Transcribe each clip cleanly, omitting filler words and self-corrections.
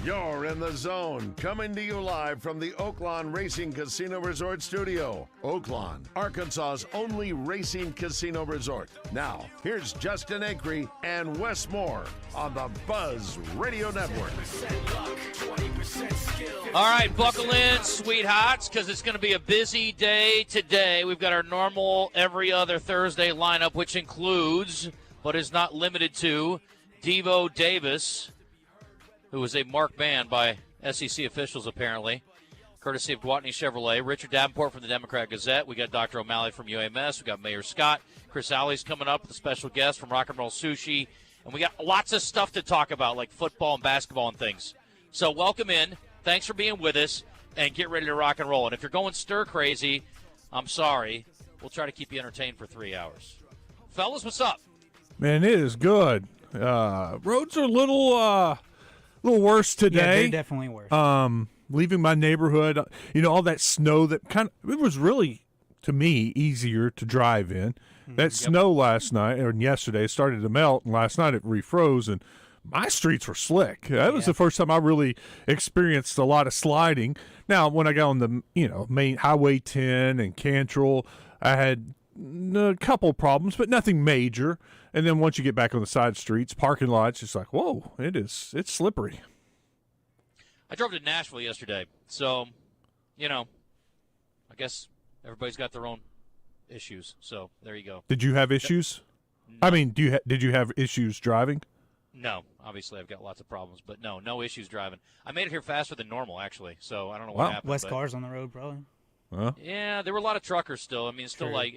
You're in the zone, coming to you live from the Oaklawn Racing Casino Resort Studio. Oaklawn, Arkansas's only racing casino resort. Now, here's Justin Acree and Wes Moore on the Buzz Radio Network. All right, buckle in, sweethearts, because it's going to be a busy day today. We've got our normal every other Thursday lineup, which includes, but is not limited to, Devo Davis, who was a marked man by SEC officials, apparently, courtesy of Gwatney Chevrolet. Richard Davenport from the Democrat Gazette. We got Dr. O'Malley from UMS. We got Mayor Scott. Chris Alley's coming up with a special guest from Rock and Roll Sushi. And we got lots of stuff to talk about, like football and basketball and things. So welcome in. Thanks for being with us. And get ready to rock and roll. And if you're going stir crazy, I'm sorry. We'll try to keep you entertained for 3 hours. Fellas, what's up? Man, it is good. Roads are a little worse today. Yeah, they're definitely worse. Leaving my neighborhood, all that snow that it was really, to me, easier to drive in. That snow last night or yesterday started to melt, and last night it refroze, and my streets were slick. That was the first time I really experienced a lot of sliding. Now, when I got on the main Highway 10 and Cantrell, I had a couple problems, but nothing major. And then once you get back on the side streets, parking lots, it's like, whoa, it's slippery. I drove to Nashville yesterday, so, I guess everybody's got their own issues. So there you go. Did you have issues? No. I mean, did you have issues driving? No, obviously I've got lots of problems, but no issues driving. I made it here faster than normal, actually, so I don't know what happened. Less cars on the road, probably. Yeah, there were a lot of truckers still. I mean, still True.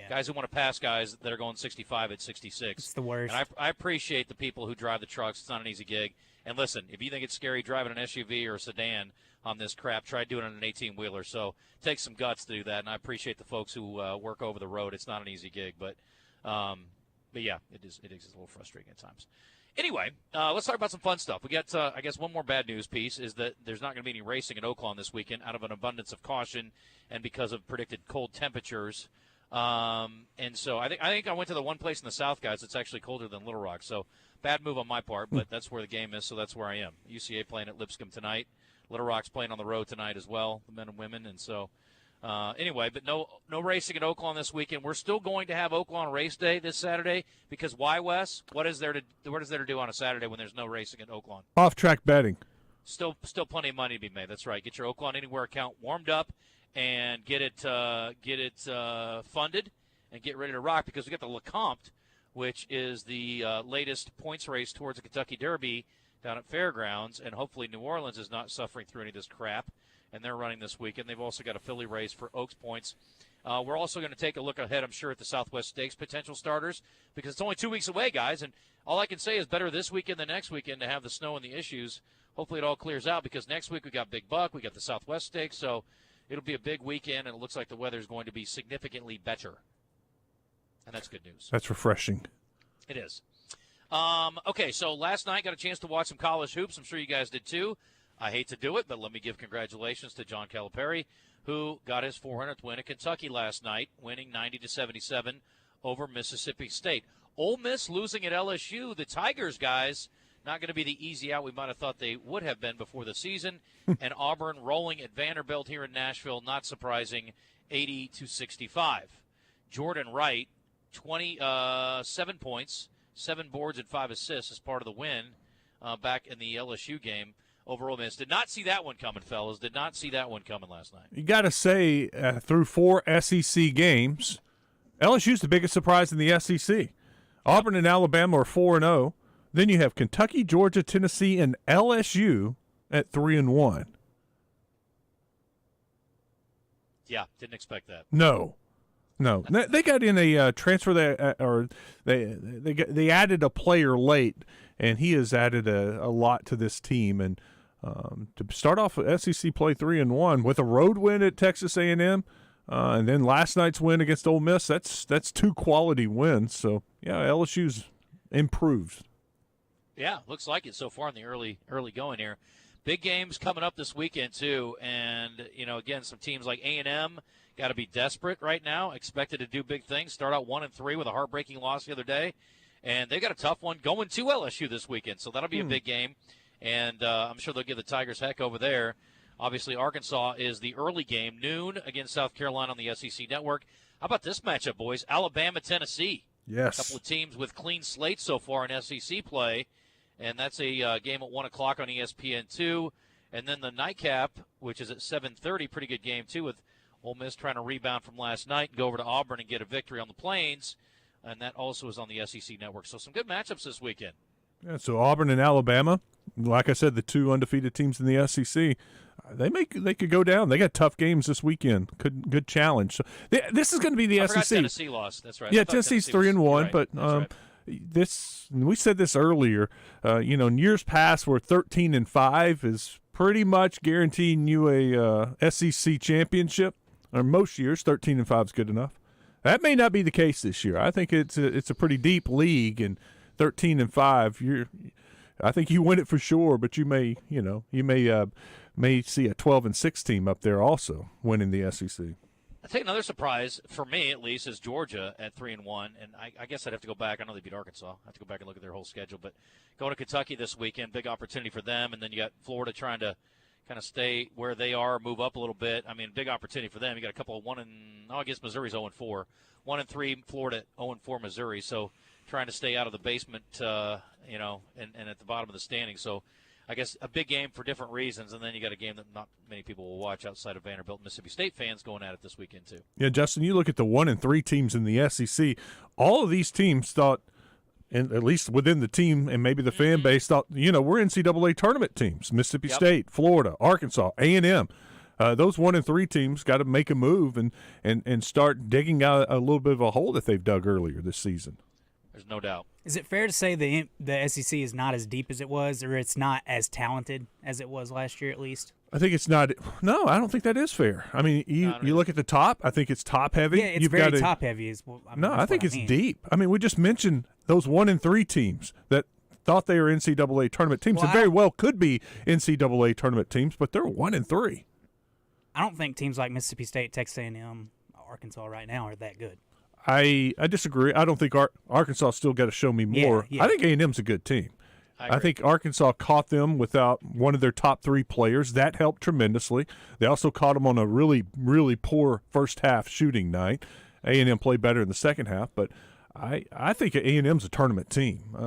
guys who want to pass guys that are going 65 at 66. It's the worst. And I appreciate the people who drive the trucks. It's not an easy gig. And listen, if you think it's scary driving an SUV or a sedan on this crap, try doing it on an 18-wheeler. So it takes some guts to do that, and I appreciate the folks who work over the road. It's not an easy gig, but yeah, it is a little frustrating at times. Anyway, let's talk about some fun stuff. We got, I guess, one more bad news piece is that there's not going to be any racing in Oaklawn this weekend out of an abundance of caution and because of predicted cold temperatures. And so I think I went to the one place in the South, guys, that's actually colder than Little Rock. So bad move on my part, but that's where the game is, so that's where I am. UCA playing at Lipscomb tonight. Little Rock's playing on the road tonight as well, the men and women. And so anyway, but no racing at Oaklawn this weekend. We're still going to have Oaklawn Race Day this Saturday because why, Wes? What is there to do on a Saturday when there's no racing at Oaklawn? Off-track betting. Still plenty of money to be made. That's right. Get your Oaklawn Anywhere account warmed up and get it funded and get ready to rock because we got the LeCompte, which is the latest points race towards the Kentucky Derby down at Fairgrounds, and hopefully New Orleans is not suffering through any of this crap. And they're running this weekend. They've also got a Philly race for Oaks Points. We're also going to take a look ahead, I'm sure, at the Southwest Stakes potential starters because it's only 2 weeks away, guys. And all I can say is better this weekend than next weekend to have the snow and the issues. Hopefully it all clears out because next week we got Big Buck, we got the Southwest Stakes. So it'll be a big weekend, and it looks like the weather is going to be significantly better. And that's good news. That's refreshing. It is. Okay, so last night got a chance to watch some college hoops. I'm sure you guys did too. I hate to do it, but let me give congratulations to John Calipari, who got his 400th win at Kentucky last night, winning 90-77 over Mississippi State. Ole Miss losing at LSU. The Tigers, guys, not going to be the easy out we might have thought they would have been before the season. And Auburn rolling at Vanderbilt here in Nashville, not surprising, 80-65. Jordan Wright, 27 points, 7 boards and 5 assists as part of the win back in the LSU game. Over Ole Miss. Did not see that one coming, fellas. Did not see that one coming last night. You got to say, through 4 SEC games, LSU's the biggest surprise in the SEC. Auburn and Alabama are 4-0. Then you have Kentucky, Georgia, Tennessee, and LSU at 3-1. Yeah, didn't expect that. No. They got in a transfer that, or they added a player late, and he has added a lot to this team. And to start off with SEC play 3-1 with a road win at Texas A&M, and then last night's win against Ole Miss, that's 2 quality wins. So yeah, LSU's improved. Yeah, looks like it so far in the early going here. Big games coming up this weekend too, and again, some teams like A&M got to be desperate right now. Expected to do big things. Start out 1-3 with a heartbreaking loss the other day, and they got a tough one going to LSU this weekend. So that'll be a big game. and I'm sure they'll give the Tigers heck over there. Obviously, Arkansas is the early game, noon against South Carolina on the SEC Network. How about this matchup, boys? Alabama, Tennessee. Yes. A couple of teams with clean slates so far in SEC play, and that's a game at 1 o'clock on ESPN2. And then the nightcap, which is at 7:30, pretty good game, too, with Ole Miss trying to rebound from last night and go over to Auburn and get a victory on the Plains. And that also is on the SEC Network. So some good matchups this weekend. Yeah, so Auburn and Alabama, like I said, the two undefeated teams in the SEC, they could go down. They got tough games this weekend. Good challenge. So this is going to be the I SEC. forgot Tennessee lost. That's right. Yeah, Tennessee's 3-1, right. but right. this we said this earlier. In years past, where 13-5 is pretty much guaranteeing you a SEC championship. Or most years, 13-5 is good enough. That may not be the case this year. I think it's a pretty deep league, and 13-5, I think you win it for sure. But you may see a 12-6 team up there also winning the SEC. I think another surprise for me, at least, is Georgia at 3-1, and I guess I'd have to go back. I know they beat Arkansas. I have to go back and look at their whole schedule. But going to Kentucky this weekend, big opportunity for them, and then you got Florida trying to kind of stay where they are, move up a little bit. I mean, big opportunity for them. You got a couple of I guess Missouri's 0-4, 1-3 Florida, 0-4 Missouri. So trying to stay out of the basement, and at the bottom of the standing. So I guess a big game for different reasons, and then you got a game that not many people will watch outside of Vanderbilt and Mississippi State fans going at it this weekend too. Yeah, Justin, you look at the 1-3 teams in the SEC. All of these teams thought, and at least within the team and maybe the fan base thought, we're NCAA tournament teams. Mississippi State, Florida, Arkansas, A&M. Those 1-3 teams got to make a move and start digging out a little bit of a hole that they've dug earlier this season. There's no doubt. Is it fair to say the SEC is not as deep as it was, or it's not as talented as it was last year at least? I think it's not. No, I don't think that is fair. I mean, you look at the top. I think it's top heavy. Yeah, it's very top heavy. I think it's deep. I mean, we just mentioned those 1-3 teams that thought they were NCAA tournament teams. Well, and very well could be NCAA tournament teams, but they're 1-3. I don't think teams like Mississippi State, Texas A&M, Arkansas right now are that good. I disagree. I don't think Arkansas still got to show me more. Yeah. I think A&M's a good team. I think Arkansas caught them without one of their top 3 players. That helped tremendously. They also caught them on a really, really poor first half shooting night. A&M played better in the second half, but I think A&M's a tournament team.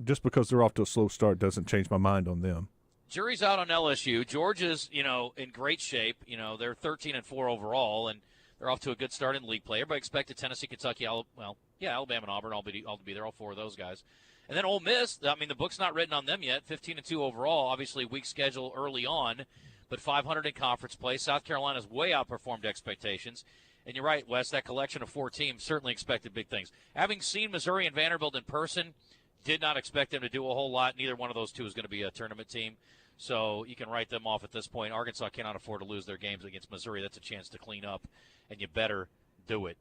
Just because they're off to a slow start doesn't change my mind on them. Jury's out on LSU. Georgia's, in great shape. They're 13-4 overall, and they're off to a good start in league play. Everybody expected Tennessee, Kentucky, Alabama, and Auburn all to be there, all 4 of those guys. And then Ole Miss, I mean, the book's not written on them yet. 15-2 overall, obviously weak schedule early on, but 500 in conference play. South Carolina's way outperformed expectations. And you're right, Wes, that collection of 4 teams certainly expected big things. Having seen Missouri and Vanderbilt in person, did not expect them to do a whole lot. Neither one of those two is going to be a tournament team. So you can write them off at this point. Arkansas cannot afford to lose their games against Missouri. That's a chance to clean up, and you better do it.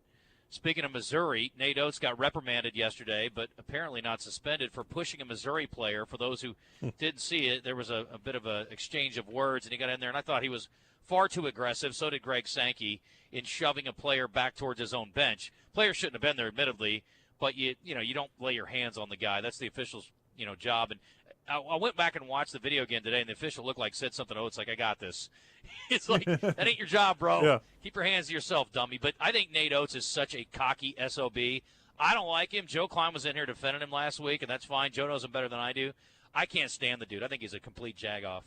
Speaking of Missouri, Nate Oates got reprimanded yesterday, but apparently not suspended for pushing a Missouri player. For those who didn't see it, there was a bit of an exchange of words, and he got in there, and I thought he was far too aggressive. So did Greg Sankey in shoving a player back towards his own bench. Player shouldn't have been there, admittedly, but you don't lay your hands on the guy. That's the official's job. And I went back and watched the video again today, and the official looked like said something. It's like, I got this. It's like, that ain't your job, bro. Yeah. Keep your hands to yourself, dummy. But I think Nate Oates is such a cocky SOB. I don't like him. Joe Klein was in here defending him last week, and that's fine. Joe knows him better than I do. I can't stand the dude. I think he's a complete jag-off.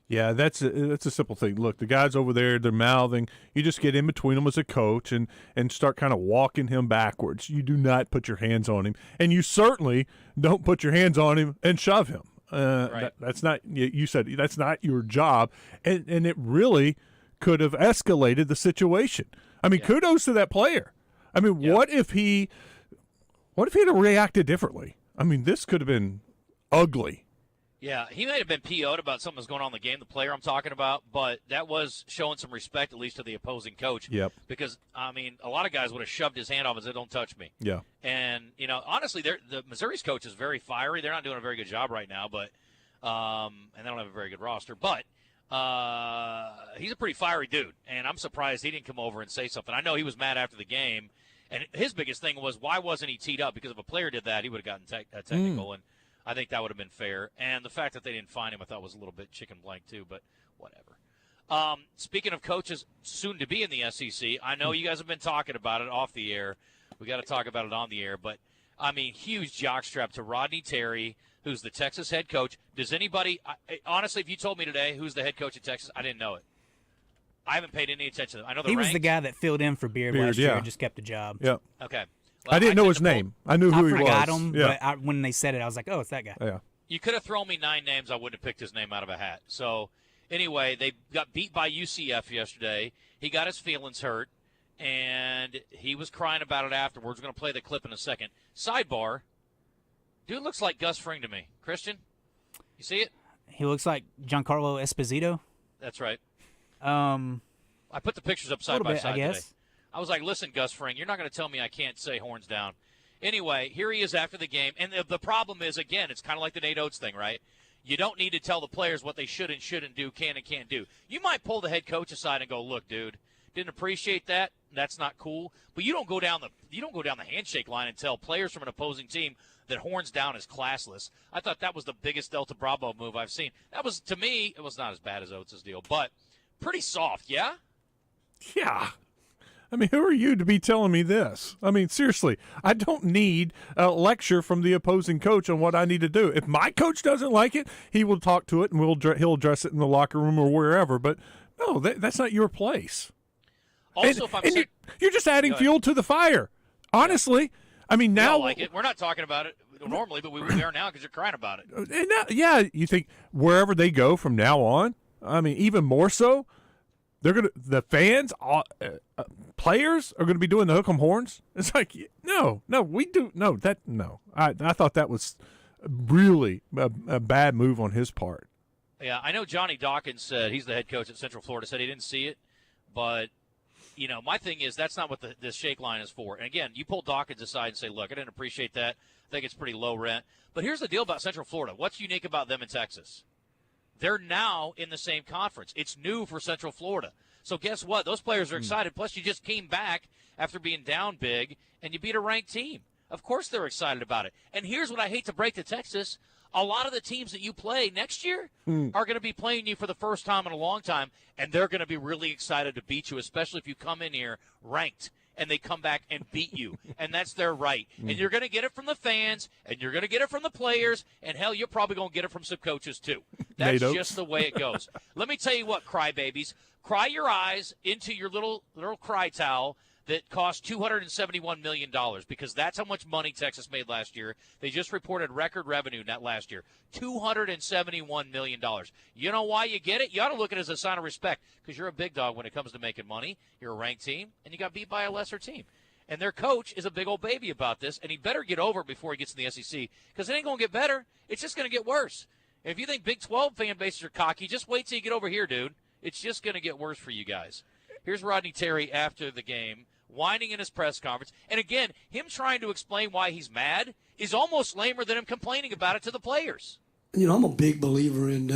Yeah, that's a simple thing. Look, the guys over there, they're mouthing. You just get in between them as a coach and start kind of walking him backwards. You do not put your hands on him. And you certainly don't put your hands on him and shove him. Right. That's not, you said that's not your job. And it really could have escalated the situation. I mean, kudos to that player. I mean, what if he had reacted differently? I mean, this could have been ugly. Yeah, he might have been PO'd about something that's going on in the game, the player I'm talking about, but that was showing some respect, at least to the opposing coach. Yep. Because, I mean, a lot of guys would have shoved his hand off and said, don't touch me. Yeah. And, honestly, the Missouri's coach is very fiery. They're not doing a very good job right now, but and they don't have a very good roster. But he's a pretty fiery dude, and I'm surprised he didn't come over and say something. I know he was mad after the game, and his biggest thing was, why wasn't he teed up? Because if a player did that, he would have gotten technical. And I think that would have been fair. And the fact that they didn't fine him, I thought was a little bit chicken blank too, but whatever. Speaking of coaches soon to be in the SEC, I know you guys have been talking about it off the air. We got to talk about it on the air, but I mean, huge jockstrap to Rodney Terry, who's the Texas head coach. Does anybody honestly, if you told me today who's the head coach at Texas, I didn't know it. I haven't paid any attention to it. I know he was the guy that filled in for Beard last year and just kept the job. Yep. Okay. Well, I didn't know his name. I knew who he was. I forgot him, but when they said it, I was like, oh, it's that guy. Yeah. You could have thrown me 9 names. I wouldn't have picked his name out of a hat. So, anyway, they got beat by UCF yesterday. He got his feelings hurt, and he was crying about it afterwards. We're going to play the clip in a second. Sidebar, dude looks like Gus Fring to me. Christian, you see it? He looks like Giancarlo Esposito. That's right. I put the pictures up side by side I guess. today. I was like, listen, Gus Fring, you're not going to tell me I can't say horns down. Anyway, here he is after the game. And the problem is, again, it's kind of like the Nate Oates thing, right? You don't need to tell the players what they should and shouldn't do, can and can't do. You might pull the head coach aside and go, look, dude, didn't appreciate that. That's not cool. But you don't go down the handshake line and tell players from an opposing team that horns down is classless. I thought that was the biggest Delta Bravo move I've seen. That was, to me, it was not as bad as Oates' deal, but pretty soft, yeah? Yeah. I mean, who are you to be telling me this? I mean, seriously, I don't need a lecture from the opposing coach on what I need to do. If my coach doesn't like it, he will talk to it and he'll address it in the locker room or wherever. But no, that's not your place. Also, you're just adding fuel to the fire. Honestly, I mean, now like it. We're not talking about it normally, but we are now because you're crying about it. And now, yeah, you think wherever they go from now on, I mean, even more so, the fans, players are gonna be doing the hook 'em horns. It's like no. I thought that was really a bad move on his part. Yeah, I know Johnny Dawkins said, he's the head coach at Central Florida, said he didn't see it, but my thing is that's not what this shake line is for. And again, you pull Dawkins aside and say, look, I didn't appreciate that. I think it's pretty low rent. But here's the deal about Central Florida. What's unique about them in Texas? They're now in the same conference. It's new for Central Florida. So guess what? Those players are excited. Plus, you just came back after being down big, and you beat a ranked team. Of course they're excited about it. And here's what I hate to break to Texas. A lot of the teams that you play next year are going to be playing you for the first time in a long time, and they're going to be really excited to beat you, especially if you come in here ranked and they come back and beat you. And that's their right. And you're going to get it from the fans, and you're going to get it from the players, and, hell, you're probably going to get it from some coaches too. That's just the way it goes. Let me tell you what, crybabies. Cry your eyes into your little cry towel that cost $271 million because that's how much money Texas made last year. They just reported record revenue net last year, $271 million. You know why you get it? You ought to look at it as a sign of respect because you're a big dog when it comes to making money. You're a ranked team, and you got beat by a lesser team. And their coach is a big old baby about this, and he better get over it before he gets in the SEC because it ain't going to get better. It's just going to get worse. And if you think Big 12 fan bases are cocky, just wait till you get over here, dude. It's just going to get worse for you guys. Here's Rodney Terry after the game, whining in his press conference. And again, him trying to explain why he's mad is almost lamer than him complaining about it to the players. I'm a big believer in,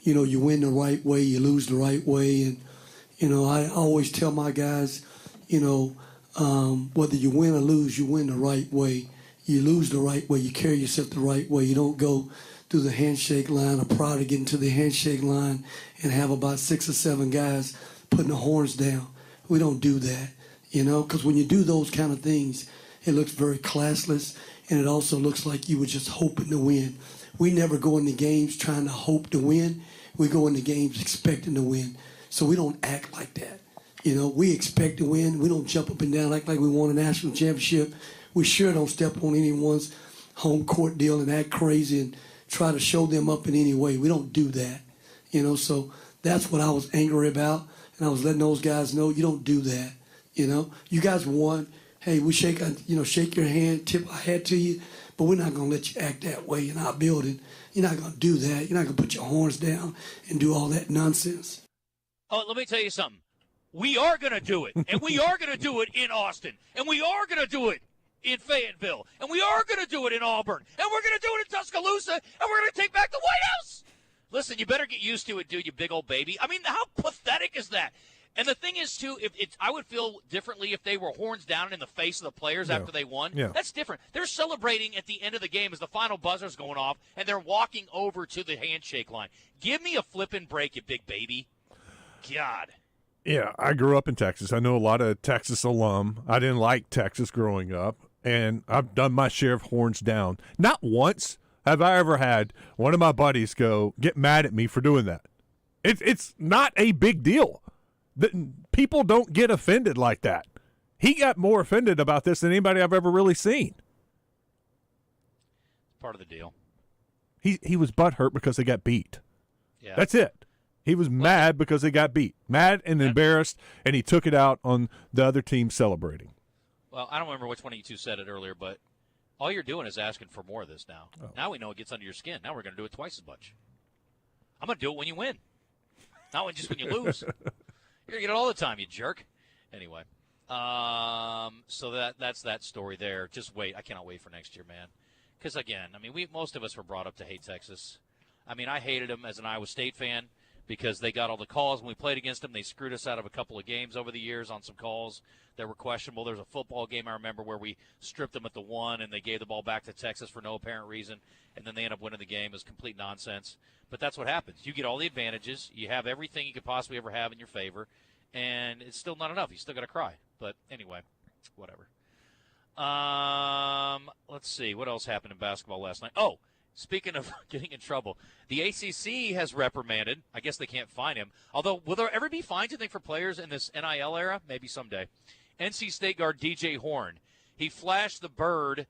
you win the right way, you lose the right way. And, I always tell my guys, whether you win or lose, you win the right way. You lose the right way, you carry yourself the right way. You don't go through the handshake line or prior to getting to the handshake line and have about 6 or 7 guys putting the horns down. We don't do that, because when you do those kind of things, it looks very classless, and it also looks like you were just hoping to win. We never go into games trying to hope to win. We go into games expecting to win. So we don't act like that. We expect to win. We don't jump up and down like we won a national championship. We sure don't step on anyone's home court deal and act crazy and try to show them up in any way. We don't do that. So that's what I was angry about. And I was letting those guys know you don't do that. You guys won. Hey, we shake your hand, tip our hat to you, but we're not going to let you act that way in our building. You're not going to do that. You're not going to put your horns down and do all that nonsense. Oh, let me tell you something. We are going to do it, and we are going to do it in Austin, and we are going to do it in Fayetteville, and we are going to do it in Auburn, and we're going to do it in Tuscaloosa, and we're going to take back the White House. Listen, you better get used to it, dude, you big old baby. I mean, how pathetic is that? And the thing is, too, I would feel differently if they were horns down in the face of the players after they won. Yeah. That's different. They're celebrating at the end of the game as the final buzzer's going off, and they're walking over to the handshake line. Give me a flipping break, you big baby. God. Yeah, I grew up in Texas. I know a lot of Texas alum. I didn't like Texas growing up, and I've done my share of horns down. Not once have I ever had one of my buddies get mad at me for doing that. It's not a big deal. People don't get offended like that. He got more offended about this than anybody I've ever really seen. Part of the deal. He was butthurt because they got beat. Yeah. That's it. He was mad because they got beat. Mad and embarrassed, and he took it out on the other team celebrating. Well, I don't remember which one of you two said it earlier, but all you're doing is asking for more of this now. Oh. Now we know it gets under your skin. Now we're going to do it twice as much. I'm going to do it when you win, not just when you lose. You're going to get it all the time, you jerk. Anyway, so that's that story there. Just wait. I cannot wait for next year, man. Because, again, I mean, most of us were brought up to hate Texas. I mean, I hated them as an Iowa State fan, because they got all the calls when we played against them. They screwed us out of a couple of games over the years on some calls that were questionable. There was a football game I remember where we stripped them at the 1 and they gave the ball back to Texas for no apparent reason, and then they ended up winning the game. It was complete nonsense. But that's what happens. You get all the advantages. You have everything you could possibly ever have in your favor, and it's still not enough. You still got to cry. But anyway, whatever. Let's see. What else happened in basketball last night? Oh, speaking of getting in trouble, the ACC has reprimanded. I guess they can't fine him. Although, will there ever be fines, you think, for players in this NIL era? Maybe someday. NC State guard DJ Horn. He flashed the bird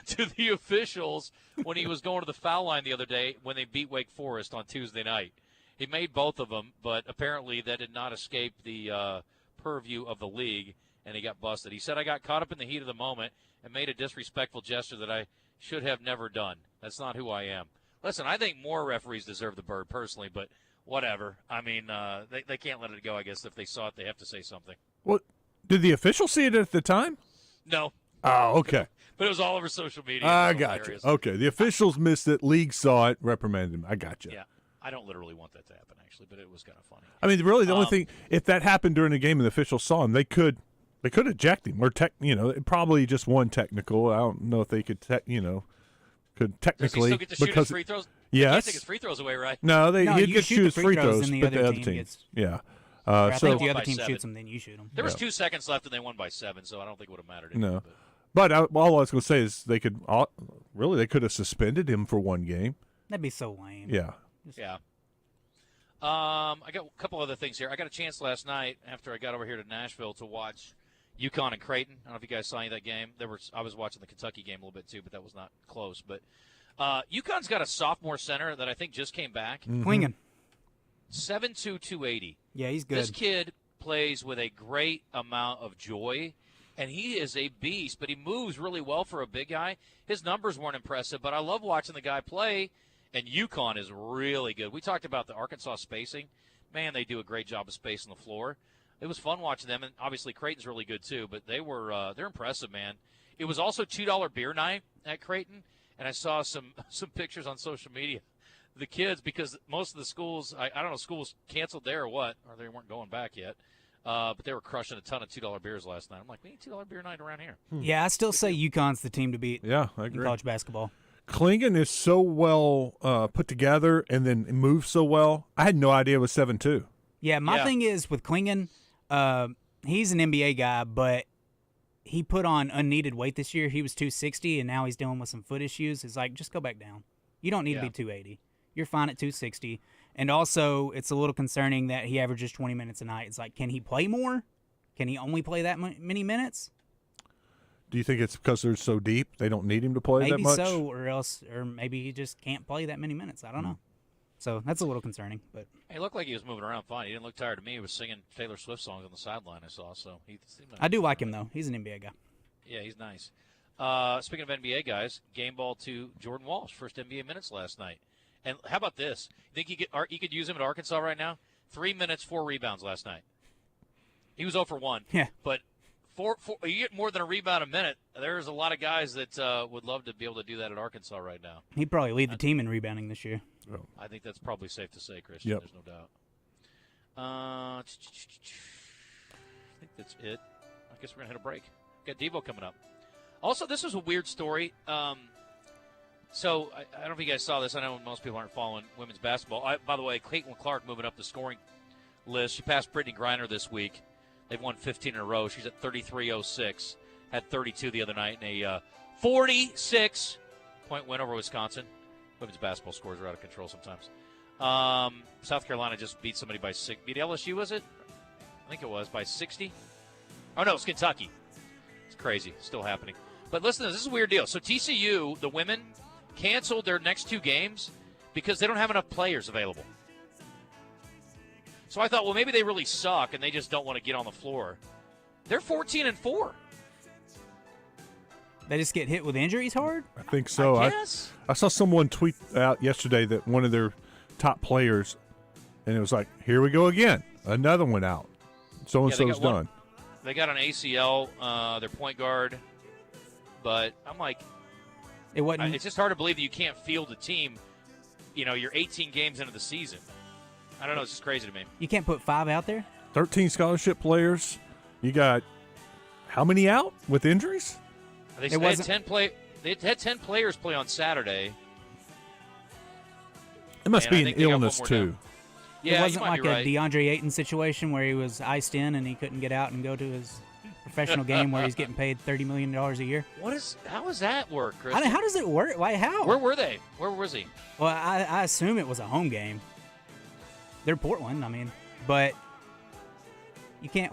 to the officials when he was going to the foul line the other day when they beat Wake Forest on Tuesday night. He made both of them, but apparently that did not escape the purview of the league, and he got busted. He said, I got caught up in the heat of the moment and made a disrespectful gesture that I should have never done. That's not who I am. Listen, I think more referees deserve the bird personally, but whatever. I mean, they can't let it go, I guess. If they saw it, they have to say something. Well, did the official see it at the time? No. Oh, okay. But it was all over social media. I got you. Okay, the officials missed it. League saw it, reprimanded him. I got you. Yeah. I don't literally want that to happen, actually, but it was kind of funny. I mean, really, the only thing, if that happened during the game and the officials saw him, they could eject him. Or, probably just one technical. I don't know if they could, could technically. Does he still get to shoot his free throws? Yes. He can't take his free throws away, right? No, he'd you get to shoot his free throws, and but the other team gets. Yeah. I think the Won other by team 7. shoots them, then you shoot them. There was 2 seconds left, and they won by 7, so I don't think it would have mattered. Anyway, No. But all I was going to say is they could have suspended him for one game. That'd be so lame. Yeah. Yeah. I got a couple other things here. I got a chance last night after I got over here to Nashville to watch UConn and Creighton. I don't know if you guys saw any of that game. I was watching the Kentucky game a little bit too, but that was not close. But UConn's got a sophomore center that I think just came back. Mm-hmm. Klingon. 7'2", 280. Yeah, he's good. This kid plays with a great amount of joy, and he is a beast, but he moves really well for a big guy. His numbers weren't impressive, but I love watching the guy play, and UConn is really good. We talked about the Arkansas spacing. Man, they do a great job of spacing the floor. It was fun watching them, and obviously Creighton's really good too, but they're impressive, man. It was also $2 beer night at Creighton, and I saw some pictures on social media. The kids, because most of the schools, I don't know, schools canceled there or what, or they weren't going back yet, but they were crushing a ton of $2 beers last night. I'm like, we need $2 beer night around here. Yeah, I still say UConn's the team to beat. Yeah, I in agree. college basketball. Klingon is so well put together and then moves so well. I had no idea it was 7'2". Yeah, my thing is with Klingon, he's an NBA guy, but he put on unneeded weight this year. He was 260, and now he's dealing with some foot issues. It's like, just go back down. You don't need to be 280. You're fine at 260. And also, it's a little concerning that he averages 20 minutes a night. It's like, can he play more? Can he only play that many minutes? Do you think it's because they're so deep they don't need him to play that much? Maybe so, or maybe he just can't play that many minutes. I don't know. So that's a little concerning. But he looked like he was moving around fine. He didn't look tired to me. He was singing Taylor Swift songs on the sideline, I saw. So he seemed like I do like him, though. He's an NBA guy. Yeah, he's nice. Speaking of NBA guys, game ball to Jordan Walsh, first NBA minutes last night. And how about this? You think you could use him at Arkansas right now? 3 minutes, 4 rebounds last night. He was 0 for 1. Yeah. But you get more than a rebound a minute. There's a lot of guys that would love to be able to do that at Arkansas right now. He'd probably lead the team in rebounding this year. I think that's probably safe to say, Christian. Yep. There's no I think that's it. I guess we're going to hit a break. Got Devo coming up. Also, this was a weird story. So, I don't know if you guys saw this. I know most people aren't following women's basketball. By the way, Caitlin Clark moving up the scoring list. She passed Brittany Griner this week. They've won 15 in a row. She's at 33.06. Had 32 the other night in a 46-point win over Wisconsin. Women's basketball scores are out of control sometimes. South Carolina just beat somebody by 6. Beat LSU, was it? I think it was, by 60. Oh, no, it's Kentucky. It's crazy. Still happening. But listen, this is a weird deal. So TCU, the women, canceled their next 2 games because they don't have enough players available. So I thought, well, maybe they really suck and they just don't want to get on the floor. They're 14-4. They just get hit with injuries hard? I think so. I guess. I saw someone tweet out yesterday that one of their top players, and it was like, here we go again. Another one out. So-and-so's done. They got an ACL, their point guard. But I'm like, it's just hard to believe that you can't field a team. You know, you're 18 games into the season. I don't know. It's just crazy to me. You can't put 5 out there? 13 scholarship players. You got how many out with injuries? They had 10 players play on Saturday. It must be an illness, too. Down. Yeah, it wasn't you might like be a right. DeAndre Ayton situation where he was iced in and he couldn't get out and go to his professional game where he's getting paid $30 million a year. How does that work, Chris? How does it work? Why? How? Where were they? Where was he? Well, I assume it was a home game. They're Portland, but you can't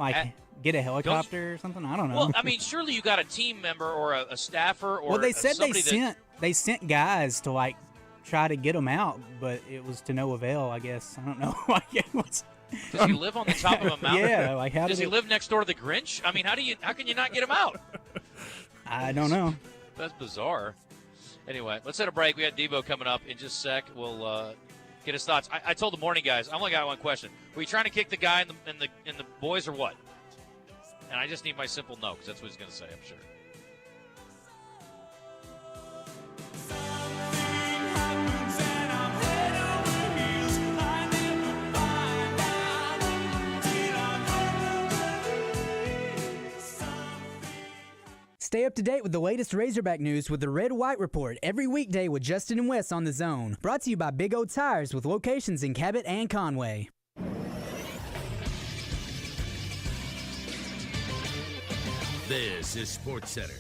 get a helicopter or something. I don't know. Well, I mean, surely you got a team member or a staffer or. Well, they said they sent guys to try to get them out, but it was to no avail. I guess I don't know. Does he live on the top of a mountain? Yeah, how does he live next door to the Grinch? I mean, how can you not get him out? I don't know. That's bizarre. Anyway, let's hit a break. We got Devo coming up in just a sec. We'll get his thoughts. I told the morning guys, I only got one question. Were you trying to kick the guy in the boys or what? And I just need my simple no, because that's what he's going to say, I'm sure. Stay up to date with the latest Razorback news with the Red White Report every weekday with Justin and Wes on The Zone. Brought to you by Big O Tires with locations in Cabot and Conway. This is SportsCenter.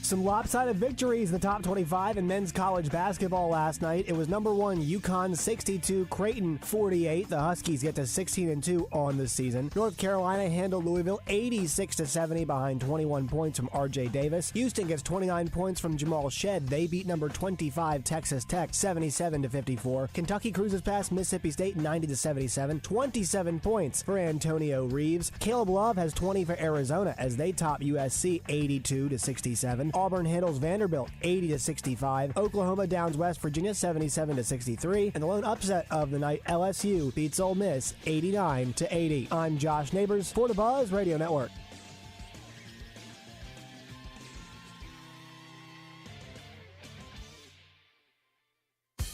Some lopsided victories in the top 25 in men's college basketball last night. It was number 1 UConn 62, Creighton 48. The Huskies get to 16-2 on the season. North Carolina handled Louisville 86-70 behind 21 points from R.J. Davis. Houston gets 29 points from Jamal Shed. They beat number 25 Texas Tech 77-54. Kentucky cruises past Mississippi State 90-77. 27 points for Antonio Reeves. Caleb Love has 20 for Arizona as they top USC 82-67. Auburn handles Vanderbilt 80-65. Oklahoma downs West Virginia 77-63. And the lone upset of the night, LSU beats Ole Miss 89-80. I'm Josh Neighbors for the Buzz Radio Network.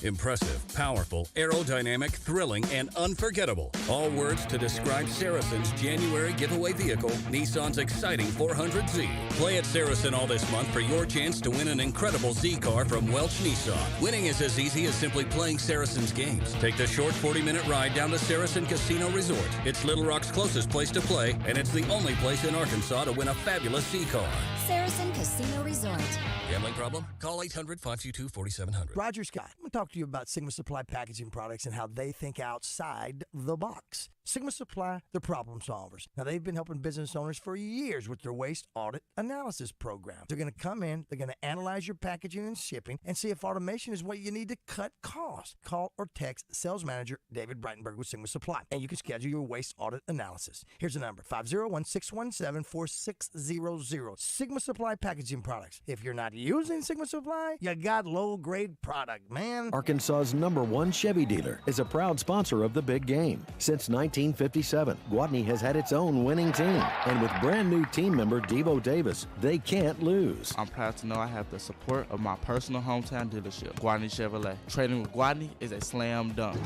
Impressive, powerful, aerodynamic, thrilling, and unforgettable. All words to describe Saracen's January giveaway vehicle, Nissan's exciting 400Z. Play at Saracen all this month for your chance to win an incredible Z car from Welch Nissan. Winning is as easy as simply playing Saracen's games. Take the short 40-minute ride down to Saracen Casino Resort. It's Little Rock's closest place to play, and it's the only place in Arkansas to win a fabulous Z car. Saracen Casino Resort. Gambling problem? Call 800-522-4700. Roger Scott, I'm going to talk to you about Sigma Supply Packaging Products and how they think outside the box. Sigma Supply, they're problem solvers. Now, they've been helping business owners for years with their waste audit analysis program. They're going to come in, they're going to analyze your packaging and shipping and see if automation is what you need to cut costs. Call or text sales manager David Breitenberg with Sigma Supply, and you can schedule your waste audit analysis. Here's the number, 501-617-4600. Sigma Supply Packaging Products. If you're not using Sigma Supply, you got low-grade product, man. Arkansas's #1 Chevy dealer is a proud sponsor of the big game. Since 1957, Gwatney has had its own winning team. And with brand new team member Devo Davis, they can't lose. I'm proud to know I have the support of my personal hometown dealership, Gwatney Chevrolet. Trading with Gwatney is a slam dunk.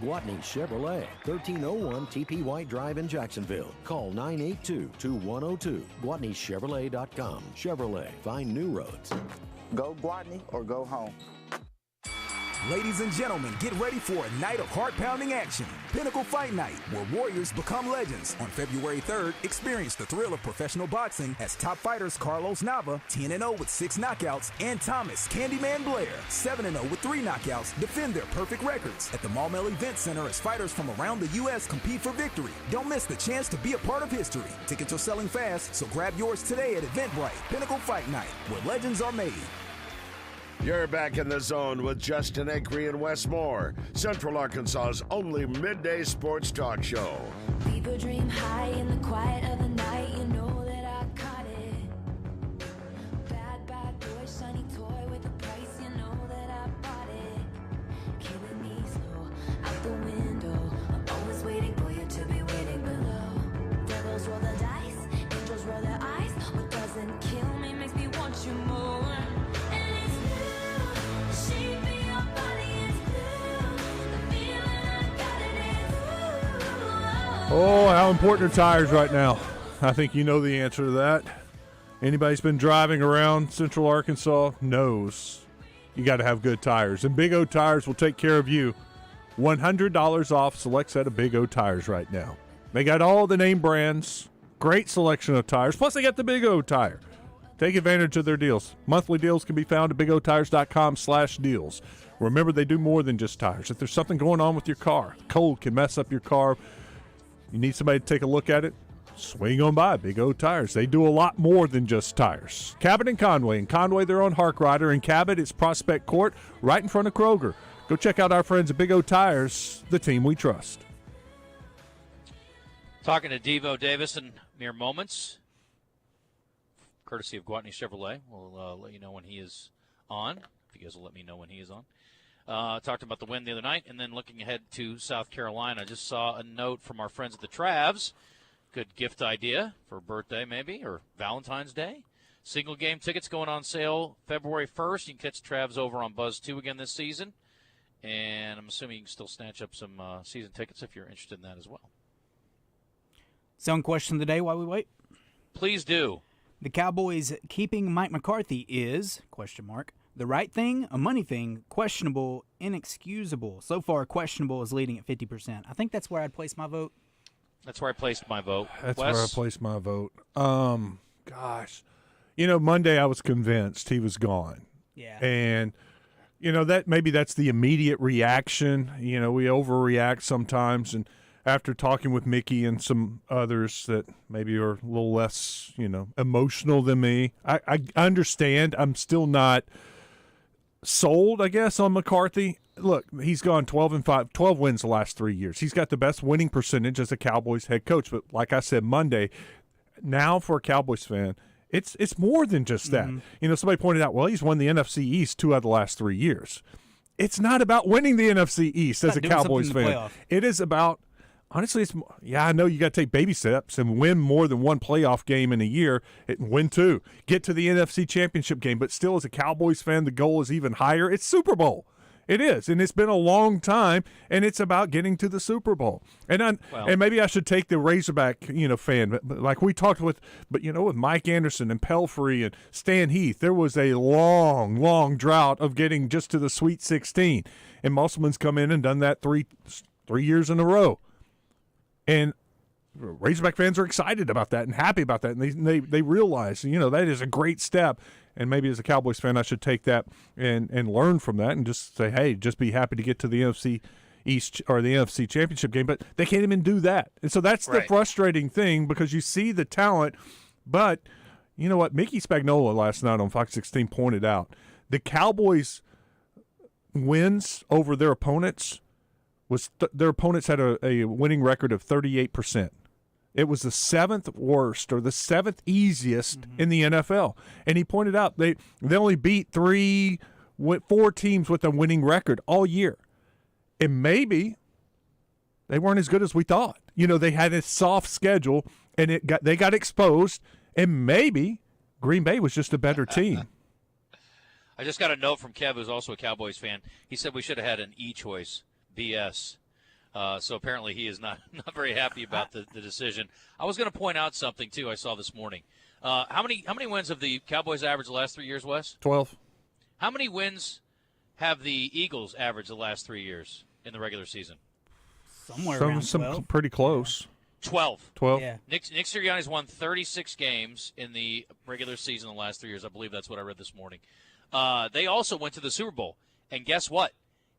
Gwatney Chevrolet, 1301 TP White Drive in Jacksonville. Call 982-2102. GwatneyChevrolet.com. Chevrolet, find new roads. Go Gwatney or go home. Ladies and gentlemen, get ready for a night of heart-pounding action. Pinnacle Fight Night, where warriors become legends. On February 3rd, experience the thrill of professional boxing as top fighters Carlos Nava, 10-0 with 6 knockouts, and Thomas Candyman Blair, 7-0 with 3 knockouts, defend their perfect records at the Maumelle Event Center as fighters from around the U.S. compete for victory. Don't miss the chance to be a part of history. Tickets are selling fast, so grab yours today at Eventbrite. Pinnacle Fight Night, where legends are made. You're back in the zone with Justin Acree and Wes Moore, Central Arkansas's only midday sports talk show. People dream high in the quiet of the night. You know that I caught it. Bad boy, shiny toy with a price. You know that I bought it. Killing me slow out the window. I'm always waiting for you to be waiting below. Devils roll the dice, angels roll their eyes. What doesn't kill me makes me want you more. Oh, how important are tires right now? I think you know the answer to that. Anybody's been driving around Central Arkansas knows you got to have good tires. And Big O Tires will take care of you. $100 off select set of Big O Tires right now. They got all the name brands, great selection of tires, plus they got the Big O Tire. Take advantage of their deals. Monthly deals can be found at bigotires.com/deals. Remember, they do more than just tires. If there's something going on with your car, cold can mess up your car, you need somebody to take a look at it, swing on by Big O Tires. They do a lot more than just tires. Cabot and Conway. In Conway, they're on Harkrider. In Cabot, it's Prospect Court, right in front of Kroger. Go check out our friends at Big O Tires, the team we trust. Talking to Devo Davis in mere moments, courtesy of Gwatney Chevrolet. We'll let you know when he is on, if you guys will let me know when he is on. Talked about the win the other night, and then looking ahead to South Carolina, just saw a note from our friends at the Travs. Good gift idea for a birthday maybe, or Valentine's Day. Single game tickets going on sale February 1st. You can catch the Travs over on Buzz 2 again this season. And I'm assuming you can still snatch up some season tickets if you're interested in that as well. Zone question of the day while we wait. Please do. The Cowboys keeping Mike McCarthy is, ? The right thing, a money thing, questionable, inexcusable. So far, questionable is leading at 50%. I think that's where I'd place my vote. That's where I placed my vote. That's Wes? where I placed my vote. Gosh. Monday I was convinced he was gone. Yeah. And, that maybe that's the immediate reaction. We overreact sometimes. And after talking with Mickey and some others that maybe are a little less, emotional than me, I understand. I'm still not sold, I guess, on McCarthy. Look, he's gone 12-5, 12 wins the last 3 years. He's got the best winning percentage as a Cowboys head coach. But like I said Monday, now for a Cowboys fan, it's more than just that. Mm-hmm. Somebody pointed out, well, he's won the NFC East 2 out of the last 3 years. It's not about winning the NFC East as a Cowboys fan. It is about, honestly, I know you got to take baby steps and win more than one playoff game in a year and win 2. Get to the NFC Championship game, but still as a Cowboys fan, the goal is even higher. It's Super Bowl. It is, and it's been a long time, and it's about getting to the Super Bowl. And maybe I should take the Razorback, fan, like we talked with Mike Anderson and Pelfrey and Stan Heath. There was a long, long drought of getting just to the Sweet 16, and Musselman's come in and done that three years in a row. And Razorback fans are excited about that and happy about that, and they realize, that is a great step. And maybe as a Cowboys fan, I should take that and learn from that and just say, hey, just be happy to get to the NFC East or the NFC Championship game. But they can't even do that. And so that's the frustrating thing, because you see the talent. But you know what? Mickey Spagnola last night on Fox 16 pointed out the Cowboys' wins over their opponents their opponents had a winning record of 38%. It was the 7th worst or the 7th easiest in the NFL. And he pointed out they only beat 4 teams with a winning record all year. And maybe they weren't as good as we thought. They had a soft schedule, and they got exposed, and maybe Green Bay was just a better team. I just got a note from Kev, who's also a Cowboys fan. He said we should have had an E-choice. BS. So apparently he is not very happy about the decision. I was going to point out something, too, I saw this morning. How many wins have the Cowboys averaged the last 3 years, Wes? 12. How many wins have the Eagles averaged the last 3 years in the regular season? Somewhere around 12. Pretty close. 12. 12. Yeah. Nick Sirianni's won 36 games in the regular season the last 3 years. I believe that's what I read this morning. They also went to the Super Bowl. And guess what?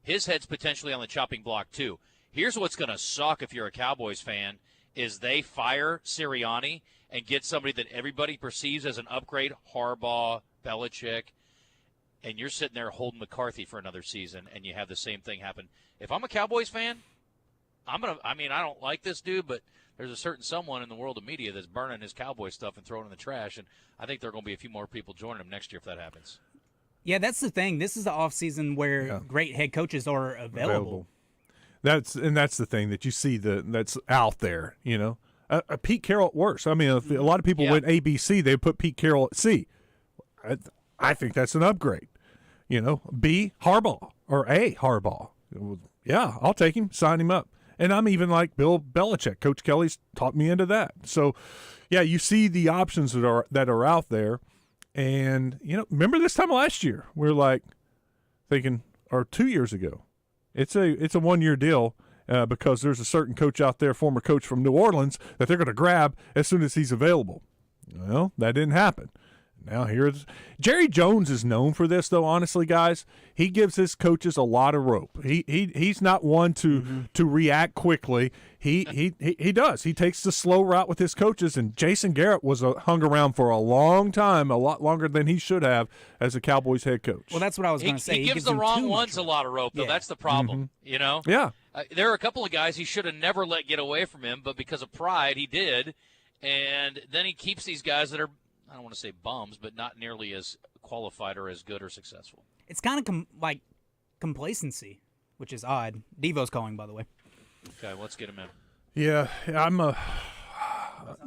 His head's potentially on the chopping block, too. Here's what's going to suck if you're a Cowboys fan is they fire Sirianni and get somebody that everybody perceives as an upgrade, Harbaugh, Belichick, and you're sitting there holding McCarthy for another season, and you have the same thing happen. If I'm a Cowboys fan, I don't like this dude, but there's a certain someone in the world of media that's burning his Cowboy stuff and throwing it in the trash, and I think there are going to be a few more people joining him next year if that happens. Yeah, that's the thing. This is the offseason where great head coaches are available. That's the thing that you see that's out there, you know. Pete Carroll at worst. I mean, if a lot of people went ABC, they put Pete Carroll at C. I think that's an upgrade. You know, B, Harbaugh, or A, Harbaugh. Yeah, I'll take him, sign him up. And I'm even like Bill Belichick. Coach Kelly's taught me into that. So, yeah, you see the options that are out there. And, you know, remember this time last year, we're like thinking, or 2 years ago, it's a 1-year deal because there's a certain coach out there, former coach from New Orleans, that they're going to grab as soon as he's available. Well, that didn't happen. Now here's Jerry Jones is known for this, though. Honestly, guys, he gives his coaches a lot of rope. He's not one to react quickly. He does. He takes the slow route with his coaches. And Jason Garrett was hung around for a long time, a lot longer than he should have as a Cowboys head coach. Well, that's what I was going to say. He gives the wrong ones a lot of rope, though. Yeah. That's the problem. You know. Yeah. There are a couple of guys he should have never let get away from him, but because of pride, he did. And then he keeps these guys that are, I don't want to say bums, but not nearly as qualified or as good or successful. It's kind of like complacency, which is odd. Devo's calling, by the way. Okay, let's get him in. Yeah,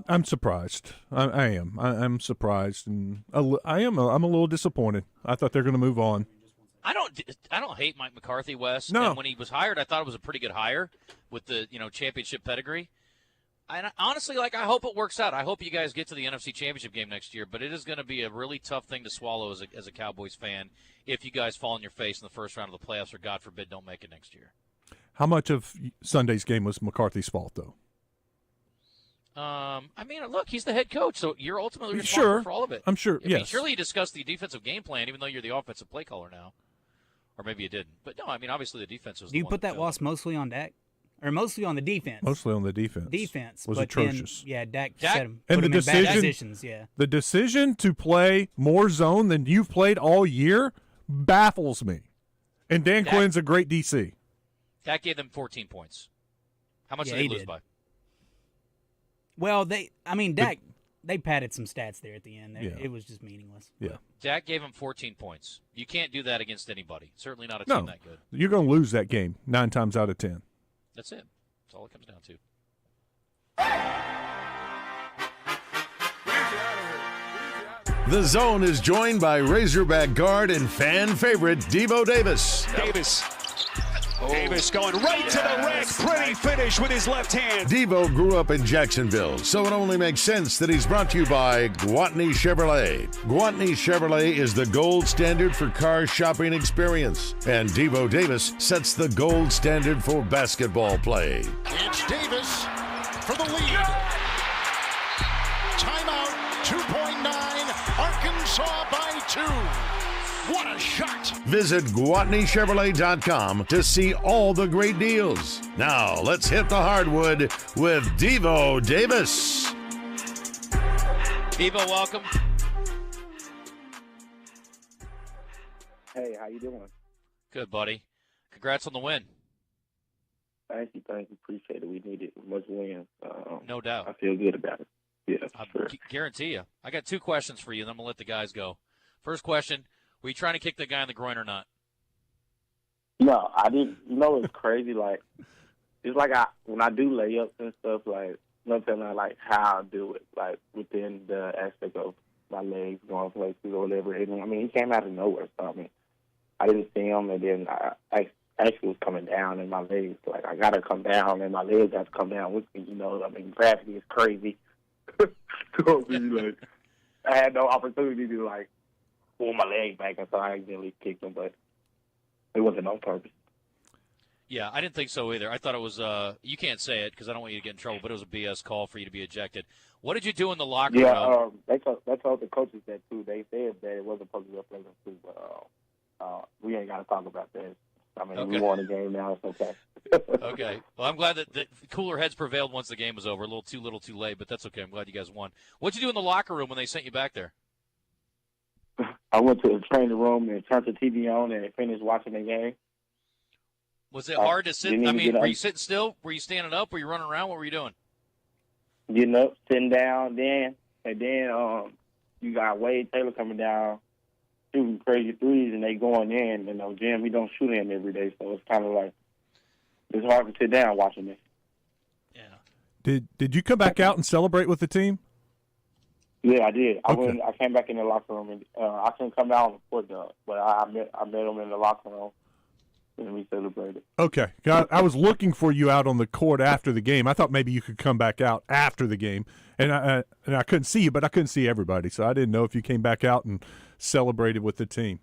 I'm surprised. I am. I'm surprised, and I'm a little disappointed. I thought they're going to move on. I don't hate Mike McCarthy, Wes. No. And when he was hired, I thought it was a pretty good hire with the championship pedigree. And honestly, I hope it works out. I hope you guys get to the NFC Championship game next year, but it is going to be a really tough thing to swallow as a Cowboys fan if you guys fall on your face in the first round of the playoffs or, God forbid, don't make it next year. How much of Sunday's game was McCarthy's fault, though? Look, he's the head coach, so you're ultimately responsible for all of it. I'm sure, yes. Surely you discussed the defensive game plan, even though you're the offensive play caller now. Or maybe you didn't. But, no, obviously the defense was Do you put that loss mostly on Dak? Or mostly on the defense. Mostly on the defense. Defense was but atrocious. Then, Dak set him, and put him in bad positions. Yeah. The decision to play more zone than you've played all year baffles me. And Dan Quinn's a great DC. Dak gave them 14 points. How much did they lose by? Well, Dak, they padded some stats there at the end. It was just meaningless. Yeah. Dak gave him 14 points. You can't do that against anybody. Certainly not a team that good. You're going to lose that game 9 times out of 10. That's it. That's all it comes down to. The Zone is joined by Razorback guard and fan favorite Devo Davis. Davis going right to the rack. Pretty finish with his left hand. Devo grew up in Jacksonville, so it only makes sense that he's brought to you by Gwatney Chevrolet. Gwatney Chevrolet is the gold standard for car shopping experience, and Devo Davis sets the gold standard for basketball play. It's Davis for the lead. Timeout, 2.9, Arkansas by 2. What a shot! Visit GwatneyChevrolet.com to see all the great deals. Now, let's hit the hardwood with Devo Davis. Devo, welcome. Hey, how you doing? Good, buddy. Congrats on the win. Thank you. Appreciate it. We needed much win. No doubt. I feel good about it. Yeah, sure. Guarantee you. I got 2 questions for you, and then I'm going to let the guys go. First question. Were you trying to kick the guy in the groin or not? No, I didn't. You know, it's crazy. It's like when I do layups and stuff, nothing like how I do it, within the aspect of my legs going places or whatever. And, he came out of nowhere. So, I didn't see him, and then I actually was coming down in my legs. Like, I got to come down, and my legs got to come down with me, I mean, gravity is crazy. So, like, I had no opportunity to, like, pull my leg back, and so I accidentally kicked him, but it wasn't on purpose. Yeah, I didn't think so either. I thought it was you can't say it because I don't want you to get in trouble, but it was a BS call for you to be ejected. What did you do in the locker room? Yeah, they told the coaches that, too. They said that it wasn't supposed to be a pleasant, too, but we ain't got to talk about that. I mean, we won the game now. It's okay. Okay. Well, I'm glad that cooler heads prevailed once the game was over. A little too late, but that's okay. I'm glad you guys won. What'd you do in the locker room when they sent you back there? I went to the training room and turned the TV on and finished watching the game. Was it hard to sit? I mean, were you sitting still? Were you standing up? Were you running around? What were you doing? Getting up, sitting down, and then you got Wade Taylor coming down, shooting crazy threes, and they going in. Jim, he don't shoot in every day, so it's kind of like it's hard to sit down watching this. Yeah. Did you come back out and celebrate with the team? Yeah, I did. Okay. I came back in the locker room, and I couldn't come out on the court, though, but I met him in the locker room, and we celebrated. Okay. I was looking for you out on the court after the game. I thought maybe you could come back out after the game, and I couldn't see you, but I couldn't see everybody, so I didn't know if you came back out and celebrated with the team.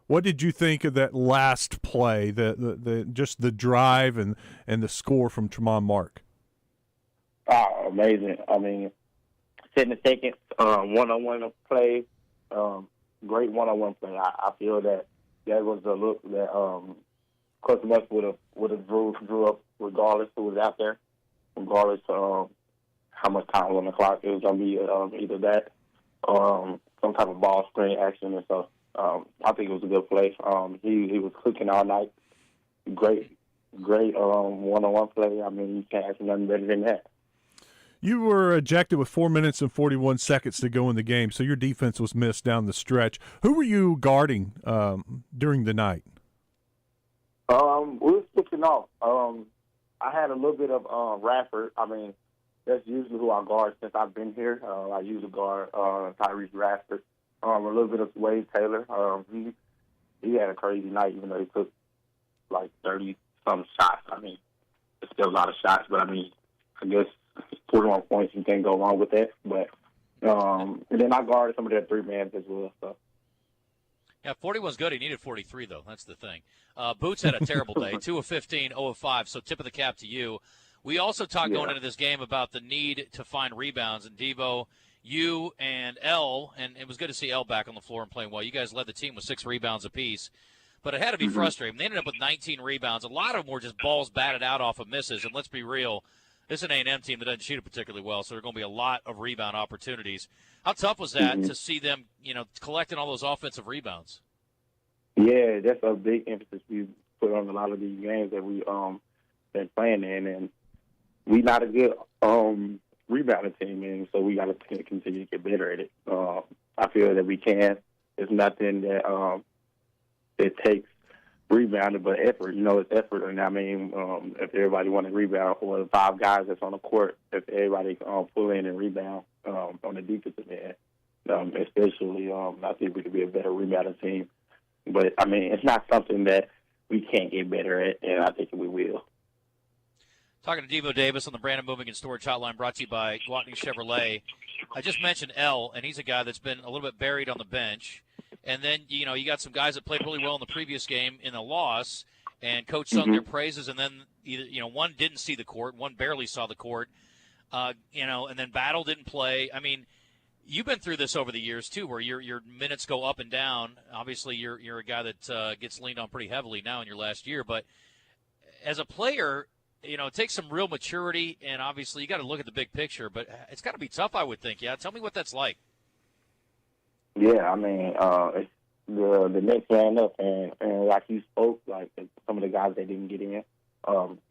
What did you think of that last play, the just the drive and the score from Tremont Mark? Oh, amazing! I mean, setting the second one-on-one play, great one-on-one play. I feel that was a look that Coach Musk would have drew up regardless who was out there, regardless how much time was on the clock. It was going to be either that or some type of ball screen action. And so I think it was a good play. He was cooking all night. Great one-on-one play. I mean, you can't ask nothing better than that. You were ejected with 4 minutes and 41 seconds to go in the game, so your defense was missed down the stretch. Who were you guarding during the night? We were switching off. I had a little bit of Radford. I mean, that's usually who I guard since I've been here. I usually guard Tyrese Radford. A little bit of Wade Taylor. He had a crazy night, even though he took like 30-some shots. I mean, it's still a lot of shots, but I mean, I guess 41 points, you can't go wrong with that. But and then I guarded some of their three-mans as well. So. Yeah, 41's good. He needed 43, though. That's the thing. Boots had a terrible day. 2 of 15, 0 of 5, so tip of the cap to you. We also talked going into this game about the need to find rebounds. And, Devo, you and L, and it was good to see L back on the floor and playing well. You guys led the team with 6 rebounds apiece. But it had to be frustrating. They ended up with 19 rebounds. A lot of them were just balls batted out off of misses. And let's be real, this is an A&M team that doesn't shoot it particularly well, so there are going to be a lot of rebound opportunities. How tough was that to see them, collecting all those offensive rebounds? Yeah, that's a big emphasis we put on a lot of these games that we been playing in, and we not a good rebounding team, and so we got to continue to get better at it. I feel that we can. It's nothing that it takes rebounding, but effort. It's effort, and I mean, if everybody want to rebound, or the 5 guys that's on the court, if everybody pull in and rebound on the defensive end, especially, I think we could be a better rebounding team. But, I mean, it's not something that we can't get better at, and I think we will. Talking to Devo Davis on the Brandon Moving and Storage Hotline, brought to you by Gwatney Chevrolet. I just mentioned L, and he's a guy that's been a little bit buried on the bench. And then, you got some guys that played really well in the previous game in a loss, and Coach sung their praises, and then one didn't see the court, one barely saw the court, and then Battle didn't play. I mean, you've been through this over the years too, where your minutes go up and down. Obviously, you're a guy that gets leaned on pretty heavily now in your last year, but as a player, it takes some real maturity, and obviously you got to look at the big picture. But it's got to be tough, I would think. Yeah, tell me what that's like. Yeah, I mean, it's the next man up, and like you spoke, like some of the guys that didn't get in,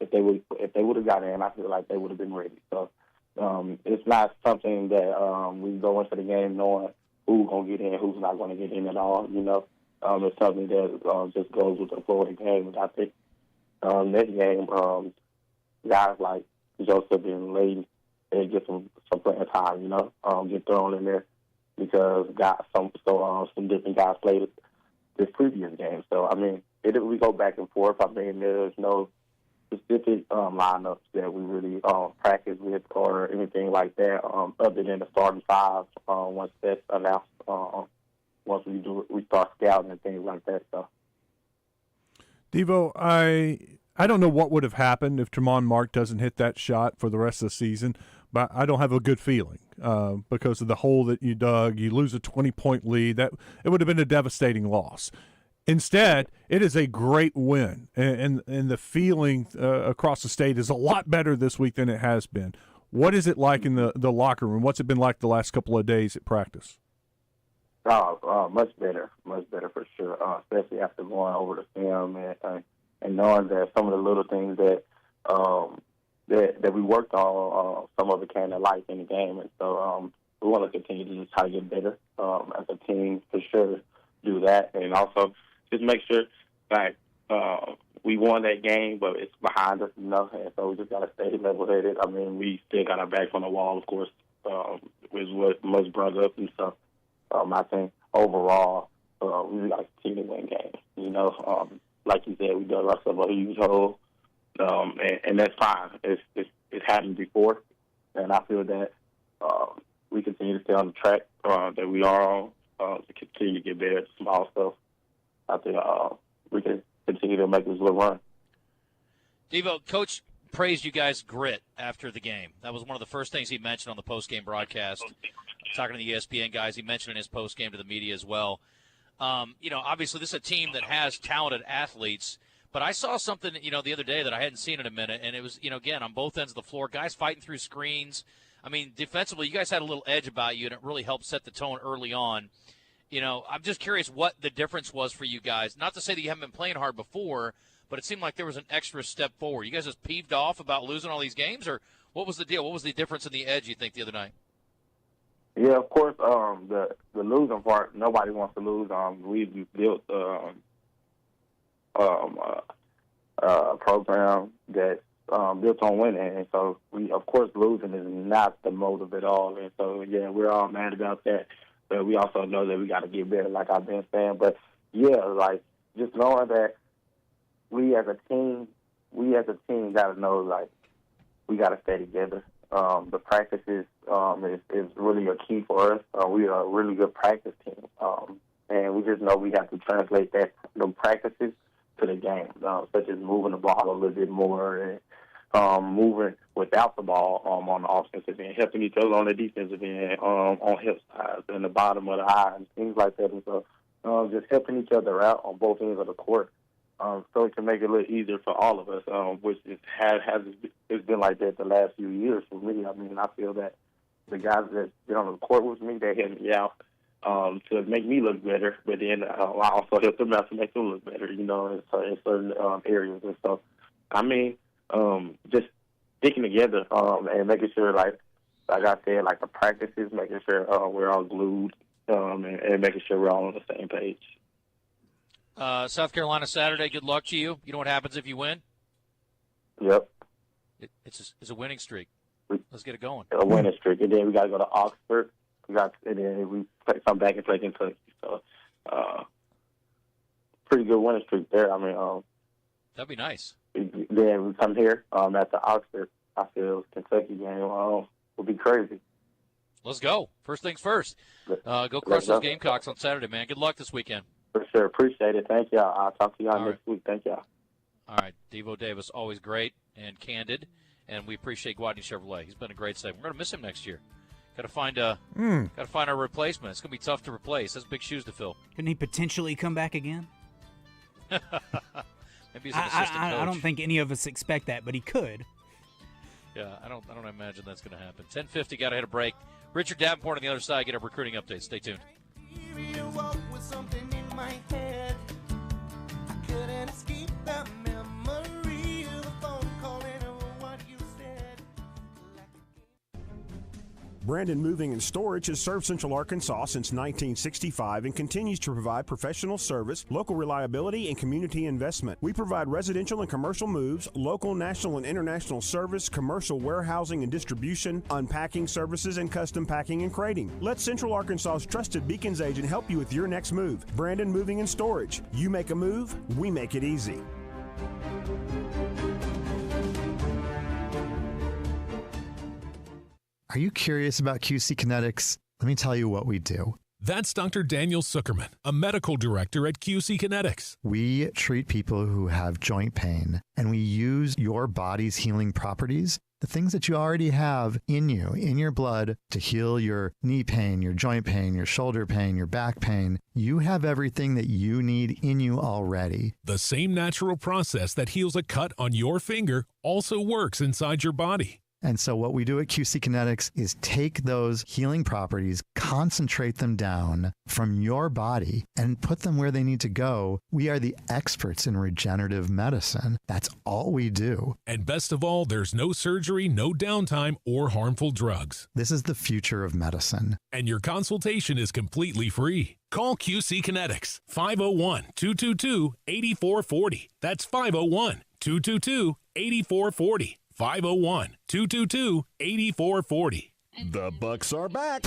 if they would have got in, I feel like they would have been ready. So it's not something that we go into the game knowing who's gonna get in, who's not gonna get in at all. It's something that just goes with the flow of the game. And I think next game, guys like Joseph and Layden, they get some playing time. Get thrown in there. Because some different guys played this previous game. So, I mean, we go back and forth. I mean, there's no specific lineups that we really practice with or anything like that, other than the starting five. Once that's announced, once we start scouting and things like that. So, Devo, I don't know what would have happened if Tremont Mark doesn't hit that shot for the rest of the season, but I don't have a good feeling because of the hole that you dug. You lose a 20-point lead. It would have been a devastating loss. Instead, it is a great win, and the feeling across the state is a lot better this week than it has been. What is it like in the locker room? What's it been like the last couple of days at practice? Much better for sure, especially after going over the film and knowing that some of the little things that we worked on, some of it came to life in the game. And so we want to continue to just try to get better as a team for sure, do that. And also just make sure that we won that game, but it's behind us, you know, and so we just got to stay level-headed. I mean, we still got our backs on the wall, of course, is what most brought up. And so I think overall we got to continue to win games, you know. Like you said, we dug ourselves a huge hole, and that's fine. It's happened before, and I feel that we continue to stay on the track that we are on to continue to get better at the small stuff. I think we can continue to make this little run. Devo, Coach praised you guys' grit after the game. That was one of the first things he mentioned on the post-game broadcast. Talking to the ESPN guys, he mentioned in his post-game to the media as well. You know, obviously this is a team that has talented athletes, but I saw something, you know, the other day that I hadn't seen in a minute, and it was, you know, again, on both ends of the floor, guys fighting through screens. I mean, defensively, you guys had a little edge about you, and it really helped set the tone early on. You know, I'm just curious what the difference was for you guys. Not to say that you haven't been playing hard before, but it seemed like there was an extra step forward. You guys just peeved off about losing all these games, or what was the deal? What was the difference in the edge, you think, the other night? Yeah, of course, the losing part, nobody wants to lose. We built a program that's built on winning, and so of course, losing is not the motive at all. And so, yeah, we're all mad about that, but we also know that we got to get better, like I've been saying. But yeah, like just knowing that we as a team got to know, like, we got to stay together. The practices is really a key for us. We are a really good practice team, and we just know we have to translate the practices to the game, such as moving the ball a little bit more and moving without the ball on the offensive end, helping each other on the defensive end, on hip sides and the bottom of the eye and things like that. And so just helping each other out on both ends of the court. So it can make it a little easier for all of us, which it's been like that the last few years for me. I mean, I feel that the guys that get on the court with me, they help me out to make me look better, but then I also help them out to make them look better, you know, in certain areas and stuff. I mean, just sticking together and making sure, like I said, like the practices, making sure we're all glued and making sure we're all on the same page. South Carolina Saturday, good luck to you. You know what happens if you win? Yep. It's a winning streak. Let's get it going. A winning streak. And then we got to go to Oxford. And then we come back and play Kentucky. So, pretty good winning streak there. I mean, that'd be nice. Then we come here after Oxford. I feel Kentucky game will be crazy. Let's go. First things first. Go crush those Gamecocks on Saturday, man. Good luck this weekend. For sure. Appreciate it. Thank y'all. I'll talk to y'all next week. Thank y'all. All right. Devo Davis, always great and candid, and we appreciate Gwatney Chevrolet. He's been a great segment. We're going to miss him next year. Got to find a replacement. It's going to be tough to replace. That's big shoes to fill. Couldn't he potentially come back again? Maybe he's an assistant coach. I don't think any of us expect that, but he could. Yeah, I don't imagine that's going to happen. 10:50, got to hit a break. Richard Davenport on the other side. Get a recruiting update. Stay tuned. Brandon Moving and Storage has served Central Arkansas since 1965 and continues to provide professional service, local reliability, and community investment. We provide residential and commercial moves, local, national, and international service, commercial warehousing and distribution, unpacking services, and custom packing and crating. Let Central Arkansas's trusted Beacons agent help you with your next move. Brandon Moving and Storage. You make a move, we make it easy. Are you curious about QC Kinetics? Let me tell you what we do. That's Dr. Daniel Zuckerman, a medical director at QC Kinetics. We treat people who have joint pain, and we use your body's healing properties, the things that you already have in you, in your blood, to heal your knee pain, your joint pain, your shoulder pain, your back pain. You have everything that you need in you already. The same natural process that heals a cut on your finger also works inside your body. And so what we do at QC Kinetics is take those healing properties, concentrate them down from your body, and put them where they need to go. We are the experts in regenerative medicine. That's all we do. And best of all, there's no surgery, no downtime, or harmful drugs. This is the future of medicine. And your consultation is completely free. Call QC Kinetics, 501-222-8440. That's 501-222-8440. 501-222-8440. The Bucks are back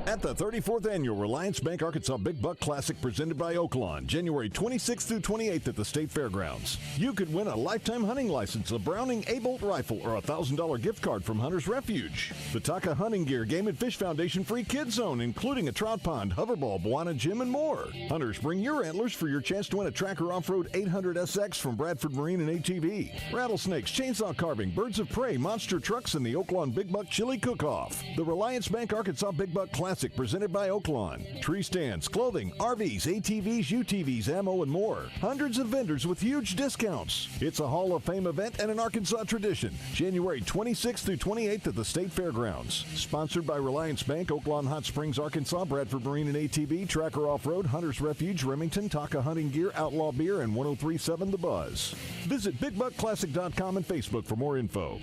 at the 34th Annual Reliance Bank Arkansas Big Buck Classic presented by Oaklawn, January 26th through 28th at the State Fairgrounds. You could win a lifetime hunting license, a Browning A-Bolt rifle, or a $1,000 gift card from Hunter's Refuge. The Taka Hunting Gear Game and Fish Foundation free kids zone, including a trout pond, hoverball, Bwana gym, and more. Hunters, bring your antlers for your chance to win a Tracker Off-Road 800 SX from Bradford Marine and ATV. Rattlesnakes, chainsaw carving, birds of prey, monster trucks, and the Oaklawn Big Buck Chili Cook-Off. The Reliance Bank Arkansas Big Buck Classic presented by Oaklawn. Tree stands, clothing, RVs, ATVs, UTVs, ammo, and more. Hundreds of vendors with huge discounts. It's a Hall of Fame event and an Arkansas tradition. January 26th through 28th at the State Fairgrounds. Sponsored by Reliance Bank, Oaklawn Hot Springs, Arkansas, Bradford Marine and ATV, Tracker Off-Road, Hunter's Refuge, Remington, Taka Hunting Gear, Outlaw Beer, and 1037 The Buzz. Visit BigBuckClassic.com and Facebook for more info.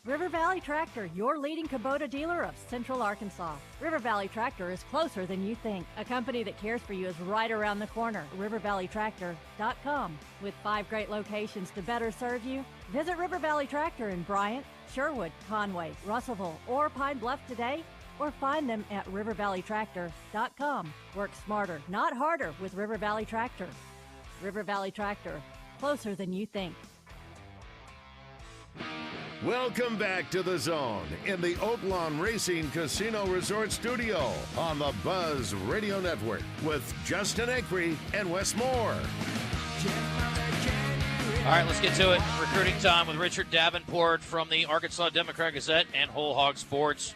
River Valley Tractor, your leading Kubota dealer of Central Arkansas. River Valley Tractor is closer than you think. A company that cares for you is right around the corner. RiverValleyTractor.com. With 5 great locations to better serve you, visit River Valley Tractor in Bryant, Sherwood, Conway, Russellville, or Pine Bluff today, or find them at RiverValleyTractor.com. Work smarter, not harder with River Valley Tractor. River Valley Tractor, closer than you think. Welcome back to The Zone in the Oaklawn Racing Casino Resort Studio on the Buzz Radio Network with Justin Acree and Wes Moore. All right, let's get to it. Recruiting time with Richard Davenport from the Arkansas Democrat-Gazette and Whole Hog Sports.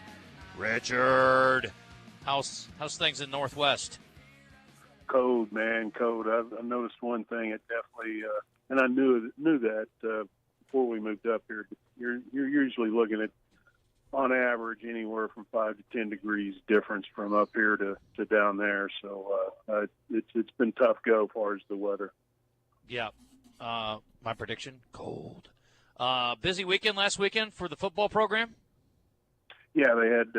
Richard, how's things in Northwest? Cold, man, cold. I noticed one thing. It definitely, and I knew that before we moved up here. You're usually looking at, on average, anywhere from 5 to 10 degrees difference from up here to down there. So it's been tough go as far as the weather. Yeah. My prediction, cold. Busy weekend last weekend for the football program? Yeah, they had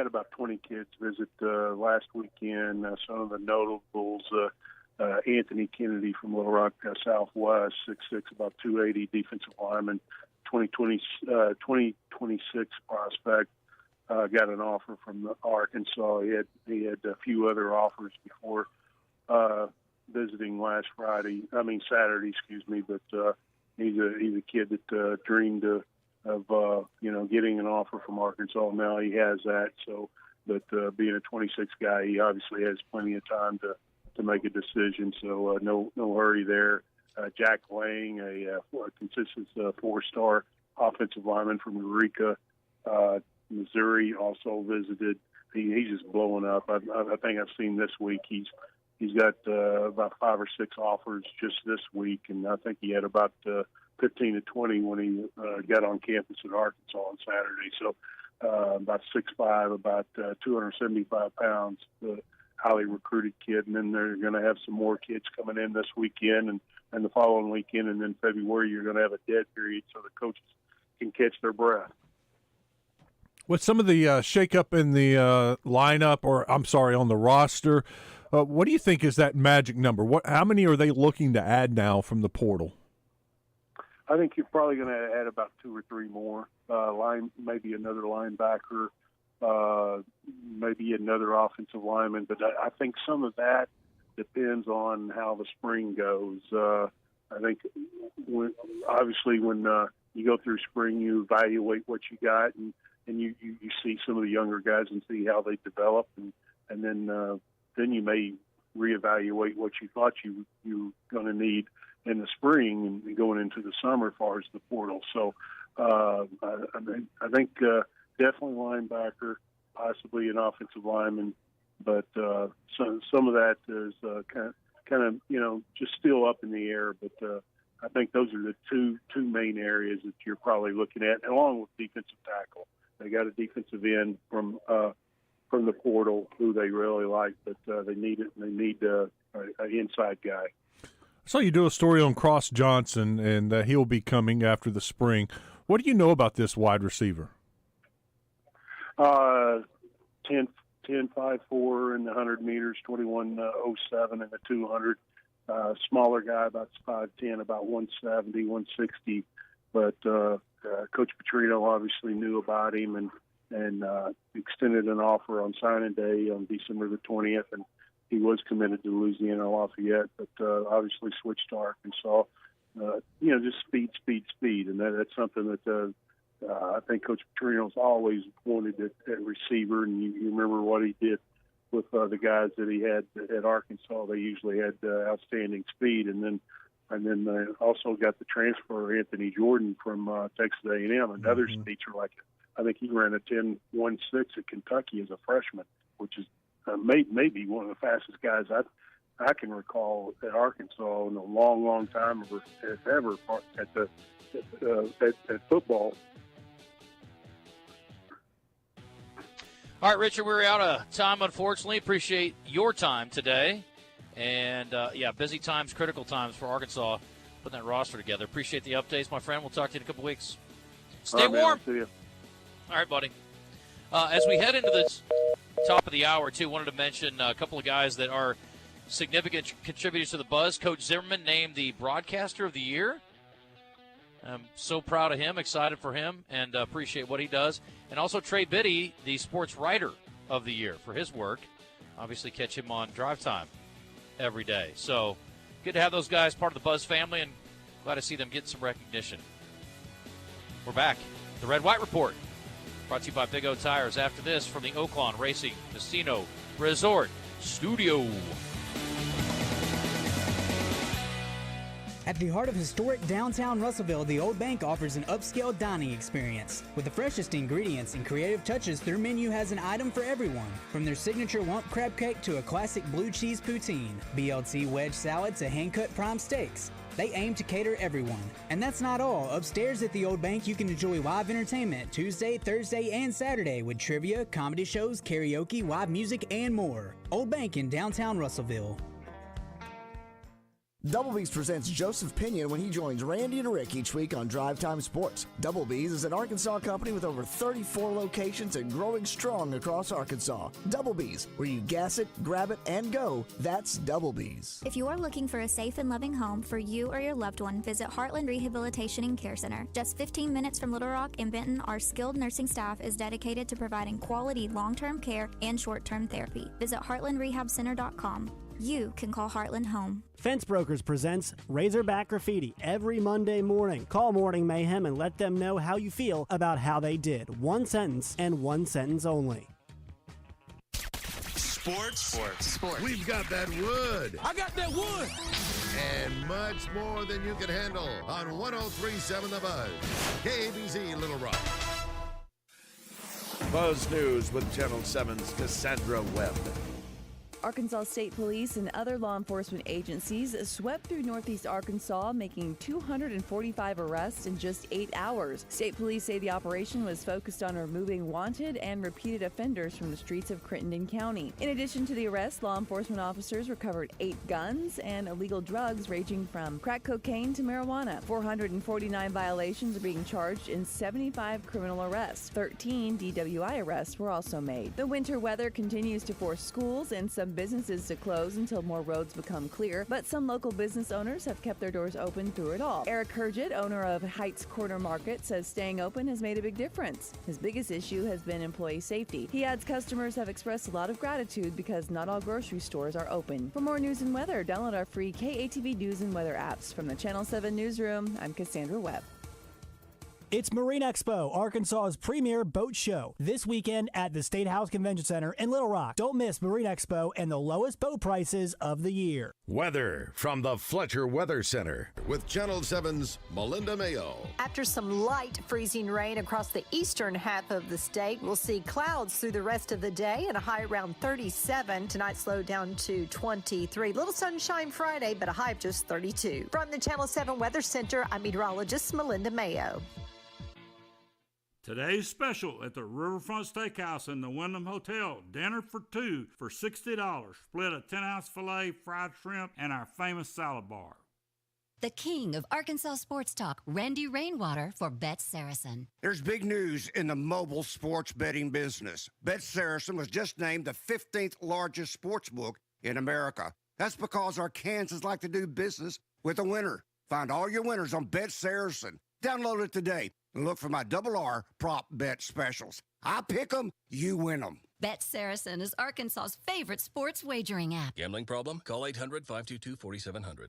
about 20 kids visit last weekend. Some of the notables, Anthony Kennedy from Little Rock Southwest, 6'6", about 280, defensive lineman, 2026 prospect, got an offer from Arkansas. He had a few other offers before visiting last Saturday, but he's a kid that dreamed of getting an offer from Arkansas. Now he has that. So, but being a 26 guy, he obviously has plenty of time to make a decision. So no hurry there. Jack Lang, a consistent 4-star offensive lineman from Eureka, Missouri, also visited. He's just blowing up. I think I've seen this week he's got about 5 or 6 offers just this week, and I think he had about 15 to 20 when he got on campus at Arkansas on Saturday. So about 6'5", about 275 pounds. Highly recruited kid, and then they're going to have some more kids coming in this weekend and the following weekend, and then February you're going to have a dead period, so the coaches can catch their breath. With some of the shakeup in the lineup, or I'm sorry, on the roster, what do you think is that magic number? How many are they looking to add now from the portal? I think you're probably going to add about 2 or 3 more. Maybe another linebacker, maybe another offensive lineman. But I think some of that depends on how the spring goes. I think when you go through spring, you evaluate what you got, and you see some of the younger guys and see how they develop, and then you may reevaluate what you thought you were going to need in the spring and going into the summer as far as the portal. So I think definitely linebacker, possibly an offensive lineman, but some of that is kind of just still up in the air. But I think those are the two main areas that you're probably looking at, along with defensive tackle. They got a defensive end from the portal who they really like, but they need an inside guy. I saw you do a story on Cross Johnson, and he'll be coming after the spring. What do you know about this wide receiver? 10.54 in the 100 meters, 21.07 in the 200. Smaller guy, about 5'10", about 170, 160. But Coach Petrino obviously knew about him and extended an offer on signing day on December the 20th, and he was committed to Louisiana Lafayette, but obviously switched to Arkansas. Just speed, and that's something that I think Coach Petrino's always wanted at receiver, and you remember what he did with the guys that he had at Arkansas. They usually had outstanding speed, and then they also got the transfer Anthony Jordan from Texas A&M, another speedster like it. I think he ran a 10.16 at Kentucky as a freshman, which is maybe one of the fastest guys I can recall at Arkansas in a long time, if ever, at football. All right, Richard, we're out of time, unfortunately. Appreciate your time today. And, busy times, critical times for Arkansas, putting that roster together. Appreciate the updates, my friend. We'll talk to you in a couple weeks. Stay warm. See you. All right, buddy. As we head into this top of the hour, too, wanted to mention a couple of guys that are significant contributors to the buzz. Coach Zimmerman named the Broadcaster of the Year. I'm so proud of him, excited for him, and appreciate what he does. And also Trey Biddy, the Sports Writer of the Year for his work. Obviously catch him on Drive Time every day. So good to have those guys part of the Buzz family, and glad to see them get some recognition. We're back. The Red White Report, brought to you by Big O Tires. After this, from the Oaklawn Racing Casino Resort Studio. At the heart of historic downtown Russellville, the Old Bank offers an upscale dining experience. With the freshest ingredients and creative touches, their menu has an item for everyone. From their signature lump crab cake to a classic blue cheese poutine, BLT wedge salad to hand-cut prime steaks. They aim to cater everyone. And that's not all. Upstairs at the Old Bank, you can enjoy live entertainment Tuesday, Thursday, and Saturday with trivia, comedy shows, karaoke, live music, and more. Old Bank in downtown Russellville. Double B's presents Joseph Pinion when he joins Randy and Rick each week on Drive Time Sports. Double B's is an Arkansas company with over 34 locations and growing strong across Arkansas. Double B's, where you gas it, grab it, and go. That's Double B's. If you are looking for a safe and loving home for you or your loved one, visit Heartland Rehabilitation and Care Center. Just 15 minutes from Little Rock and Benton, our skilled nursing staff is dedicated to providing quality long-term care and short-term therapy. Visit heartlandrehabcenter.com. You can call Heartland home. Fence Brokers presents Razorback Graffiti every Monday morning. Call Morning Mayhem and let them know how you feel about how they did. One sentence and one sentence only. Sports. We've got that wood. I got that wood. And much more than you can handle on 103.7 The Buzz. KABZ Little Rock. Buzz News with Channel 7's Cassandra Webb. Arkansas State Police and other law enforcement agencies swept through northeast Arkansas, making 245 arrests in just 8 hours. State police say the operation was focused on removing wanted and repeated offenders from the streets of Crittenden County. In addition to the arrest, law enforcement officers recovered 8 guns and illegal drugs ranging from crack cocaine to marijuana. 449 violations are being charged in 75 criminal arrests. 13 DWI arrests were also made. The winter weather continues to force schools and some businesses to close until more roads become clear, but some local business owners have kept their doors open through it all. Eric Hergit, owner of Heights Corner Market, says staying open has made a big difference. His biggest issue has been employee safety. He adds customers have expressed a lot of gratitude because not all grocery stores are open. For more news and weather, download our free KATV News and Weather apps. From the Channel 7 Newsroom, I'm Cassandra Webb. It's Marine Expo, Arkansas's premier boat show, this weekend at the State House Convention Center in Little Rock. Don't miss Marine Expo and the lowest boat prices of the year. Weather from the Fletcher Weather Center with Channel 7's Melinda Mayo. After some light freezing rain across the eastern half of the state, we'll see clouds through the rest of the day and a high around 37. Tonight slowed down to 23. Little sunshine Friday, but a high of just 32. From the Channel 7 Weather Center, I'm meteorologist Melinda Mayo. Today's special at the Riverfront Steakhouse in the Wyndham Hotel. Dinner for 2 for $60. Split a 10-ounce filet, fried shrimp, and our famous salad bar. The king of Arkansas sports talk, Randy Rainwater for Bet Saracen. There's big news in the mobile sports betting business. Bet Saracen was just named the 15th largest sports book in America. That's because our Kansans like to do business with a winner. Find all your winners on Bet Saracen. Download it today. Look for my R prop bet specials. I pick them, you win them. Bet Saracen is Arkansas's favorite sports wagering app. Gambling problem? Call 800-522-4700.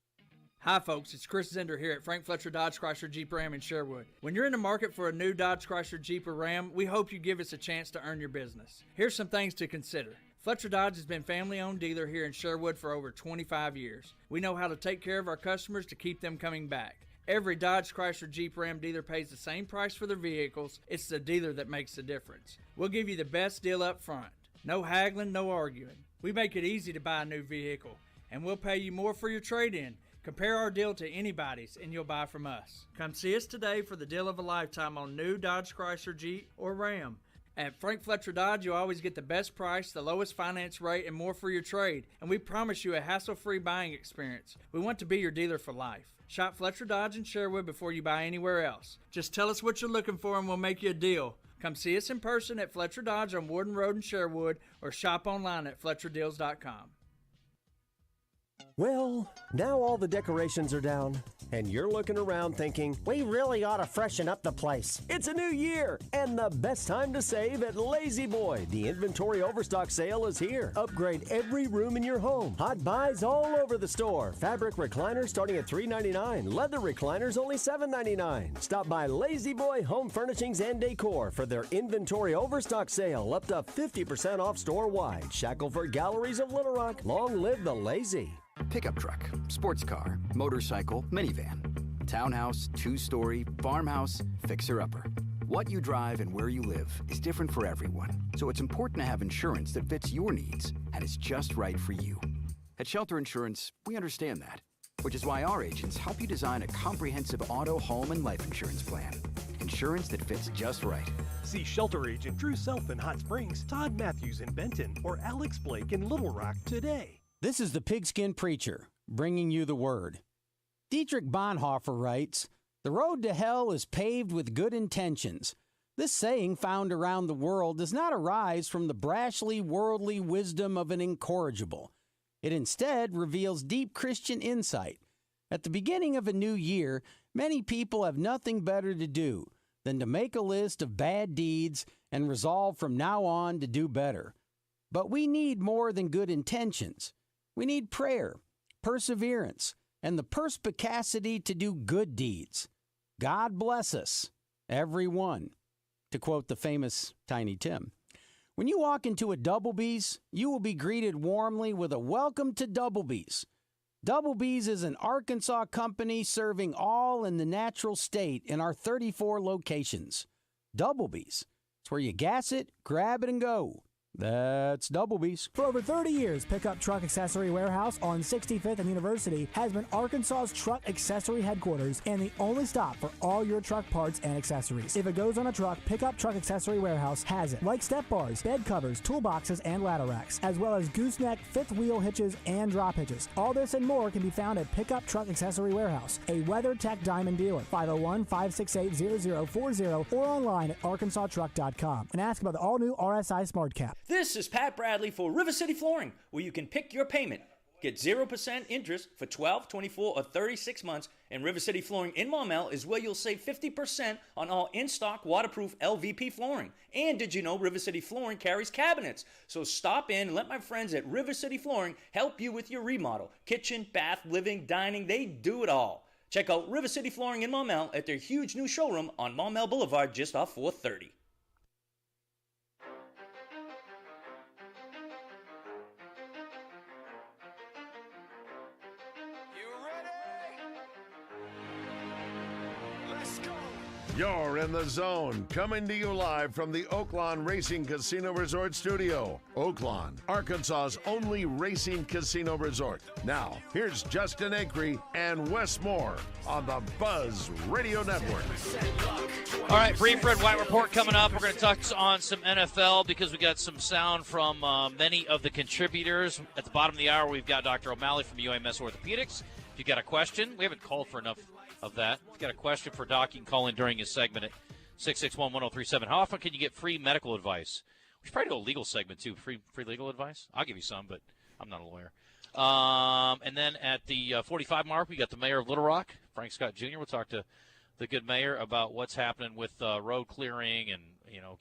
Hi, folks. It's Chris Zender here at Frank Fletcher Dodge Chrysler Jeep Ram in Sherwood. When you're in the market for a new Dodge Chrysler Jeep or Ram, we hope you give us a chance to earn your business. Here's some things to consider. Fletcher Dodge has been family-owned dealer here in Sherwood for over 25 years. We know how to take care of our customers to keep them coming back. Every Dodge, Chrysler, Jeep, Ram dealer pays the same price for their vehicles. It's the dealer that makes the difference. We'll give you the best deal up front. No haggling, no arguing. We make it easy to buy a new vehicle, and we'll pay you more for your trade-in. Compare our deal to anybody's, and you'll buy from us. Come see us today for the deal of a lifetime on new Dodge, Chrysler, Jeep, or Ram. At Frank Fletcher Dodge, you always get the best price, the lowest finance rate, and more for your trade. And we promise you a hassle-free buying experience. We want to be your dealer for life. Shop Fletcher Dodge in Sherwood before you buy anywhere else. Just tell us what you're looking for and we'll make you a deal. Come see us in person at Fletcher Dodge on Warden Road in Sherwood or shop online at FletcherDeals.com. Well, now all the decorations are down, and you're looking around thinking, we really ought to freshen up the place. It's a new year, and the best time to save at Lazy Boy. The inventory overstock sale is here. Upgrade every room in your home. Hot buys all over the store. Fabric recliners starting at $3.99. Leather recliners only $7.99. Stop by Lazy Boy Home Furnishings and Decor for their inventory overstock sale, up to 50% off store-wide. Shackelford Galleries of Little Rock. Long live the lazy. Pickup truck, sports car, motorcycle, minivan, townhouse, two-story, farmhouse, fixer-upper. What you drive and where you live is different for everyone, so it's important to have insurance that fits your needs and is just right for you. At Shelter Insurance, we understand that, which is why our agents help you design a comprehensive auto, home, and life insurance plan. Insurance that fits just right. See Shelter Agent Drew Self in Hot Springs, Todd Matthews in Benton, or Alex Blake in Little Rock today. This is the Pigskin Preacher, bringing you the word. Dietrich Bonhoeffer writes, "The road to hell is paved with good intentions." This saying found around the world does not arise from the brashly worldly wisdom of an incorrigible. It instead reveals deep Christian insight. At the beginning of a new year, many people have nothing better to do than to make a list of bad deeds and resolve from now on to do better. But we need more than good intentions. We need prayer, perseverance, and the perspicacity to do good deeds. God bless us, everyone, to quote the famous Tiny Tim. When you walk into a Doublebee's, you will be greeted warmly with a welcome to Doublebee's. Doublebee's is an Arkansas company serving all in the natural state in our 34 locations. Doublebee's, it's where you gas it, grab it, and go. That's Double B's. For over 30 years, Pickup Truck Accessory Warehouse on 65th and University has been Arkansas's truck accessory headquarters and the only stop for all your truck parts and accessories. If it goes on a truck, Pickup Truck Accessory Warehouse has it, like step bars, bed covers, toolboxes, and ladder racks, as well as gooseneck, fifth wheel hitches, and drop hitches. All this and more can be found at Pickup Truck Accessory Warehouse, a WeatherTech Diamond dealer, 501-568-0040, or online at arkansastruck.com, and ask about the all-new RSI Smart Cap. This is Pat Bradley for River City Flooring, where you can pick your payment. Get 0% interest for 12, 24, or 36 months, and River City Flooring in Maumelle is where you'll save 50% on all in-stock waterproof LVP flooring. And did you know River City Flooring carries cabinets? So stop in and let my friends at River City Flooring help you with your remodel. Kitchen, bath, living, dining, they do it all. Check out River City Flooring in Maumelle at their huge new showroom on Maumelle Boulevard just off 430. You're in the zone, coming to you live from the Oaklawn Racing Casino Resort Studio. Oaklawn, Arkansas's only racing casino resort. Now, here's Justin Acree and Wes Moore on the Buzz Radio Network. All right, brief red white report coming up. We're going to touch on some NFL because we got some sound from many of the contributors. At the bottom of the hour, we've got Dr. O'Malley from UMS Orthopedics. If you've got a question, we haven't called for enough of that. If you've got a question for Doc, you can call in during his segment at 661-1037. How often can you get free medical advice? We should probably do a legal segment, too. Free legal advice? I'll give you some, but I'm not a lawyer. And then at the 45 mark, we got the mayor of Little Rock, Frank Scott Jr. We'll talk to the good mayor about what's happening with road clearing and,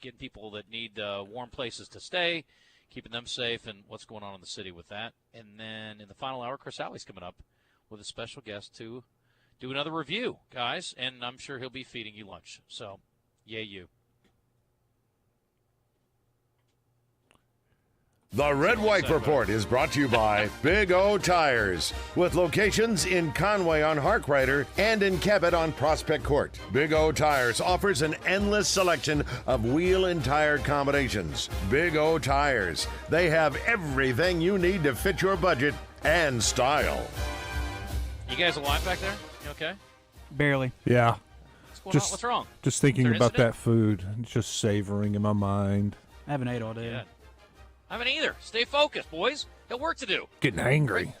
getting people that need warm places to stay, keeping them safe, and what's going on in the city with that. And then in the final hour, Chris Alley's coming up with a special guest to do another review, guys, and I'm sure he'll be feeding you lunch. So, yay you. The Red White Report is brought to you by Big O Tires, with locations in Conway on Harkrider and in Cabot on Prospect Court. Big O Tires offers an endless selection of wheel and tire combinations. Big O Tires, they have everything you need to fit your budget and style. You guys alive back there? You okay? Barely. Yeah. What's going on? What's wrong? Just thinking about incident? that food, just savoring in my mind. I haven't ate all day. Yeah. I haven't either. Stay focused, boys. Got work to do. Getting angry.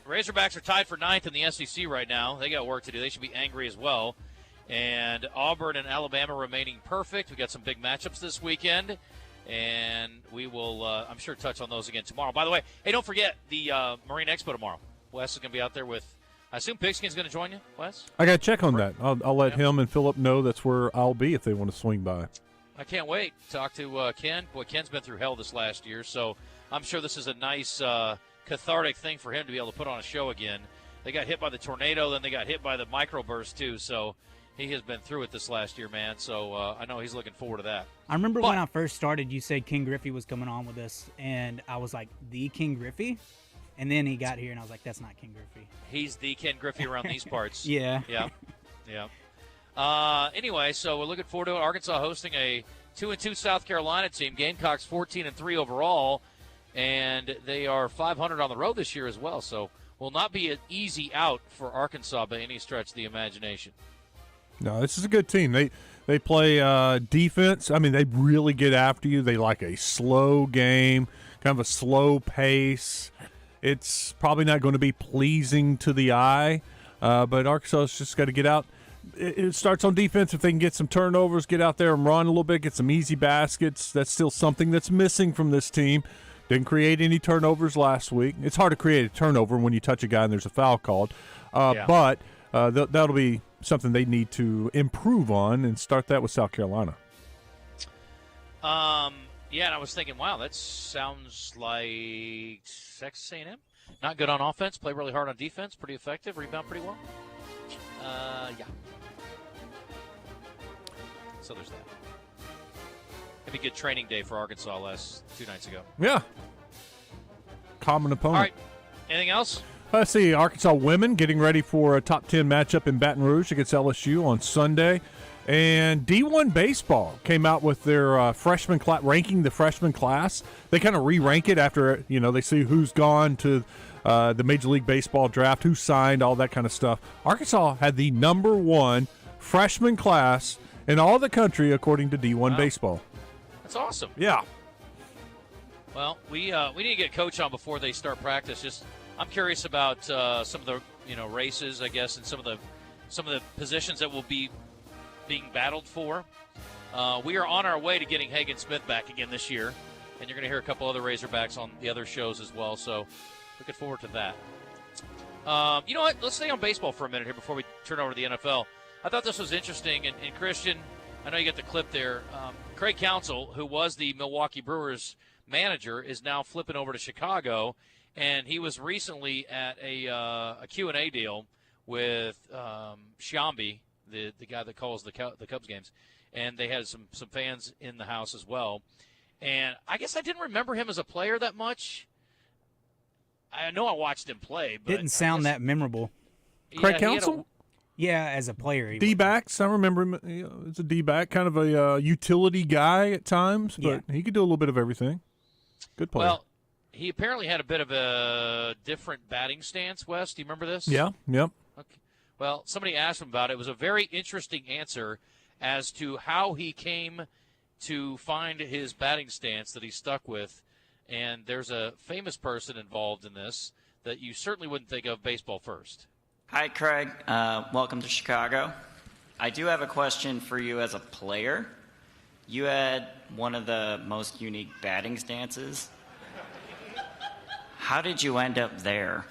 Razorbacks are tied for 9th in the SEC right now. They got work to do. They should be angry as well. And Auburn and Alabama remaining perfect. We got some big matchups this weekend, and we will, I'm sure, touch on those again tomorrow. By the way, hey, don't forget the Marine Expo tomorrow. Wes is going to be out there with, I assume Pigskin's going to join you, Wes? I got to check on that. I'll let him and Philip know that's where I'll be if they want to swing by. I can't wait to talk to Ken. Boy, Ken's been through hell this last year, so I'm sure this is a nice cathartic thing for him to be able to put on a show again. They got hit by the tornado, then they got hit by the microburst, too, so he has been through it this last year, man, so I know he's looking forward to that. I remember when I first started, you said King Griffey was coming on with us, and I was like, the King Griffey? And then he got here, and I was like, that's not King Griffey. He's the Ken Griffey around these parts. Yeah. Yeah. Anyway, so we're looking forward to it. Arkansas hosting a 2-2 South Carolina team. Gamecocks 14-3 overall, and they are 500 on the road this year as well. So will not be an easy out for Arkansas by any stretch of the imagination. No, this is a good team. They play defense. I mean, they really get after you. They like a slow game, kind of a slow pace. It's probably not going to be pleasing to the eye, but Arkansas's just got to get out. It starts on defense. If they can get some turnovers, get out there and run a little bit, get some easy baskets. That's still something that's missing from this team. Didn't create any turnovers last week. It's hard to create a turnover when you touch a guy and there's a foul called. But that'll be something they need to improve on and start that with South Carolina. Yeah, and I was thinking, wow, that sounds like Texas A&M. Not good on offense, play really hard on defense, pretty effective, rebound pretty well. Yeah. So there's that. It'd be a good training day for Arkansas 2 nights ago. Yeah. Common opponent. All right. Anything else? Let's see. Arkansas women getting ready for a top 10 matchup in Baton Rouge against LSU on Sunday. And D1 Baseball came out with their freshman class, ranking the freshman class. They kind of re-rank it after, they see who's gone to the Major League Baseball draft, who signed, all that kind of stuff. Arkansas had the number 1 freshman class in all the country, according to D1 Baseball. That's awesome. Yeah. Well, we need to get Coach on before they start practice. I'm curious about some of the races, I guess, and some of the positions that will be being battled for. We are on our way to getting Hagen Smith back again this year, and you're going to hear a couple other Razorbacks on the other shows as well, so looking forward to that. You know what? Let's stay on baseball for a minute here before we turn over to the NFL. I thought this was interesting, and Christian, I know you got the clip there. Craig Counsell, who was the Milwaukee Brewers manager, is now flipping over to Chicago, and he was recently at a Q&A deal with Sciambi, the guy that calls the Cubs games, and they had some fans in the house as well. And I guess I didn't remember him as a player that much. I know I watched him play, but didn't sound that memorable. Craig Counsell? Yeah, as a player. D-backs, I remember him as a D-back, kind of a utility guy at times, but he could do a little bit of everything. Good player. Well, he apparently had a bit of a different batting stance, Wes. Do you remember this? Yeah, yep. Okay. Well, somebody asked him about it. It was a very interesting answer as to how he came to find his batting stance that he stuck with. And there's a famous person involved in this that you certainly wouldn't think of baseball first. Hi, Craig. Welcome to Chicago. I do have a question for you as a player. You had one of the most unique batting stances. How did you end up there?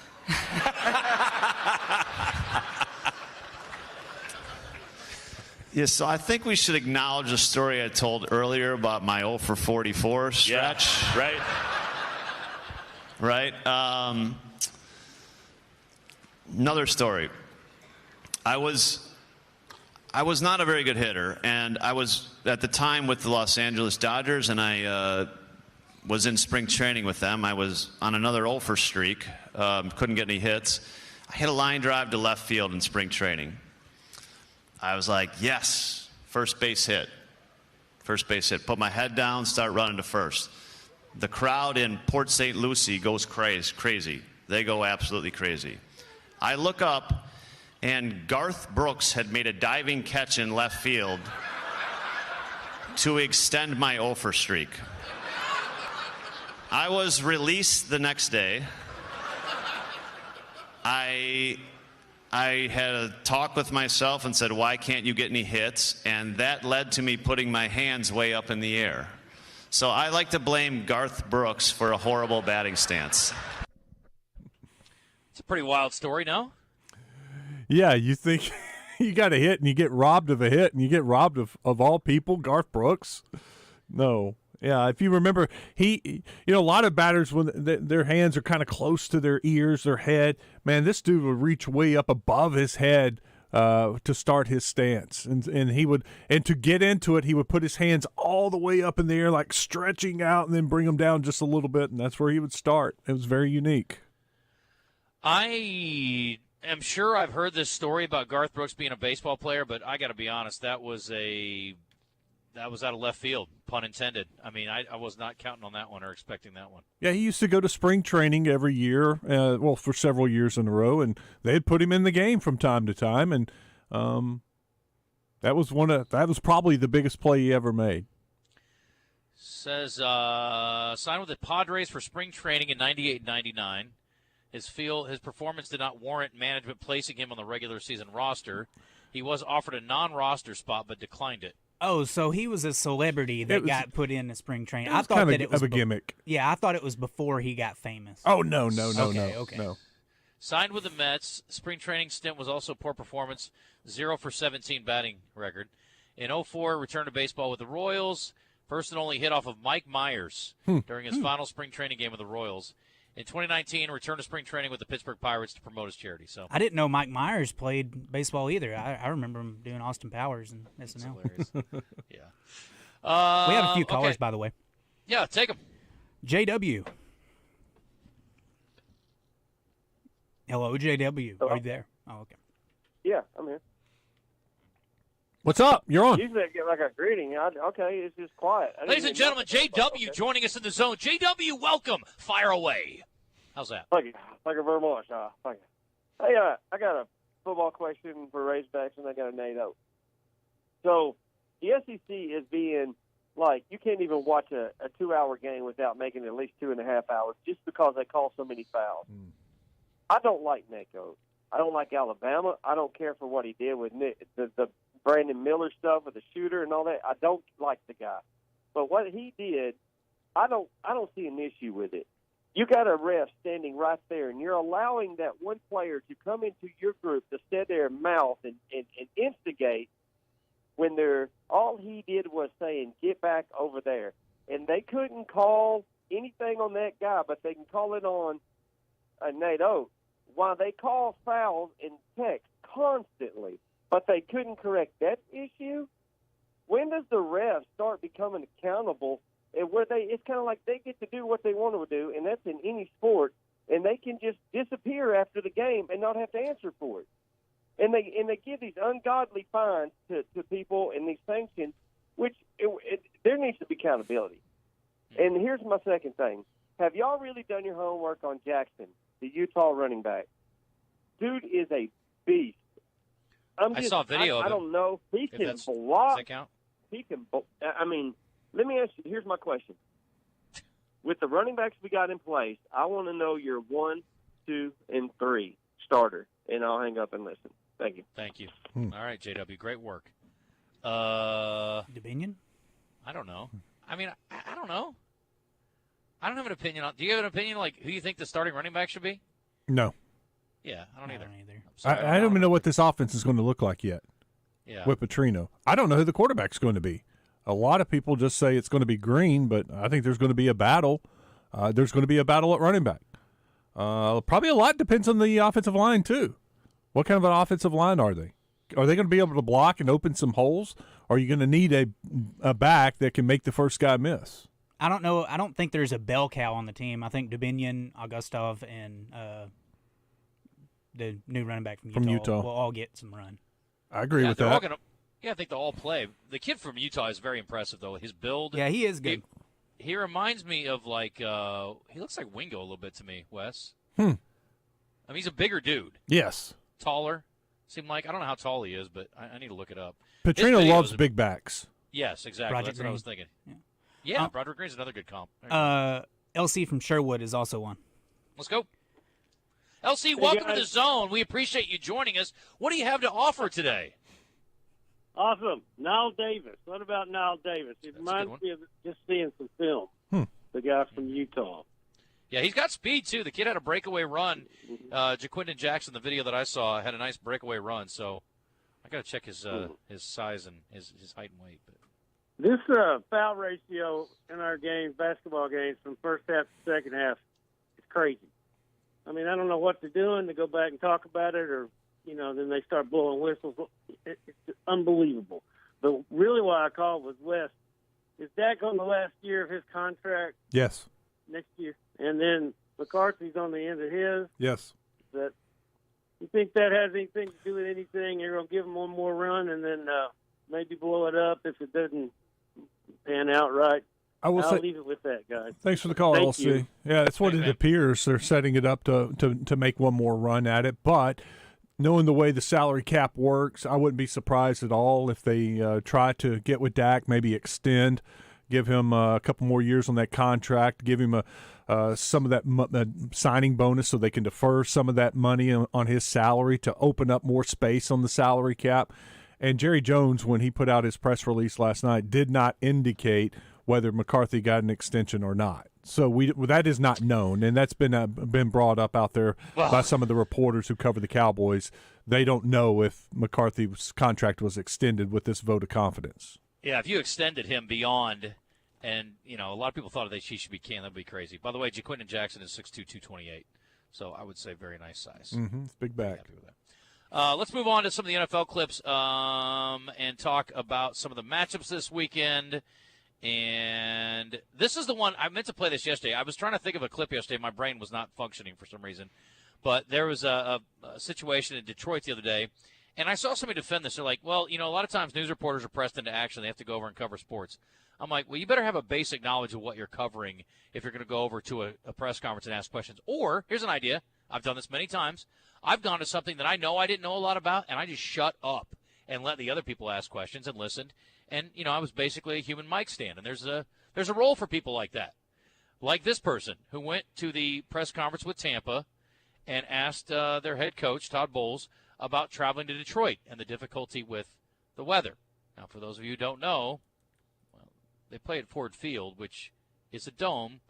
Yeah, so I think we should acknowledge the story I told earlier about my 0 for 44 stretch. Yeah, right. Right. Another story. I was not a very good hitter, and I was at the time with the Los Angeles Dodgers, and I was in spring training with them. I was on another 0 for streak, couldn't get any hits. I hit a line drive to left field in spring training. I was like, yes, first base hit. First base hit. Put my head down, start running to first. The crowd in Port St. Lucie goes crazy. They go absolutely crazy. I look up, and Garth Brooks had made a diving catch in left field to extend my 0 for streak. I was released the next day. I had a talk with myself and said, why can't you get any hits? And that led to me putting my hands way up in the air. So I like to blame Garth Brooks for a horrible batting stance. It's a pretty wild story, no? Yeah, you think you got a hit and you get robbed of a hit and you get robbed of all people, Garth Brooks? No. Yeah, if you remember, a lot of batters, when their hands are kind of close to their ears, their head, man, this dude would reach way up above his head to start his stance. And to get into it, he would put his hands all the way up in the air, like stretching out, and then bring them down just a little bit, and that's where he would start. It was very unique. I am sure I've heard this story about Garth Brooks being a baseball player, but I got to be honest, that was out of left field, pun intended. I mean, I was not counting on that one or expecting that one. Yeah, he used to go to spring training every year, for several years in a row, and they'd put him in the game from time to time, and that was probably the biggest play he ever made. Says signed with the Padres for spring training in 98-99. His performance did not warrant management placing him on the regular season roster. He was offered a non-roster spot but declined it. Oh, so he was a celebrity that got put in the spring training. I thought that it was a gimmick. Yeah, I thought it was before he got famous. Oh, no. Okay. No. Signed with the Mets. Spring training stint was also poor performance. 0 for 17 batting record. In 2004, returned to baseball with the Royals. First and only hit off of Mike Myers during his final spring training game with the Royals. In 2019, returned to spring training with the Pittsburgh Pirates to promote his charity. So I didn't know Mike Myers played baseball either. I remember him doing Austin Powers and SNL. Yeah. We have a few callers, by the way. Yeah, take them. JW. Hello, JW. Hello? Are you there? Oh, okay. Yeah, I'm here. What's up? You're on. Usually I get like a greeting. Okay, it's just quiet. Ladies and gentlemen, JW joining us in the zone. JW, welcome. Fire away. How's that? Thank you. Thank you very much. Thank you. Hey, I got a football question for Razorbacks, and I got a NATO. So the SEC is being like, you can't even watch a 2-hour game without making it at least 2.5 hours just because they call so many fouls. I don't like NATO. I don't like Alabama. I don't care for what he did with the Brandon Miller stuff with the shooter and all that. I don't like the guy. But what he did, I don't see an issue with it. You got a ref standing right there, and you're allowing that one player to come into your group to set their mouth and instigate when all he did was saying, get back over there. And they couldn't call anything on that guy, but they can call it on Nate Oates. While they call fouls in text constantly, but they couldn't correct that issue, when does the ref start becoming accountable? And where it's kind of like they get to do what they want to do, and that's in any sport, and they can just disappear after the game and not have to answer for it. And they give these ungodly fines to people and these sanctions, which there needs to be accountability. And here's my second thing. Have y'all really done your homework on Jackson, the Utah running back? Dude is a beast. I saw a video of him. I don't know. He can block. Does that count? He can. I mean, let me ask you. Here's my question. With the running backs we got in place, I want to know your 1, 2, and 3 starter, and I'll hang up and listen. Thank you. Thank you. All right, JW, great work. Dominion? I don't know. I mean, I don't know. I don't have an opinion on. Do you have an opinion like who you think the starting running back should be? No. Yeah, I don't either. I don't even know what this offense is going to look like yet. Yeah. With Petrino, I don't know who the quarterback's going to be. A lot of people just say it's going to be Green, but I think there's going to be a battle. There's going to be a battle at running back. Probably a lot depends on the offensive line too. What kind of an offensive line are they? Are they going to be able to block and open some holes? Or are you going to need a back that can make the first guy miss? I don't know. I don't think there's a bell cow on the team. I think Dominion, Augustov, and the new running back from Utah will all get some run. I agree with that. I think they'll all play. The kid from Utah is very impressive, though. His build. Yeah, he is good. He reminds me of, like, he looks like Wingo a little bit to me, Wes. I mean, he's a bigger dude. Yes. Taller. Seemed like, I don't know how tall he is, but I need to look it up. Petrino loves big backs. Yes, exactly. Broderick That's Green. what I was thinking. Yeah, Broderick Green's another good comp. LC from Sherwood is also one. Let's go. LC, welcome to the zone. We appreciate you joining us. What do you have to offer today? Awesome. Niall Davis. What about Niall Davis? It reminds me of just seeing some film. The guy from Utah. Yeah, he's got speed, too. The kid had a breakaway run. Jaquindon Jackson, the video that I saw, had a nice breakaway run. So I got to check his size and his height and weight. But this foul ratio in our games, basketball games, from first half to second half is crazy. I mean, I don't know what they're doing to go back and talk about it, or, then they start blowing whistles. It's unbelievable. But really why I called was Wes. Is Dak on the last year of his contract? Yes. Next year. And then McCarthy's on the end of his? Yes. That you think that has anything to do with anything? You're going to give him one more run and then maybe blow it up if it doesn't pan out right? I'll leave it with that, guys. Thanks for the call, Thank LC. you. Yeah, that's what it appears. They're setting it up to make one more run at it. But knowing the way the salary cap works, I wouldn't be surprised at all if they try to get with Dak, maybe extend, give him a couple more years on that contract, give him some of that signing bonus so they can defer some of that money on his salary to open up more space on the salary cap. And Jerry Jones, when he put out his press release last night, did not indicate whether McCarthy got an extension or not. So that is not known, and that's been brought up out there by some of the reporters who cover the Cowboys. They don't know if McCarthy's contract was extended with this vote of confidence. Yeah, if you extended him beyond, and a lot of people thought that he should be canned, that would be crazy. By the way, Jaquindon Jackson is 6'2", 228, so I would say very nice size. It's big back. Happy with that. Let's move on to some of the NFL clips and talk about some of the matchups this weekend. And this is the one, I meant to play this yesterday. I was trying to think of a clip yesterday. My brain was not functioning for some reason. But there was a situation in Detroit the other day, And I saw somebody defend this. They're like, well, a lot of times news reporters are pressed into action. They have to go over and cover sports. I'm like, well, you better have a basic knowledge of what you're covering if you're going to go over to a press conference and ask questions. Or, here's an idea. I've done this many times. I've gone to something that I know I didn't know a lot about, and I just shut up and let the other people ask questions and listened. And, I was basically a human mic stand. And there's a role for people like that. Like this person who went to the press conference with Tampa and asked their head coach, Todd Bowles, about traveling to Detroit and the difficulty with the weather. Now, for those of you who don't know, well, they play at Ford Field, which is a dome,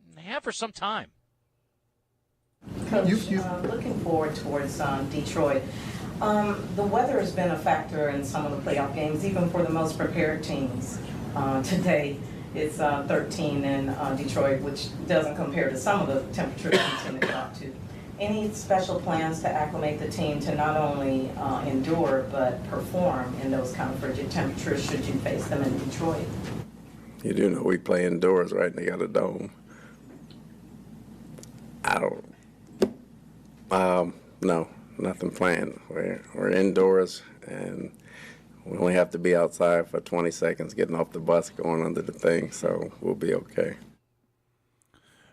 and they have for some time. Coach, looking forward towards Detroit. The weather has been a factor in some of the playoff games, even for the most prepared teams. Today, it's 13 in Detroit, which doesn't compare to some of the temperatures we tend to go up to. Any special plans to acclimate the team to not only endure but perform in those kind of frigid temperatures should you face them in Detroit? You do know we play indoors, right? And they got a dome. No, nothing planned. We're indoors, and we only have to be outside for 20 seconds getting off the bus going under the thing, so we'll be okay.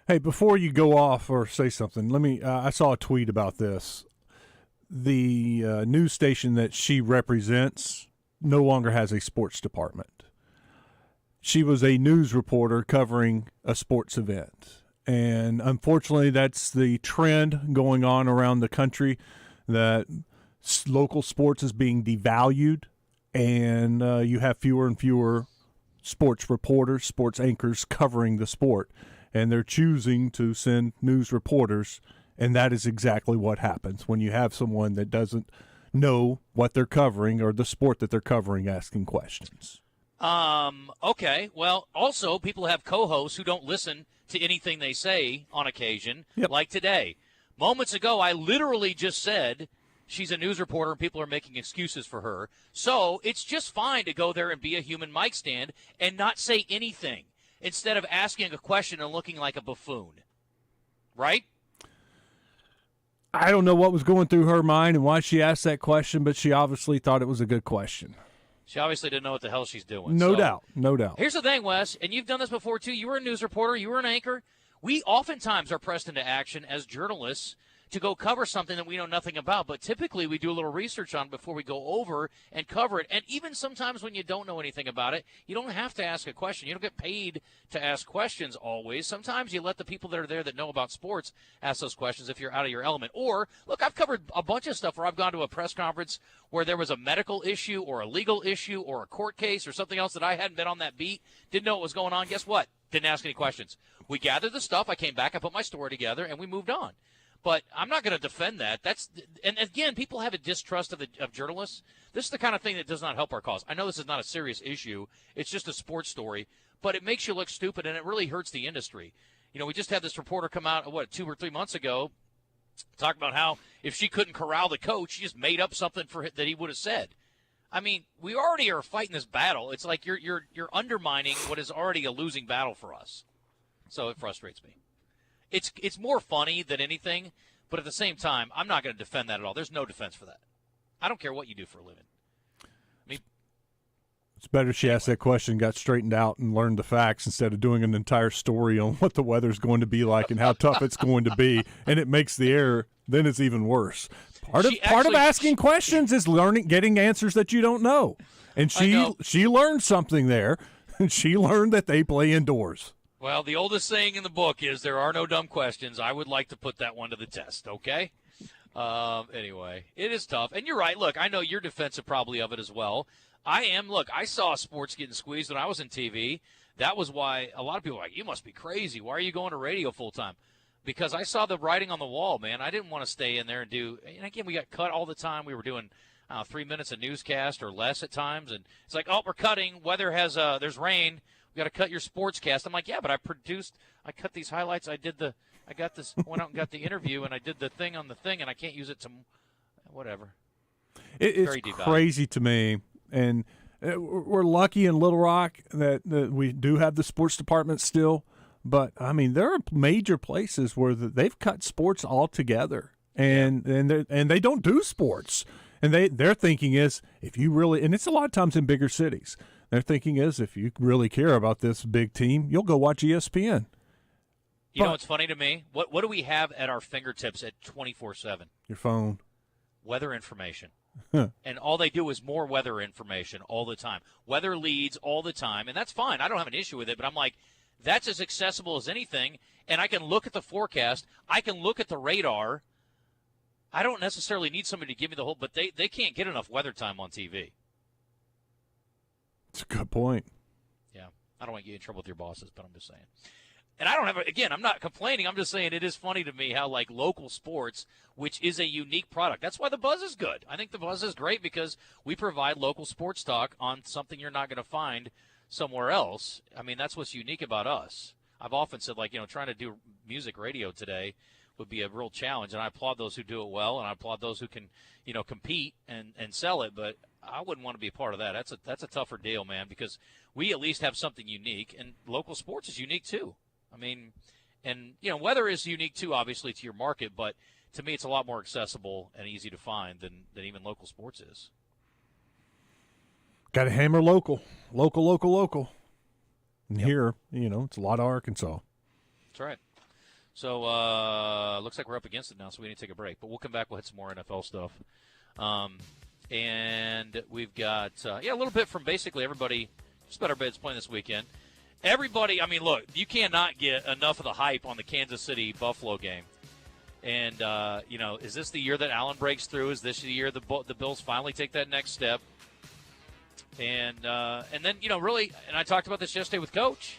Hey, before you go off or say something, let me. I saw a tweet about this. The news station that she represents no longer has a sports department. She was a news reporter covering a sports event, and unfortunately, that's the trend going on around the country. That local sports is being devalued, and you have fewer and fewer sports reporters, sports anchors covering the sport. And they're choosing to send news reporters, and that is exactly what happens when you have someone that doesn't know what they're covering or the sport that they're covering asking questions. Okay. Well, also, people have co-hosts who don't listen to anything they say on occasion, like today. Moments ago, I literally just said she's a news reporter and people are making excuses for her. So it's just fine to go there and be a human mic stand and not say anything, instead of asking a question and looking like a buffoon. Right? I don't know what was going through her mind and why she asked that question, but she obviously thought it was a good question. She obviously didn't know what the hell she's doing. No doubt. Here's the thing, Wes, and you've done this before, too. You were a news reporter. You were an anchor. We oftentimes are pressed into action as journalists to go cover something that we know nothing about, but typically we do a little research on before we go over and cover it. And even sometimes when you don't know anything about it, you don't have to ask a question. You don't get paid to ask questions always. Sometimes you let the people that are there that know about sports ask those questions if you're out of your element. Or, look, I've covered a bunch of stuff where I've gone to a press conference where there was a medical issue or a legal issue or a court case or something else that I hadn't been on that beat, didn't know what was going on. Guess what? Didn't ask any questions. We gathered the stuff. I came back. I put my story together, and we moved on. But I'm not going to defend that. And again, people have a distrust of journalists. This is the kind of thing that does not help our cause. I know this is not a serious issue. It's just a sports story. But it makes you look stupid, and it really hurts the industry. We just had this reporter come out, 2 or 3 months ago, talk about how if she couldn't corral the coach, she just made up something that he would have said. I mean, we already are fighting this battle. It's like you're undermining what is already a losing battle for us. So it frustrates me. It's more funny than anything, but at the same time, I'm not going to defend that at all. There's no defense for that. I don't care what you do for a living. It's better she asked that question, got straightened out, and learned the facts instead of doing an entire story on what the weather's going to be like and how tough it's going to be, and it makes the air, then it's even worse. Part of asking questions is getting answers that you don't know. And she learned something there, and she learned that they play indoors. Well, the oldest saying in the book is there are no dumb questions. I would like to put that one to the test, okay? Anyway, it is tough. And you're right. Look, I know you're defensive probably of it as well. I am. Look, I saw sports getting squeezed when I was in TV. That was why a lot of people were like, you must be crazy. Why are you going to radio full time? Because I saw the writing on the wall, man. I didn't want to stay in there and do – and again, we got cut all the time. We were doing 3 minutes of newscast or less at times. And it's like, oh, we're cutting. Weather has there's rain. We got to cut your sportscast. I'm like, yeah, but I cut these highlights. I got this, went out and got the interview, and I did the thing on the thing, and I can't use it to whatever. It's crazy to me. And we're lucky in Little Rock that we do have the sports department still. But, I mean, there are major places where they've cut sports altogether, and they don't do sports. And their thinking is, if you really, and it's a lot of times in bigger cities, their thinking is, if you really care about this big team, you'll go watch ESPN. You know what's funny to me? What do we have at our fingertips at 24/7? Your phone. Weather information. And all they do is more weather information all the time. Weather leads all the time, and that's fine. I don't have an issue with it, but I'm like, that's as accessible as anything, and I can look at the forecast. I can look at the radar. I don't necessarily need somebody to give me the whole, but they can't get enough weather time on TV. That's a good point. Yeah. I don't want to get in trouble with your bosses, but I'm just saying. And I don't have, again, I'm not complaining. I'm just saying it is funny to me how, like, local sports, which is a unique product. That's why the Buzz is good. I think the Buzz is great because we provide local sports talk on something you're not going to find somewhere else. I mean, that's what's unique about us. I've often said, like, trying to do music radio today would be a real challenge, and I applaud those who do it well, and I applaud those who can, compete and sell it, but I wouldn't want to be a part of that. That's a tougher deal, man, because we at least have something unique, and local sports is unique too. I mean, and, weather is unique too, obviously, to your market, but to me it's a lot more accessible and easy to find than even local sports is. Got to hammer local. And here, it's a lot of Arkansas. That's right. So, looks like we're up against it now, so we need to take a break. But we'll come back. We'll hit some more NFL stuff. And we've got, a little bit from basically everybody, just about everybody that's playing this weekend. Everybody, I mean, look, you cannot get enough of the hype on the Kansas City-Buffalo game. And, is this the year that Allen breaks through? Is this the year the Bills finally take that next step? And then, really, and I talked about this yesterday with Coach.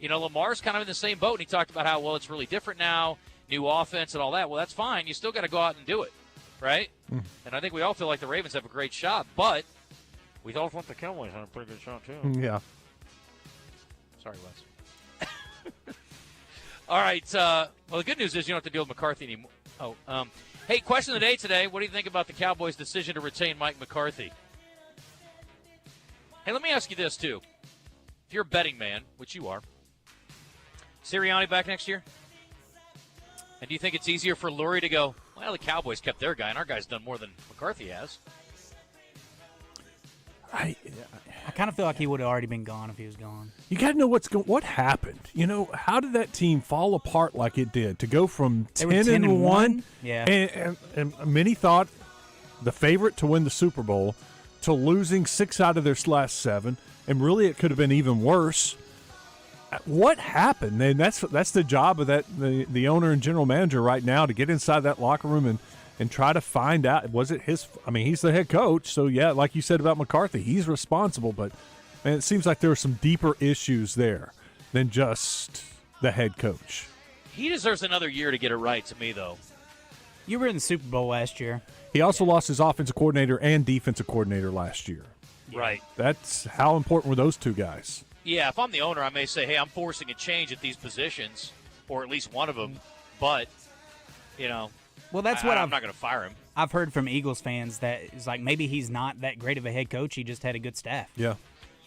Lamar's kind of in the same boat, and he talked about how, well, it's really different now, new offense and all that. Well, that's fine. You still got to go out and do it, right? And I think we all feel like the Ravens have a great shot, but we all want the Cowboys have a pretty good shot, too. Yeah. Sorry, Wes. All right. Well, the good news is you don't have to deal with McCarthy anymore. Hey, question of the day today. What do you think about the Cowboys' decision to retain Mike McCarthy? Hey, let me ask you this, too. If you're a betting man, which you are, Sirianni back next year? And do you think it's easier for Lurie to go, well, the Cowboys kept their guy, and our guy's done more than McCarthy has? I kind of feel like he would have already been gone if he was gone. You got to know what happened. How did that team fall apart like it did to go from 10-1? Yeah. And many thought the favorite to win the Super Bowl to losing 6 out of their last 7, and really it could have been even worse. What happened? And that's the job of the owner and general manager right now, to get inside that locker room and try to find out, was it his – I mean, he's the head coach, so, yeah, like you said about McCarthy, he's responsible. But, man, it seems like there were some deeper issues there than just the head coach. He deserves another year to get it right to me, though. You were in the Super Bowl last year. He also lost his offensive coordinator and defensive coordinator last year. Right. That's how important were those two guys. Yeah, if I'm the owner, I may say, hey, I'm forcing a change at these positions, or at least one of them. But, well, that's I'm not going to fire him. I've heard from Eagles fans that it's like maybe he's not that great of a head coach. He just had a good staff. Yeah.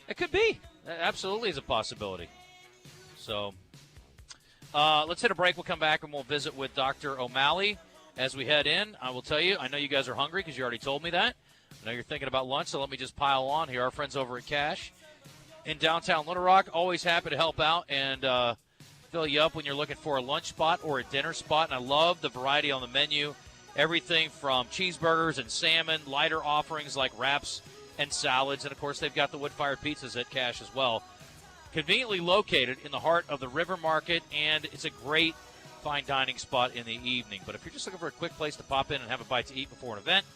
It could be. That absolutely is a possibility. So let's hit a break. We'll come back and we'll visit with Dr. O'Malley as we head in. I will tell you, I know you guys are hungry because you already told me that. I know you're thinking about lunch, so let me just pile on here. Our friends over at Cash in downtown Little Rock, always happy to help out and fill you up when you're looking for a lunch spot or a dinner spot. And I love the variety on the menu. Everything from cheeseburgers and salmon, lighter offerings like wraps and salads. And, of course, they've got the wood-fired pizzas at Cash as well. Conveniently located in the heart of the River Market, and it's a great fine dining spot in the evening. But if you're just looking for a quick place to pop in and have a bite to eat before an event,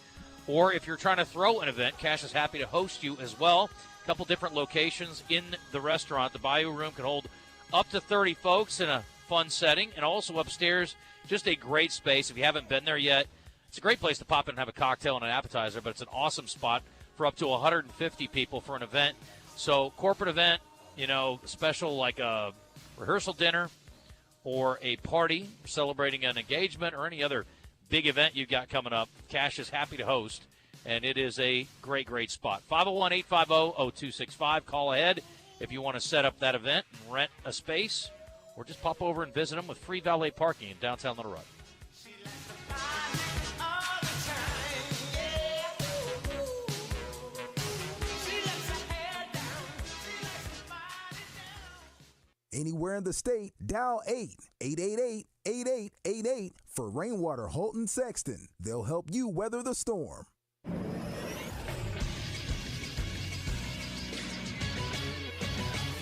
or if you're trying to throw an event, Cash is happy to host you as well. A couple different locations in the restaurant. The Bayou Room can hold up to 30 folks in a fun setting, and also upstairs, just a great space. If you haven't been there yet, it's a great place to pop in and have a cocktail and an appetizer, but it's an awesome spot for up to 150 people for an event. So corporate event, special like a rehearsal dinner or a party celebrating an engagement or any other big event you've got coming up, Cash is happy to host, and it is a great, great spot. 501-850-0265. Call ahead if you want to set up that event and rent a space, or just pop over and visit them with free valet parking in downtown Little Rock. anywhere in the state, dial 888-8888 for Rainwater Holton Sexton. They'll help you weather the storm.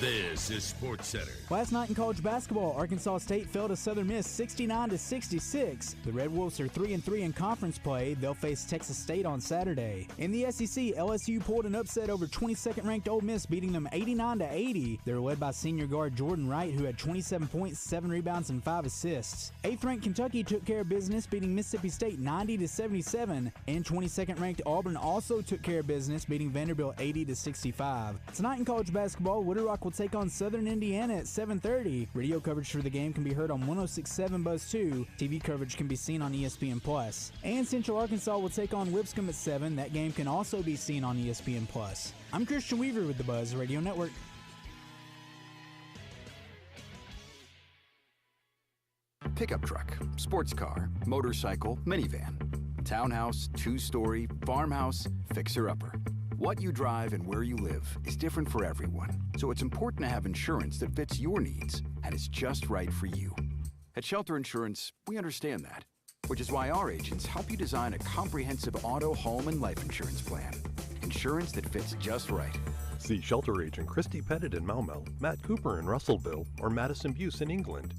This is Sports Center. Last night in college basketball, Arkansas State fell to Southern Miss 69-66. The Red Wolves are 3-3 in conference play. They'll face Texas State on Saturday. In the SEC, LSU pulled an upset over 22nd-ranked Ole Miss, beating them 89-80. They're led by senior guard Jordan Wright, who had 27 points, 7 rebounds, and 5 assists. 8th-ranked Kentucky took care of business, beating Mississippi State 90-77. And 22nd-ranked Auburn also took care of business, beating Vanderbilt 80-65. Tonight in college basketball, Little Rock will take on Southern Indiana at 7:30. Radio coverage for the game can be heard on 106.7 Buzz 2. TV coverage can be seen on ESPN+. And Central Arkansas will take on Lipscomb at 7. That game can also be seen on ESPN+. I'm Christian Weaver with the Buzz Radio Network. Pickup truck, sports car, motorcycle, minivan, townhouse, two-story, farmhouse, fixer-upper. What you drive and where you live is different for everyone, so it's important to have insurance that fits your needs and is just right for you. At Shelter Insurance, we understand that, which is why our agents help you design a comprehensive auto, home, and life insurance plan. Insurance that fits just right. See Shelter Agent Christy Pettit in Maumelle, Matt Cooper in Russellville, or Madison Buse in England.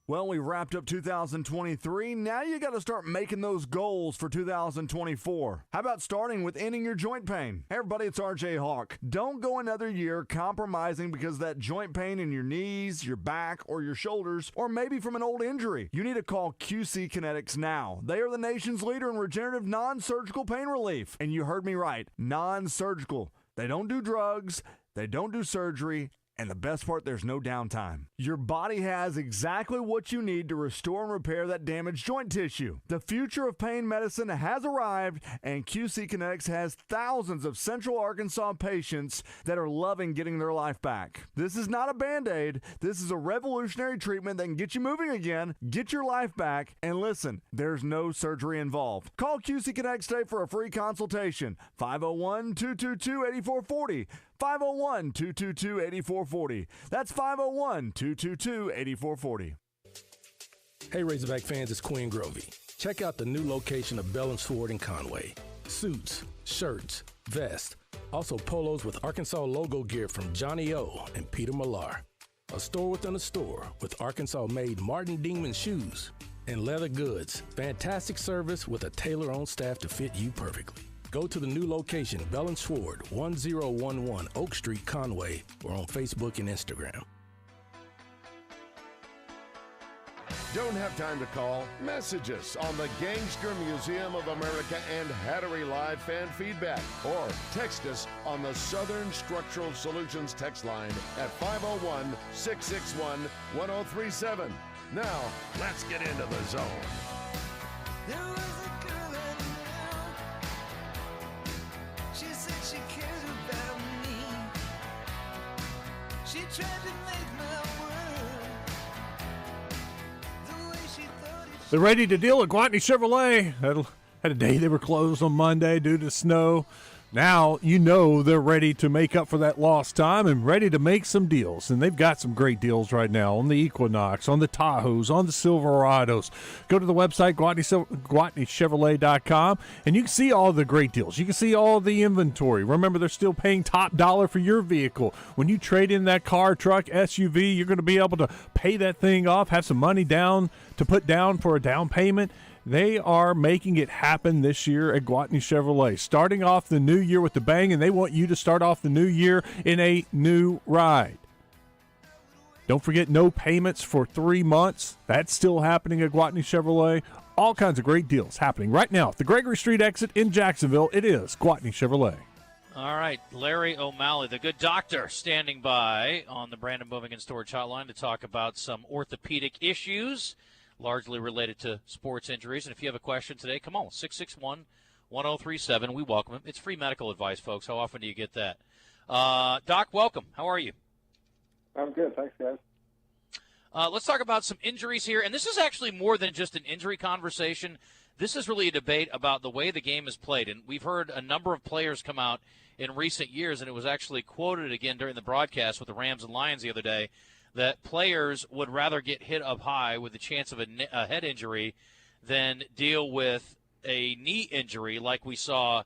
Well, we wrapped up 2023. Now you got to start making those goals for 2024. How about starting with ending your joint pain? Hey everybody, it's RJ Hawk. Don't go another year compromising because of that joint pain in your knees, your back, or your shoulders, or maybe from an old injury. You need to call QC Kinetics now. They are the nation's leader in regenerative non-surgical pain relief. And you heard me right, non-surgical. They don't do drugs, they don't do surgery, and the best part, there's no downtime. Your body has exactly what you need to restore and repair that damaged joint tissue. The future of pain medicine has arrived, and QC Kinetics has thousands of Central Arkansas patients that are loving getting their life back. This is not a Band-Aid. This is a revolutionary treatment that can get you moving again, get your life back, and listen, there's no surgery involved. Call QC Kinetics today for a free consultation. 501-222-8440. 501-222-8440. That's 501-222-8440. Hey Razorback fans, it's Quinn Grovey. Check out the new location of Bellins Ford in Conway. Suits, shirts, vests, also polos with Arkansas logo gear from Johnny O and Peter Millar. A store within a store with Arkansas-made Martin Dingman shoes and leather goods. Fantastic service with a tailor-on staff to fit you perfectly. Go to the new location, Bellins Ford, 1011 Oak Street, Conway, or on Facebook and Instagram. Don't have time to call? Message us on the Gangster Museum of America and Hattery Live fan feedback, or text us on the Southern Structural Solutions text line at 501-661-1037. Now, let's get into the zone. There was a girl I knew. She said she cared about me. She tried to make my world the way she thought it. They're ready to deal at Gwatney Chevrolet. Had a day they were closed on Monday due to snow. Now you know they're ready to make up for that lost time and ready to make some deals. And they've got some great deals right now on the Equinox, on the Tahoes, on the Silverados. Go to the website, GwatneyChevrolet.com, and you can see all the great deals. You can see all the inventory. Remember, they're still paying top dollar for your vehicle. When you trade in that car, truck, SUV, you're going to be able to pay that thing off, have some money down to put down for a down payment. They are making it happen this year at Gwatney Chevrolet, starting off the new year with the bang, and they want you to start off the new year in a new ride. Don't forget no payments for 3 months. That's still happening at Gwatney Chevrolet. All kinds of great deals happening right now at the Gregory Street exit in Jacksonville. It is Gwatney Chevrolet. All right, Larry O'Malley, the good doctor, standing by on the Brandon Moving and Storage Hotline to talk about some orthopedic issues, largely related to sports injuries. And if you have a question today, come on, 661-1037. We welcome it. It's free medical advice, folks. How often do you get that? Doc, welcome. How are you? I'm good. Thanks, guys. Let's talk about some injuries here. And this is actually more than just an injury conversation. This is really a debate about the way the game is played. And we've heard a number of players come out in recent years, and it was actually quoted again during the broadcast with the Rams and Lions the other day, that players would rather get hit up high with the chance of a head injury than deal with a knee injury like we saw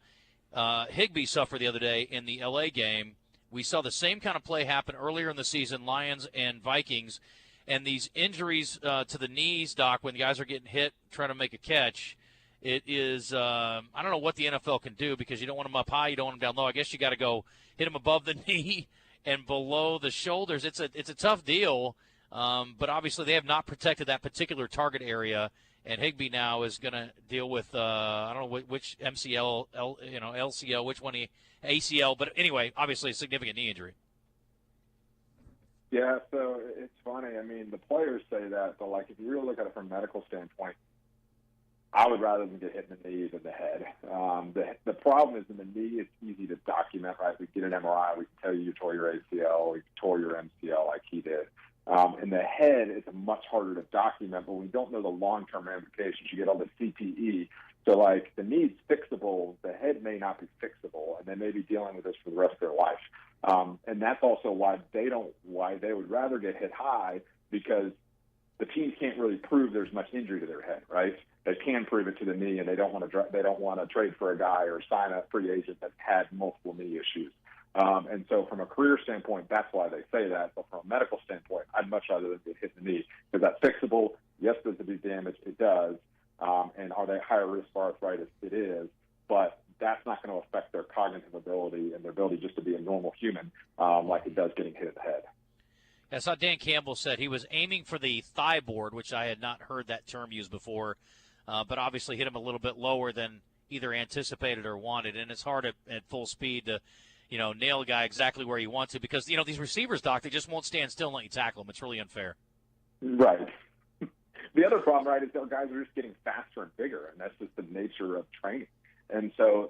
Higbee suffer the other day in the L.A. game. We saw the same kind of play happen earlier in the season, Lions and Vikings, and these injuries to the knees, Doc, when the guys are getting hit trying to make a catch, it is I don't know what the NFL can do because you don't want them up high, you don't want them down low. I guess you got to go hit them above the knee and below the shoulders. It's a tough deal, but obviously they have not protected that particular target area. And Higbee now is going to deal with I don't know which MCL, LCL, which one ACL, but anyway, obviously a significant knee injury. Yeah, so it's funny. I mean, the players say that, but like if you really look at it from a medical standpoint, I would rather them get hit in the knee than the head. The problem is in the knee, it's easy to document, right? We get an MRI, we can tell you tore your ACL, you tore your MCL like he did. In the head, it's much harder to document, but we don't know the long-term ramifications. You get all the CPE. So, like, the knee's fixable. The head may not be fixable, and they may be dealing with this for the rest of their life. And that's also why they would rather get hit high, because the teams can't really prove there's much injury to their head, right? They can prove it to the knee, and they don't want to trade for a guy or sign a free agent that's had multiple knee issues. And so from a career standpoint, that's why they say that. But from a medical standpoint, I'd much rather than get hit in the knee. Because that's fixable. Yes, does it do damage? It does. And are they higher risk for arthritis? It is. But that's not going to affect their cognitive ability and their ability just to be a normal human like it does getting hit in the head. I saw Dan Campbell said he was aiming for the thigh board, which I had not heard that term used before, but obviously hit him a little bit lower than either anticipated or wanted. And it's hard at full speed to nail a guy exactly where you want to because, these receivers, Doc, they just won't stand still and let you tackle them. It's really unfair. Right. The other problem, right, is that guys are just getting faster and bigger, and that's just the nature of training. And so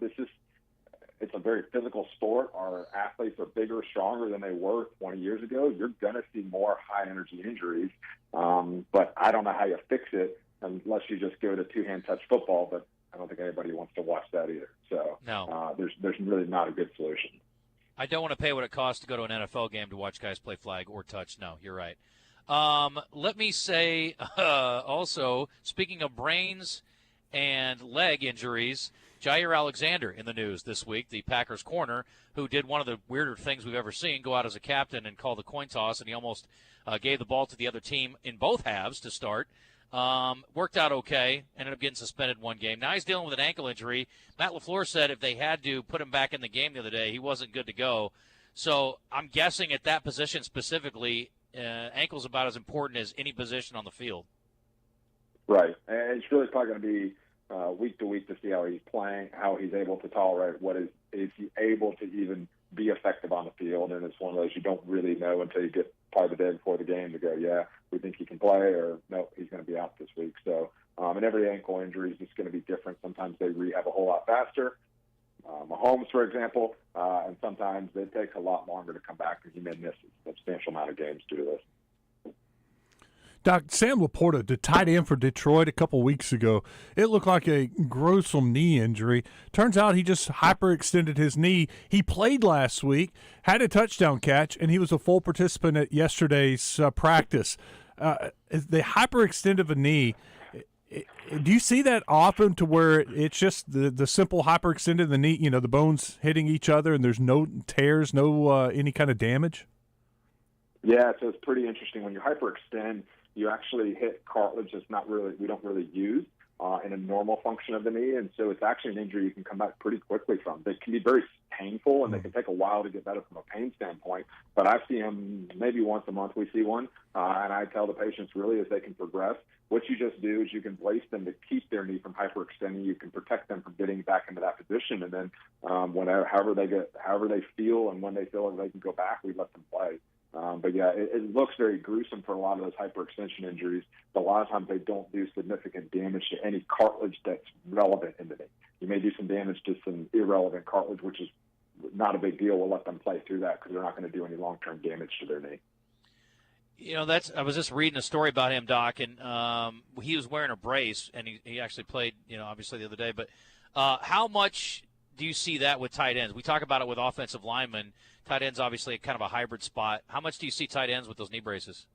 it's a very physical sport. Our athletes are bigger, stronger than they were 20 years ago. You're going to see more high-energy injuries, but I don't know how you fix it unless you just go to two-hand touch football, but I don't think anybody wants to watch that either. So no. There's really not a good solution. I don't want to pay what it costs to go to an NFL game to watch guys play flag or touch. No, you're right. Let me say also, speaking of brains and leg injuries, Jair Alexander in the news this week, the Packers corner, who did one of the weirder things we've ever seen, go out as a captain and call the coin toss, and he almost gave the ball to the other team in both halves to start. Worked out okay, ended up getting suspended one game. Now he's dealing with an ankle injury. Matt LaFleur said if they had to put him back in the game the other day, he wasn't good to go. So I'm guessing at that position specifically, ankle's about as important as any position on the field. Right. And it's really probably going to be week to week to see how he's playing, how he's able to tolerate, is he able to even be effective on the field. And it's one of those you don't really know until you get probably the day before the game to go, yeah, we think he can play, or no, he's going to be out this week. So, and every ankle injury is just going to be different. Sometimes they rehab a whole lot faster. Mahomes, for example, and sometimes it takes a lot longer to come back, and he may miss a substantial amount of games due to this. Doc, Sam Laporta, the tight end for Detroit a couple weeks ago, it looked like a gruesome knee injury. Turns out he just hyperextended his knee. He played last week, had a touchdown catch, and he was a full participant at yesterday's practice. The hyperextend of a knee, do you see that often to where it's just the simple hyperextend of the knee, the bones hitting each other and there's no tears, no any kind of damage? Yeah, so it's pretty interesting. When you hyperextend, you actually hit cartilage that's we don't really use in a normal function of the knee. And so it's actually an injury you can come back pretty quickly from. They can be very painful, and they can take a while to get better from a pain standpoint. But I see them maybe once a month we see one, and I tell the patients really as they can progress, what you just do is you can place them to keep their knee from hyperextending. You can protect them from getting back into that position. And then however they feel and when they feel like they can go back, we let them play. But yeah, it looks very gruesome for a lot of those hyperextension injuries. But a lot of times they don't do significant damage to any cartilage that's relevant in the knee. You may do some damage to some irrelevant cartilage, which is not a big deal. We'll let them play through that because they're not going to do any long-term damage to their knee. I was just reading a story about him, Doc, and he was wearing a brace, and he actually played, obviously the other day. But how much do you see that with tight ends? We talk about it with offensive linemen. Tight ends obviously kind of a hybrid spot. How much do you see tight ends with those knee braces?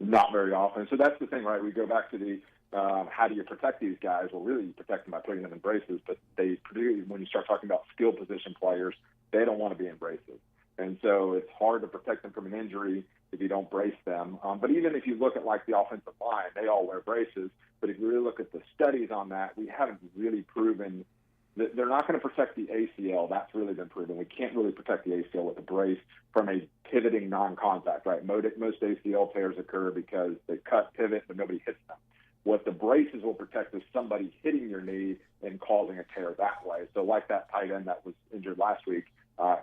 Not very often. So that's the thing, right? We go back to the how do you protect these guys? Well, really, you protect them by putting them in braces. But they, particularly when you start talking about skill position players, they don't want to be in braces. And so it's hard to protect them from an injury if you don't brace them. But even if you look at like the offensive line, they all wear braces. But if you really look at the studies on that, we haven't really proven that they're not going to protect the ACL. That's really been proven. We can't really protect the ACL with a brace from a pivoting non-contact, right? Most ACL tears occur because they cut, pivot, but nobody hits them. What the braces will protect is somebody hitting your knee and causing a tear that way. So like that tight end that was injured last week,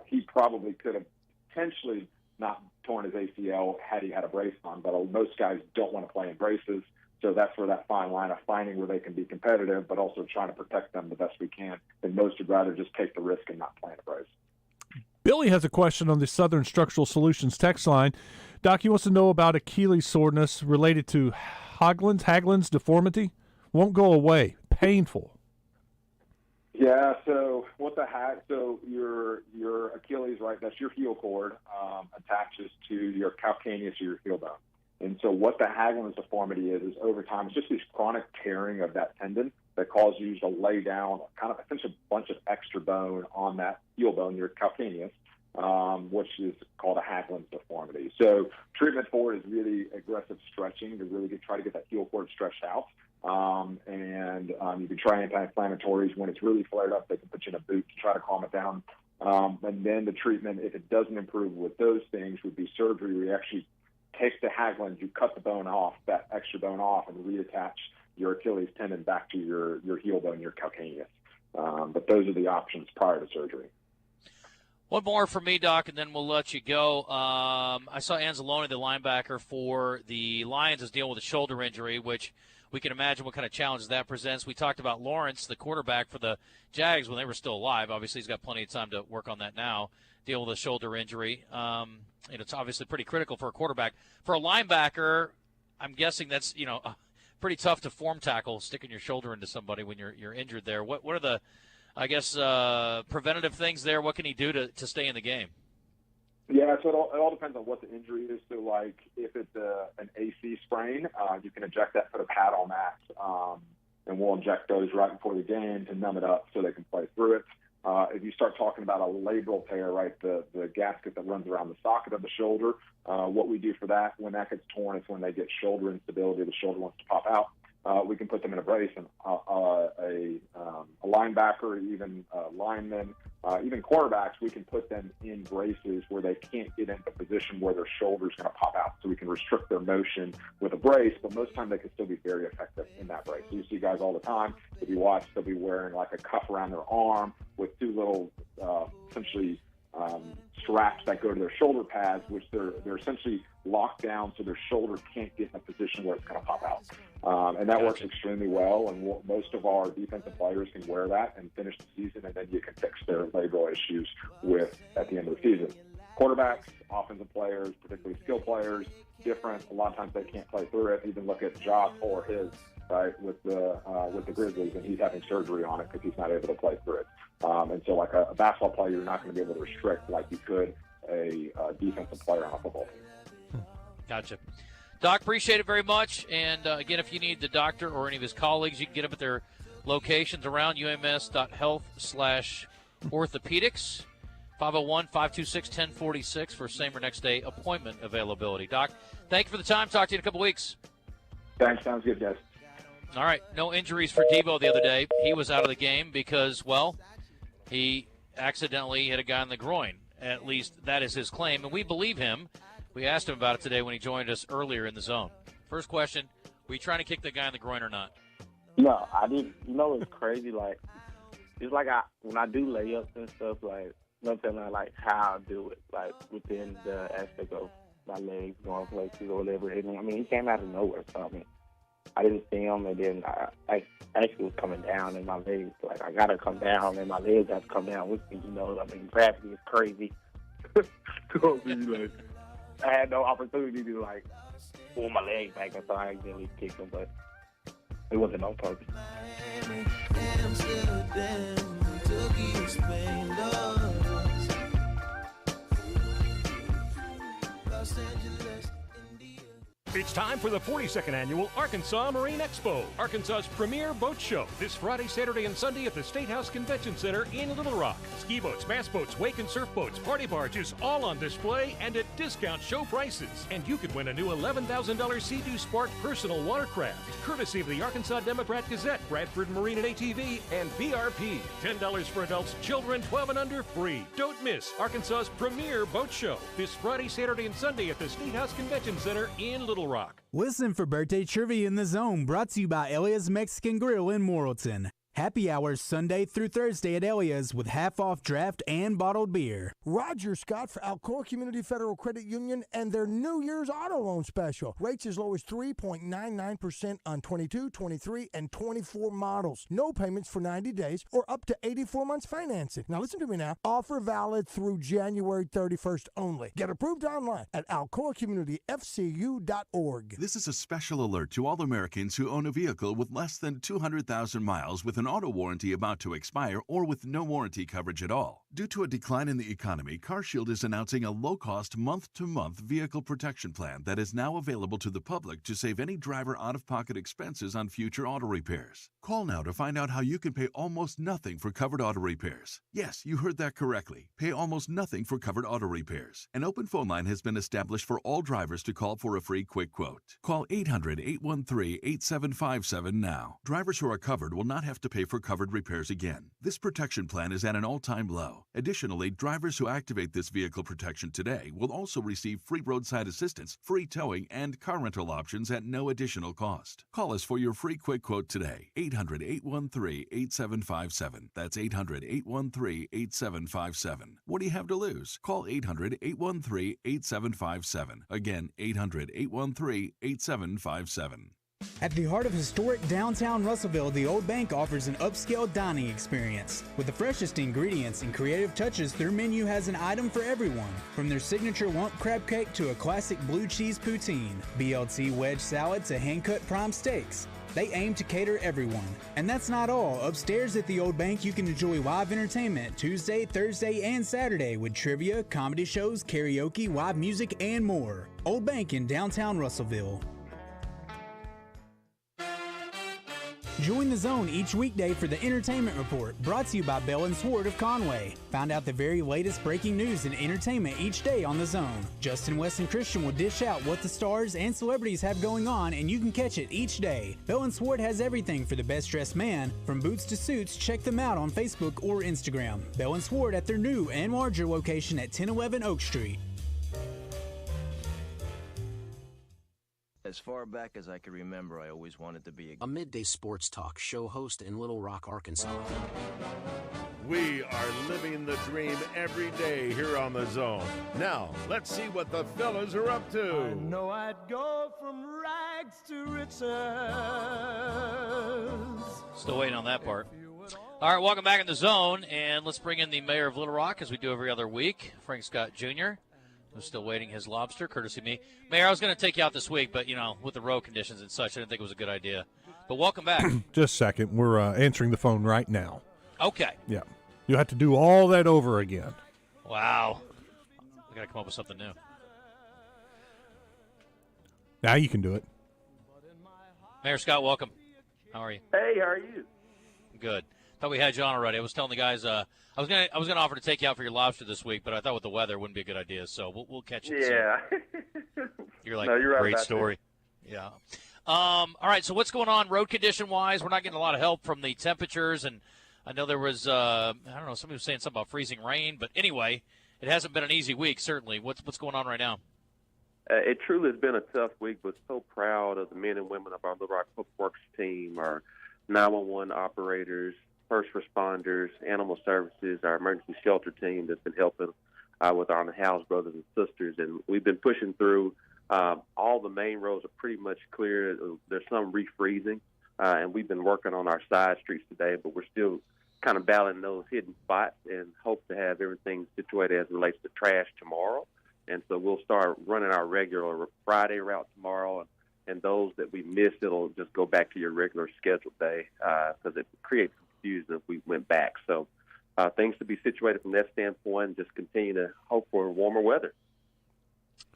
he probably could have potentially not torn his ACL had he had a brace on, but most guys don't want to play in braces. So that's where that fine line of finding where they can be competitive, but also trying to protect them the best we can. And most would rather just take the risk and not play in a brace. Billy has a question on the Southern Structural Solutions text line. Doc, he wants to know about Achilles soreness related to Haglund's deformity. Won't go away. Painful. Yeah, so your Achilles, right, that's your heel cord, attaches to your calcaneus or your heel bone. And so what the Haglund's deformity is over time, it's just this chronic tearing of that tendon that causes you to lay down kind of essentially a bunch of extra bone on that heel bone, your calcaneus, which is called a Haglund's deformity. So treatment for it is really aggressive stretching to really try to get that heel cord stretched out. And you can try anti-inflammatories. When it's really flared up, they can put you in a boot to try to calm it down. And then the treatment, if it doesn't improve with those things, would be surgery where you actually take the Haglund, you cut the bone off, that extra bone off, and reattach your Achilles tendon back to your heel bone, your calcaneus. But those are the options prior to surgery. One more for me, Doc, and then we'll let you go. I saw Anzalone, the linebacker for the Lions, is dealing with a shoulder injury, which we can imagine what kind of challenges that presents. We talked about Lawrence, the quarterback for the Jags, when they were still alive. Obviously, he's got plenty of time to work on that now, deal with a shoulder injury. And it's obviously pretty critical for a quarterback. For a linebacker, I'm guessing that's, pretty tough to form tackle, sticking your shoulder into somebody when you're injured there. What are the, I guess, preventative things there? What can he do to stay in the game? Yeah, so it all depends on what the injury is. So, like, if it's an AC sprain, you can inject that, put a pad on that, and we'll inject those right before the game to numb it up so they can play through it. If you start talking about a labral tear, right, the gasket that runs around the socket of the shoulder, what we do for that, when that gets torn, is when they get shoulder instability, the shoulder wants to pop out. We can put them in a brace, and a linebacker, even linemen, even quarterbacks, we can put them in braces where they can't get into a position where their shoulder's going to pop out. So we can restrict their motion with a brace, but most of the time they can still be very effective in that brace. So you see guys all the time, if you watch, they'll be wearing like a cuff around their arm with two little, essentially, straps that go to their shoulder pads, which they're essentially locked down so their shoulder can't get in a position where it's going to pop out. And that works extremely well, and most of our defensive players can wear that and finish the season, and then you can fix their labral issues at the end of the season. Quarterbacks, offensive players, particularly skill players, different. A lot of times they can't play through it. Even look at Josh or his, right, with the Grizzlies, and he's having surgery on it because he's not able to play through it. And so like a basketball player, you're not going to be able to restrict like you could a defensive player on a football team. Gotcha. Doc, appreciate it very much. And, again, if you need the doctor or any of his colleagues, you can get them at their locations around ums.health/orthopedics, 501-526-1046 for same or next day appointment availability. Doc, thank you for the time. Talk to you in a couple weeks. Thanks. Sounds good, guys. All right. No injuries for Devo the other day. He was out of the game because, well, he accidentally hit a guy in the groin. At least that is his claim, and we believe him. We asked him about it today when he joined us earlier in the zone. First question, were you trying to kick the guy in the groin or not? No, I didn't. You know, it's crazy. Like, it's like when I do layups and stuff, like, you know what I'm saying, like how I do it, like within the aspect of my legs going places or whatever. And, I mean, he came out of nowhere, so I mean, I didn't see him, and then I actually was coming down, and my legs, like, I got to come down, and my legs have to come down with me, you know. I mean, gravity is crazy. So, like, I had no opportunity to, like, pull my leg back, and so I accidentally kicked him, but it wasn't on purpose. It's time for the 42nd Annual Arkansas Marine Expo, Arkansas's premier boat show, this Friday, Saturday, and Sunday at the State House Convention Center in Little Rock. Ski boats, bass boats, wake and surf boats, party barges, all on display and at discount show prices. And you could win a new $11,000 Sea-Doo Spark personal watercraft, courtesy of the Arkansas Democrat Gazette, Bradford Marine and ATV, and BRP. $10 for adults, children 12 and under, free. Don't miss Arkansas's premier boat show, this Friday, Saturday, and Sunday at the State House Convention Center in Little Rock. Listen for Birthday Trivia in the Zone, brought to you by Elia's Mexican Grill in Morrilton. Happy hours Sunday through Thursday at Elia's with half-off draft and bottled beer. Roger Scott for Alcoa Community Federal Credit Union and their New Year's auto loan special. Rates as low as 3.99% on 22, 23, and 24 models. No payments for 90 days or up to 84 months financing. Now listen to me now. Offer valid through January 31st only. Get approved online at alcoacommunityfcu.org. This is a special alert to all Americans who own a vehicle with less than 200,000 miles with an auto warranty about to expire or with no warranty coverage at all. Due to a decline in the economy, CarShield is announcing a low-cost month-to-month vehicle protection plan that is now available to the public to save any driver out-of-pocket expenses on future auto repairs. Call now to find out how you can pay almost nothing for covered auto repairs. Yes, you heard that correctly. Pay almost nothing for covered auto repairs. An open phone line has been established for all drivers to call for a free quick quote. Call 800-813-8757 now. Drivers who are covered will not have to pay for covered repairs again. This protection plan is at an all-time low. Additionally, drivers who activate this vehicle protection today will also receive free roadside assistance, free towing, and car rental options at no additional cost. Call us for your free quick quote today. 800-813-8757. That's 800-813-8757. What do you have to lose? Call 800-813-8757. Again, 800-813-8757. At the heart of historic downtown Russellville, the Old Bank offers an upscale dining experience. With the freshest ingredients and creative touches, their menu has an item for everyone. From their signature lump crab cake to a classic blue cheese poutine, BLT wedge salad to hand-cut prime steaks. They aim to cater everyone. And that's not all. Upstairs at the Old Bank, you can enjoy live entertainment Tuesday, Thursday, and Saturday with trivia, comedy shows, karaoke, live music, and more. Old Bank in downtown Russellville. Join the Zone each weekday for the Entertainment Report, brought to you by Bell & Sword of Conway. Find out the very latest breaking news and entertainment each day on the Zone. Justin, West, and Christian will dish out what the stars and celebrities have going on, and you can catch it each day. Bell & Sword has everything for the best-dressed man. From boots to suits, check them out on Facebook or Instagram. Bell & Sword at their new and larger location at 1011 Oak Street. As far back as I can remember, I always wanted to be a midday sports talk show host in Little Rock, Arkansas. We are living the dream every day here on The Zone. Now, let's see what the fellas are up to. I know I'd go from rags to riches. Still waiting on that part. All right, welcome back in The Zone, and let's bring in the mayor of Little Rock, as we do every other week, Frank Scott Jr., who's still waiting his lobster, courtesy of me. Mayor, I was going to take you out this week, but, with the road conditions and such, I didn't think it was a good idea. But welcome back. Just a second. We're answering the phone right now. Okay. Yeah. You have to do all that over again. Wow. We got to come up with something new. Now you can do it. Mayor Scott, welcome. How are you? Hey, how are you? Good. Thought we had you on already. I was telling the guys I was gonna offer to take you out for your lobster this week, but I thought with the weather it wouldn't be a good idea. So we'll catch it. Yeah. You're like, no, you're right great about story. That. Yeah. All right. So what's going on road condition wise? We're not getting a lot of help from the temperatures, and I know there was I don't know, somebody was saying something about freezing rain, but anyway, it hasn't been an easy week. Certainly. What's going on right now? It truly has been a tough week, but so proud of the men and women of our Little Rock Public Works team, our 911 operators, first responders, animal services, our emergency shelter team that's been helping with our unhoused brothers and sisters. And we've been pushing through. All the main roads are pretty much clear. There's some refreezing, and we've been working on our side streets today, but we're still kind of battling those hidden spots and hope to have everything situated as it relates to trash tomorrow. And so we'll start running our regular Friday route tomorrow, and those that we missed, it'll just go back to your regular scheduled day because it creates confusion if we went back. So things to be situated from that standpoint, just continue to hope for warmer weather.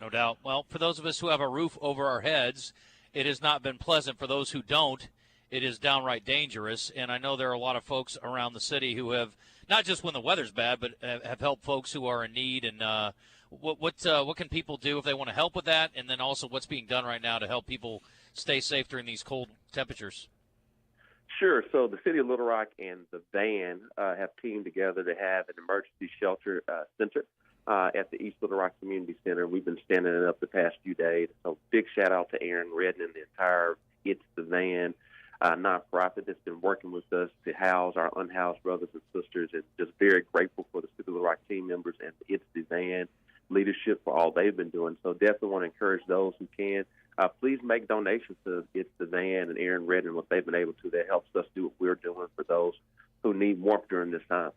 No doubt. Well, for those of us who have a roof over our heads, it has not been pleasant. For those who don't, it is downright dangerous. And I know there are a lot of folks around the city who have, not just when the weather's bad, but have helped folks who are in need. And what can people do if they want to help with that? And then also what's being done right now to help people stay safe during these cold temperatures? Sure. So the City of Little Rock and the van have teamed together to have an emergency shelter center at the East Little Rock Community Center. We've been standing it up the past few days. So big shout out to Aaron Redden and the entire It's the Van nonprofit that's been working with us to house our unhoused brothers and sisters, and just very grateful for the City of Little Rock team members and the It's the Van leadership for all they've been doing. So definitely want to encourage those who can. Please make donations to It's the Van and Aaron Redden, what they've been able to. That helps us do what we're doing for those who need warmth during this time.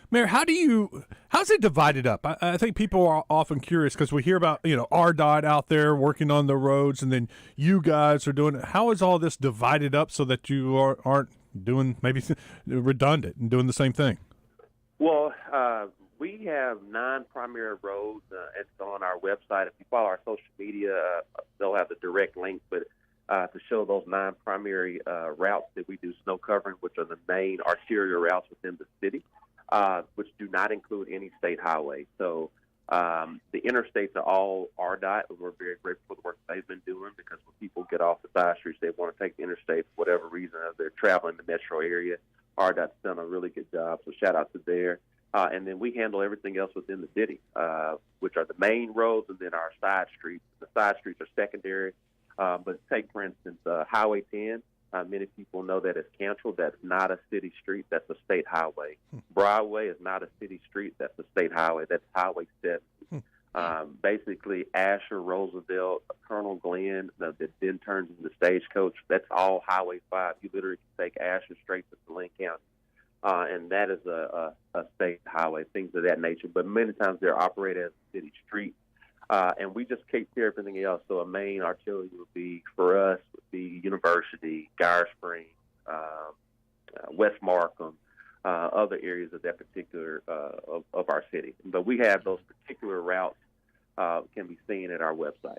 Mayor, how's it divided up? I think people are often curious because we hear about, RDOT out there working on the roads, and then you guys are doing it. How is all this divided up so that you aren't doing maybe redundant and doing the same thing? Well, we have 9 primary roads. It's on our website. If you follow our social media, they'll have the direct link, but to show those 9 primary routes that we do snow covering, which are the main arterial routes within the city. Which do not include any state highways. So the interstates are all RDOT, and we're very grateful for the work they've been doing, because when people get off the side streets, they want to take the interstate for whatever reason, if they're traveling the metro area. RDOT's done a really good job, so shout out to there. And then we handle everything else within the city, which are the main roads and then our side streets. The side streets are secondary, but take, for instance, Highway 10. Many people know that it's Cantrell. That's not a city street. That's a state highway. Broadway is not a city street. That's a state highway. That's Highway 7. Basically, Asher, Roosevelt, Colonel Glenn, that then turns into Stagecoach. That's all Highway 5. You literally can take Asher straight to Lane County. And that is a state highway, things of that nature. But many times they're operated as a city street. And we just take care of everything else. So a main arterial would be, for us, would be University, Geyer Springs, West Markham, other areas of that particular of our city. But we have those particular routes can be seen at our website.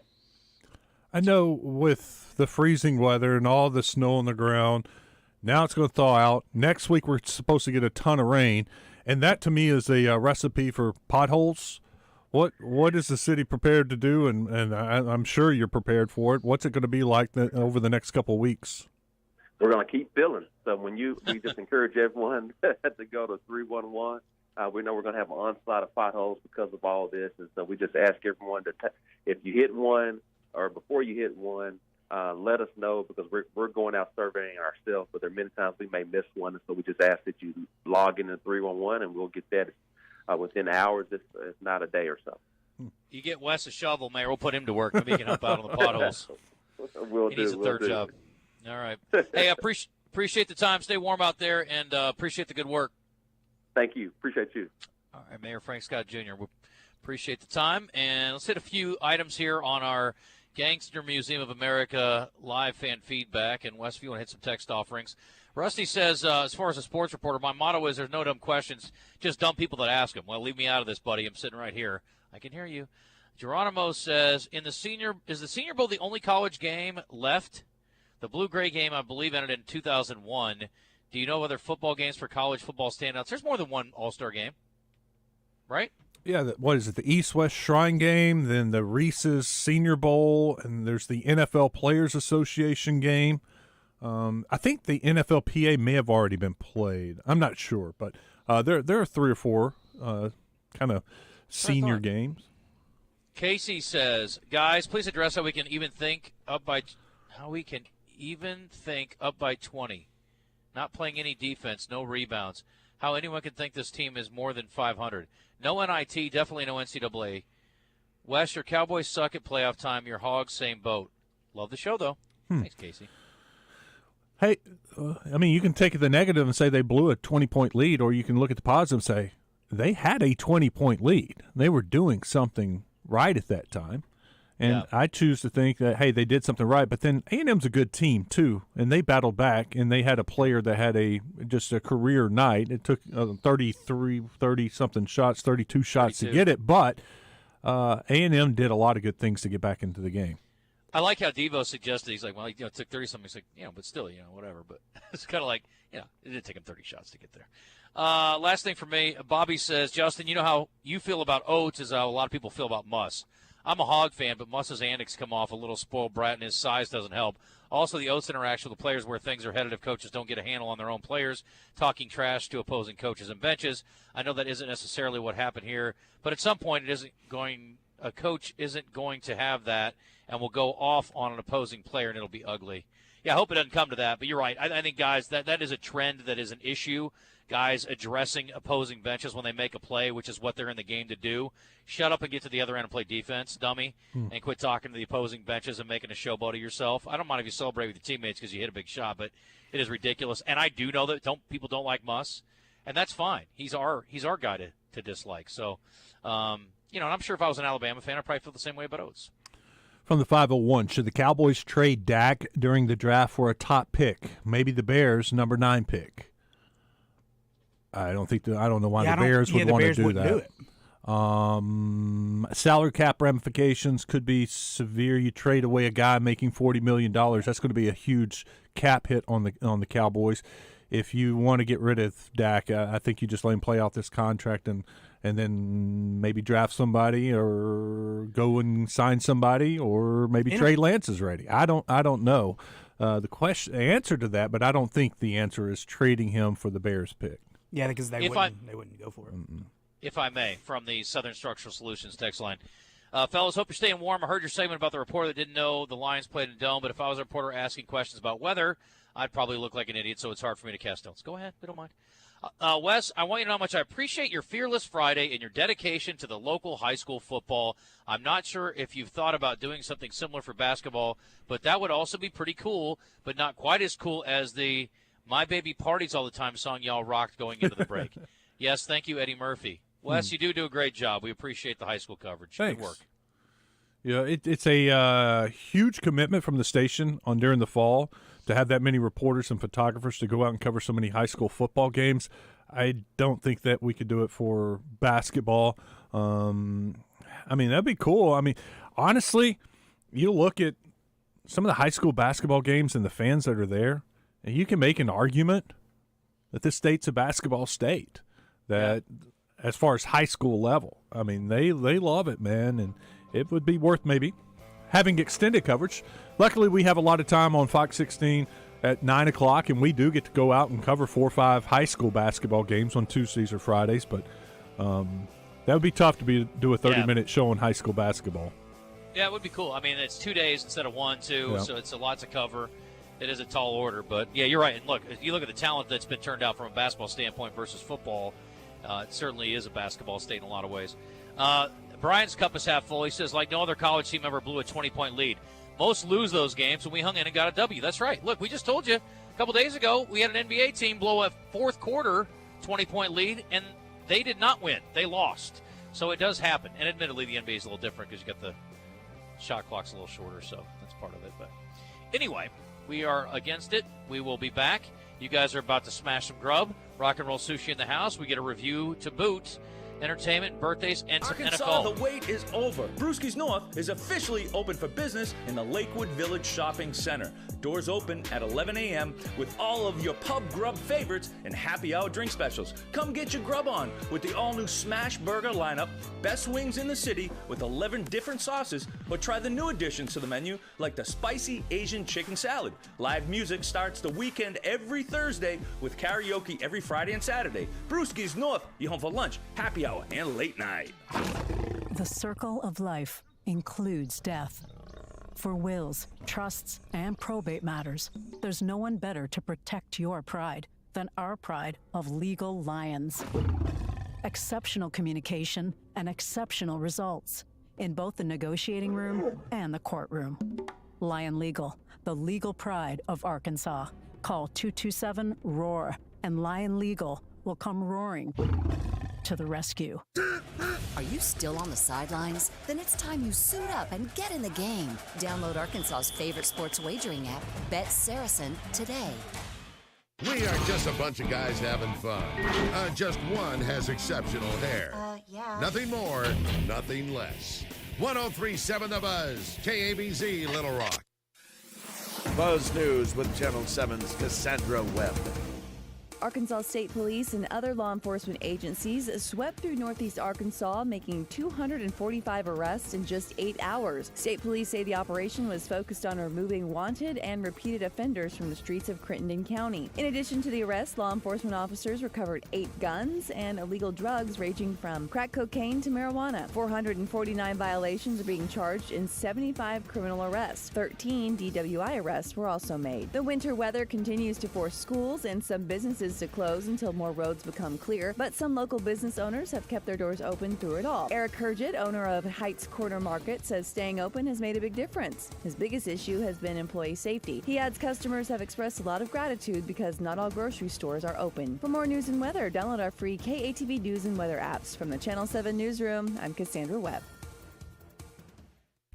I know with the freezing weather and all the snow on the ground, now it's going to thaw out. Next week we're supposed to get a ton of rain, and that to me is a recipe for potholes. What is the city prepared to do, and I'm sure you're prepared for it. What's it going to be like over the next couple of weeks? We're going to keep filling. So we just encourage everyone to go to 311. We know we're going to have an onslaught of potholes because of all this, and so we just ask everyone to, if you hit one or before you hit one, let us know, because we're going out surveying ourselves. But there are many times we may miss one, and so we just ask that you log into 311, and we'll get that within hours, if not a day or so. You get Wes a shovel, Mayor. We'll put him to work. Maybe he can help out on the potholes. He needs a third job. All right. Hey, I appreciate the time. Stay warm out there, and appreciate the good work. Thank you. Appreciate you. All right, Mayor Frank Scott Jr. We appreciate the time. And let's hit a few items here on our Gangster Museum of America live fan feedback. And, Wes, if you want to hit some text offerings. Rusty says, as far as a sports reporter, my motto is there's no dumb questions, just dumb people that ask them. Well, leave me out of this, buddy. I'm sitting right here. I can hear you. Geronimo says, is the Senior Bowl the only college game left? The blue-gray game, I believe, ended in 2001. Do you know whether football games for college football standouts? There's more than one All-Star game, right? Yeah, what is it, the East-West Shrine Game, then the Reese's Senior Bowl, and there's the NFL Players Association game. I think the NFLPA may have already been played. I'm not sure, but there are 3 or 4 kind of senior games. Casey says, guys, please address how we can even think up by 20. Not playing any defense, no rebounds. How anyone can think this team is more than 500. No NIT, definitely no NCAA. Wes, your Cowboys suck at playoff time. Your Hogs, same boat. Love the show, though. Thanks, Casey. Hey, I mean, you can take the negative and say they blew a 20-point lead, or you can look at the positive and say they had a 20-point lead. They were doing something right at that time. And I choose to think that, hey, they did something right. But then A&M's a good team, too, and they battled back, and they had a player that had just a career night. It took 30-something shots, 32 shots to get it. But A&M did a lot of good things to get back into the game. I like how Devo suggested, he's like, well, it took 30-something. He's like, but still, whatever. But it's kind of like, it didn't take him 30 shots to get there. Last thing for me, Bobby says, Justin, you know how you feel about Oates is how a lot of people feel about Muss. I'm a Hog fan, but Muss's antics come off a little spoiled brat, and his size doesn't help. Also, the Oates interaction with the players where things are headed if coaches don't get a handle on their own players, talking trash to opposing coaches and benches. I know that isn't necessarily what happened here, but at some point a coach isn't going to have that and will go off on an opposing player, and it'll be ugly. Yeah, I hope it doesn't come to that, but you're right. I think, guys, that is a trend that is an issue. Guys addressing opposing benches when they make a play, which is what they're in the game to do. Shut up and get to the other end and play defense, dummy, and quit talking to the opposing benches and making a showboat of yourself. I don't mind if you celebrate with your teammates because you hit a big shot, but it is ridiculous. And I do know that people don't like Muss, and that's fine. He's our guy to dislike. So, and I'm sure if I was an Alabama fan, I'd probably feel the same way about Oates. From the 501, should the Cowboys trade Dak during the draft for a top pick? Maybe the Bears' number 9 pick. I don't know why the Bears would want to do that. Salary cap ramifications could be severe. You trade away a guy making $40 million. That's going to be a huge cap hit on the Cowboys. If you want to get rid of Dak, I think you just let him play out this contract and then maybe draft somebody or go and sign somebody or maybe trade Lance is ready. I don't know the answer to that, but I don't think the answer is trading him for the Bears pick. Yeah, because they wouldn't go for it. If I may, from the Southern Structural Solutions text line. Fellas, hope you're staying warm. I heard your segment about the reporter that didn't know the Lions played in a dome, but if I was a reporter asking questions about weather, I'd probably look like an idiot, so it's hard for me to cast stones. Go ahead. We don't mind. Wes, I want you to know how much I appreciate your Fearless Friday and your dedication to the local high school football. I'm not sure if you've thought about doing something similar for basketball, but that would also be pretty cool, but not quite as cool as the My Baby Parties All the Time song y'all rocked going into the break. Yes, thank you, Eddie Murphy. Wes, you do a great job. We appreciate the high school coverage. Thanks. Good work. Yeah, it's a huge commitment from the station during the fall to have that many reporters and photographers to go out and cover so many high school football games. I don't think that we could do it for basketball. That'd be cool. Honestly, you look at some of the high school basketball games and the fans that are there, and you can make an argument that this state's a basketball state. That as far as high school level, they love it, man, and it would be worth maybe having extended coverage. Luckily, we have a lot of time on Fox 16 at 9 o'clock, and we do get to go out and cover 4 or 5 high school basketball games on Tuesdays or Fridays, but that would be tough to do a 30-minute show on high school basketball. Yeah, it would be cool. It's 2 days instead of 1, too, so it's a lot to cover. It is a tall order, but, yeah, you're right. And, look, if you look at the talent that's been turned out from a basketball standpoint versus football, it certainly is a basketball state in a lot of ways. Brian's cup is half full. He says, like no other college team ever blew a 20-point lead. Most lose those games, and we hung in and got a W. That's right. Look, we just told you a couple days ago we had an NBA team blow a fourth quarter 20-point lead, and they did not win. They lost. So it does happen. And admittedly, the NBA is a little different because you got the shot clock's a little shorter, so that's part of it. But anyway, we are against it. We will be back. You guys are about to smash some grub. Rock and roll sushi in the house. We get a review to boot. Entertainment, birthdays, and some Arkansas, NFL. the wait is over. Brewski's North is officially open for business in the Lakewood Village Shopping Center. Doors open at 11 a.m. with all of your pub grub favorites and happy hour drink specials. Come get your grub on with the all-new Smash Burger lineup, best wings in the city with 11 different sauces, or try the new additions to the menu like the spicy Asian chicken salad. Live music starts the weekend every Thursday with karaoke every Friday and Saturday. Brewski's North, you home for lunch, happy hour, and late night. The circle of life includes death. For wills, trusts, and probate matters, there's no one better to protect your pride than our pride of Legal Lions. Exceptional communication and exceptional results in both the negotiating room and the courtroom. Lion Legal, the legal pride of Arkansas. Call 227-ROAR, and Lion Legal will come roaring to the rescue. Are you still on the sidelines? Then it's time you suit up and get in the game. Download Arkansas's favorite sports wagering app, Bet Saracen, today. We are just a bunch of guys having fun. Just one has exceptional hair. Yeah. Nothing more, nothing less. 103.7 The Buzz, KABZ, Little Rock. Buzz News with Channel 7's Cassandra Webb. Arkansas State Police and other law enforcement agencies swept through northeast Arkansas, making 245 arrests in just 8 hours. State police say the operation was focused on removing wanted and repeated offenders from the streets of Crittenden County. In addition to the arrests, law enforcement officers recovered 8 guns and illegal drugs ranging from crack cocaine to marijuana. 449 violations are being charged in 75 criminal arrests. 13 DWI arrests were also made. The winter weather continues to force schools and some businesses to close until more roads become clear, but some local business owners have kept their doors open through it all. Eric Hergit, owner of Heights Corner Market, says staying open has made a big difference. His biggest issue has been employee safety. He adds customers have expressed a lot of gratitude because not all grocery stores are open. For more news and weather, download our free KATV News and Weather apps. From the Channel 7 Newsroom, I'm Cassandra Webb.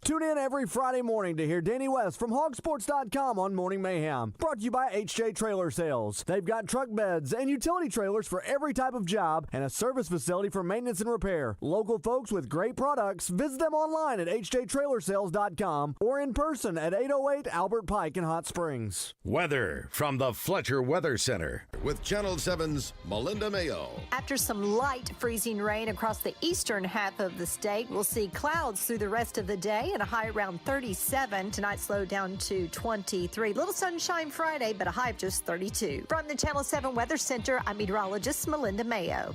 Tune in every Friday morning to hear Danny West from hogsports.com on Morning Mayhem. Brought to you by HJ Trailer Sales. They've got truck beds and utility trailers for every type of job and a service facility for maintenance and repair. Local folks with great products. Visit them online at hjtrailersales.com or in person at 808 Albert Pike in Hot Springs. Weather from the Fletcher Weather Center with Channel 7's Melinda Mayo. After some light freezing rain across the eastern half of the state, we'll see clouds through the rest of the day and a high around 37. Tonight slowed down to 23. Little sunshine Friday, but a high of just 32. From the Channel 7 Weather Center, I'm meteorologist Melinda Mayo.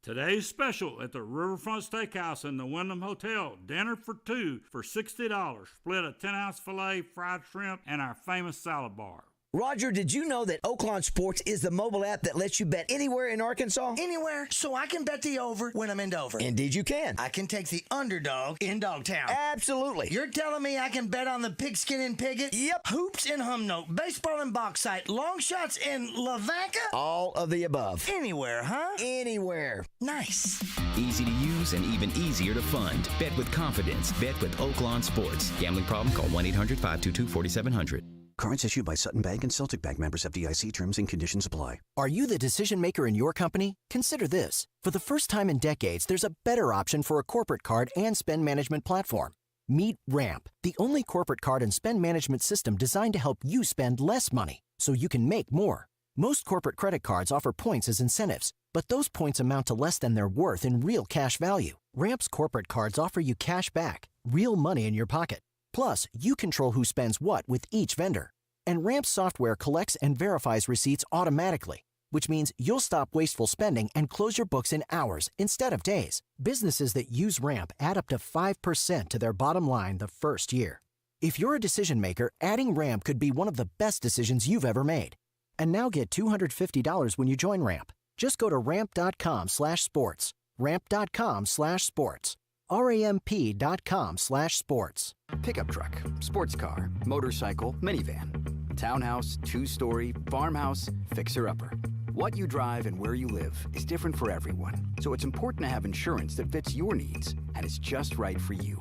Today's special at the Riverfront Steakhouse in the Wyndham Hotel. Dinner for 2 for $60. Split a 10-ounce filet, fried shrimp, and our famous salad bar. Roger, did you know that Oaklawn Sports is the mobile app that lets you bet anywhere in Arkansas? Anywhere, so I can bet the over when I'm in Dover. Indeed you can. I can take the underdog in Dogtown. Absolutely. You're telling me I can bet on the pigskin in Piggott? Yep. Hoops in Humnoke, baseball in Bauxite, long shots in Lavaca? All of the above. Anywhere, huh? Anywhere. Nice. Easy to use and even easier to fund. Bet with confidence. Bet with Oaklawn Sports. Gambling problem? Call 1-800-522-4700. Cards issued by Sutton Bank and Celtic Bank, members FDIC. Terms and conditions apply. Are you the decision maker in your company? Consider this. For the first time in decades, there's a better option for a corporate card and spend management platform. Meet Ramp, the only corporate card and spend management system designed to help you spend less money so you can make more. Most corporate credit cards offer points as incentives, but those points amount to less than their worth in real cash value. Ramp's corporate cards offer you cash back, real money in your pocket. Plus, you control who spends what with each vendor. And Ramp software collects and verifies receipts automatically, which means you'll stop wasteful spending and close your books in hours instead of days. Businesses that use Ramp add up to 5% to their bottom line the first year. If you're a decision maker, adding Ramp could be one of the best decisions you've ever made. And now get $250 when you join Ramp. Just go to ramp.com/sports. Ramp.com/sports. RAMP.com/sports. Pickup truck, sports car, motorcycle, minivan, townhouse, 2-story, farmhouse, fixer-upper. What you drive and where you live is different for everyone, so it's important to have insurance that fits your needs and is just right for you.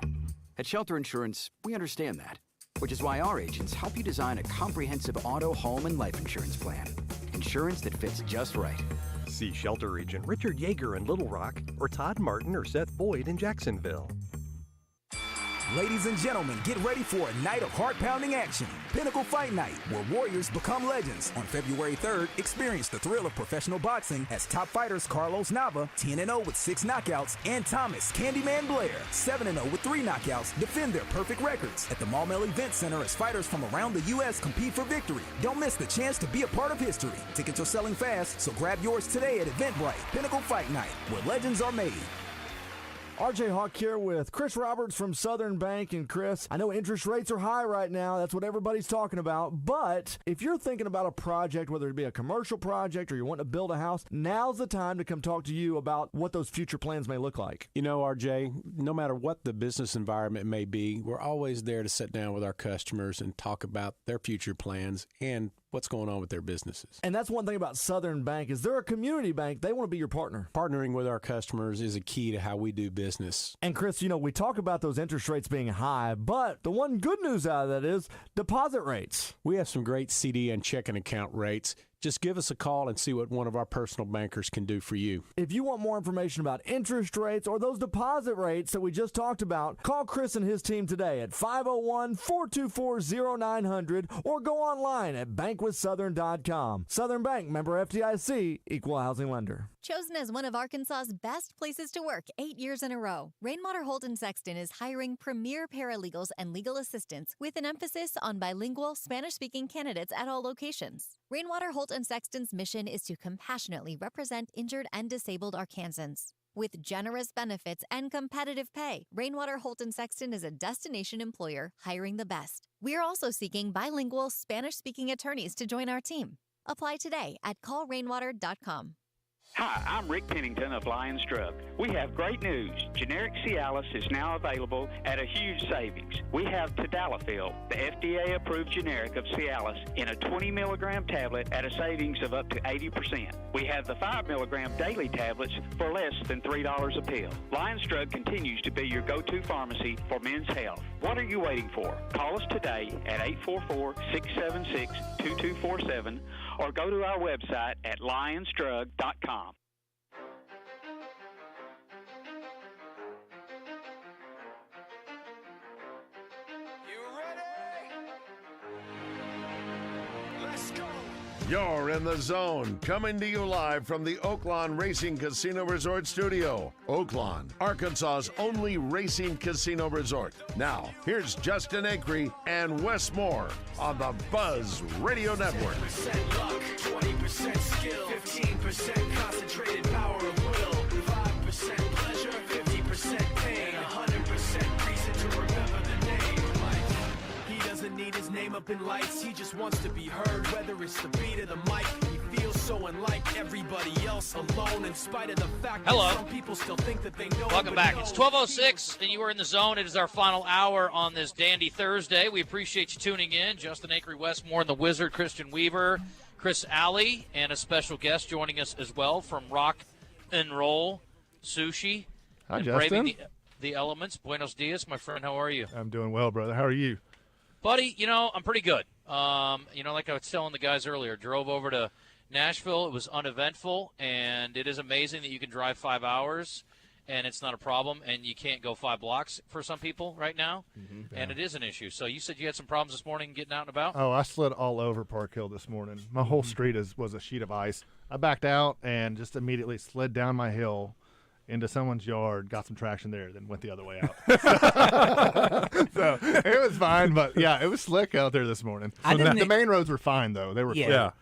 At Shelter Insurance, we understand that, which is why our agents help you design a comprehensive auto, home, and life insurance plan. Insurance that fits just right. See Shelter Agent Richard Yeager in Little Rock or Todd Martin or Seth Boyd in Jacksonville. Ladies and gentlemen, get ready for a night of heart-pounding action. Pinnacle Fight Night, where warriors become legends. On February 3rd, experience the thrill of professional boxing as top fighters Carlos Nava, 10-0 with 6 knockouts, and Thomas Candyman Blair, 7-0 with 3 knockouts, defend their perfect records at the Maumelle Event Center as fighters from around the U.S. compete for victory. Don't miss the chance to be a part of history. Tickets are selling fast, so grab yours today at Eventbrite. Pinnacle Fight Night, where legends are made. RJ Hawk here with Chris Roberts from Southern Bank. And Chris, I know interest rates are high right now. That's what everybody's talking about. But if you're thinking about a project, whether it be a commercial project or you want to build a house, now's the time to come talk to you about what those future plans may look like. You know, RJ, no matter what the business environment may be, we're always there to sit down with our customers and talk about their future plans and what's going on with their businesses. And that's one thing about Southern Bank is they're a community bank. They want to be your partner. Partnering with our customers is a key to how we do business. And Chris, we talk about those interest rates being high, but the one good news out of that is deposit rates. We have some great CD and checking account rates. Just give us a call and see what one of our personal bankers can do for you. If you want more information about interest rates or those deposit rates that we just talked about, call Chris and his team today at 501-424-0900 or go online at bankwithsouthern.com. Southern Bank, member FDIC, equal housing lender. Chosen as one of Arkansas's best places to work 8 years in a row, Rainwater Holt & Sexton is hiring premier paralegals and legal assistants with an emphasis on bilingual Spanish-speaking candidates at all locations. Rainwater Holt & Sexton's mission is to compassionately represent injured and disabled Arkansans. With generous benefits and competitive pay, Rainwater Holt & Sexton is a destination employer hiring the best. We're also seeking bilingual Spanish-speaking attorneys to join our team. Apply today at callrainwater.com. Hi, I'm Rick Pennington of Lions Drug. We have great news. Generic Cialis is now available at a huge savings. We have Tadalafil, the FDA-approved generic of Cialis, in a 20-milligram tablet at a savings of up to 80%. We have the 5-milligram daily tablets for less than $3 a pill. Lions Drug continues to be your go-to pharmacy for men's health. What are you waiting for? Call us today at 844-676-2247 or go to our website at lionsdrug.com. You're in the zone, coming to you live from the Oaklawn Racing Casino Resort Studio. Oaklawn, Arkansas's only racing casino resort. Now, here's Justin Acree and Wes Moore on the Buzz Radio Network. 10% luck, 20% skill, 15% concentrated power of will, 5% pleasure, 50% pain, 100% reason to remember the name. He doesn't need his name up in lights, he just wants to be heard, whether it's the beat of the mic. He feels so unlike everybody else, alone in spite of the fact that some people still think that they know. Welcome back. It's 12:06, and you are in the zone. It is our final hour on this Dandy Thursday. We appreciate you tuning in. Justin Acree, Wes Moore, and the Wizard, Christian Weaver, Chris Alley, and a special guest joining us as well from Rock and Roll Sushi. Hi, and Justin. Braving the elements. Buenos dias, my friend. How are you? I'm doing well, brother. How are you? Buddy, I'm pretty good. Like I was telling the guys earlier, drove over to Nashville. It was uneventful, and it is amazing that you can drive 5 hours, and it's not a problem, and you can't go 5 blocks for some people right now, and it is an issue. So you said you had some problems this morning getting out and about? Oh, I slid all over Park Hill this morning. My whole street was a sheet of ice. I backed out and just immediately slid down my hill into someone's yard, got some traction there, then went the other way out. So it was fine, but yeah, it was slick out there this morning. The main roads were fine, though. They were clear. Yeah.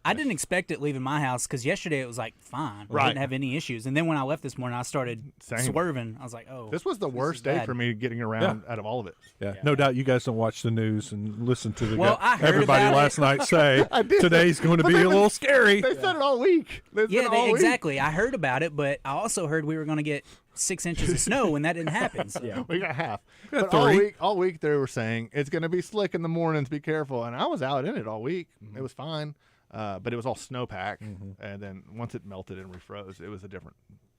I didn't expect it leaving my house because yesterday it was like fine. I didn't have any issues. And then when I left this morning, I started swerving. I was like, oh. This was the worst day for me getting around out of all of it. Yeah. No doubt you guys don't watch the news and listen to everybody last night say today's going to be a little scary. They said it all week. Exactly. I heard about it, but I also heard we were going to get 6 inches of snow, and that didn't happen. So. Yeah, we got half. But all week they were saying it's going to be slick in the mornings. Be careful. And I was out in it all week. It was fine. But it was all snowpack, and then once it melted and refroze, it was a different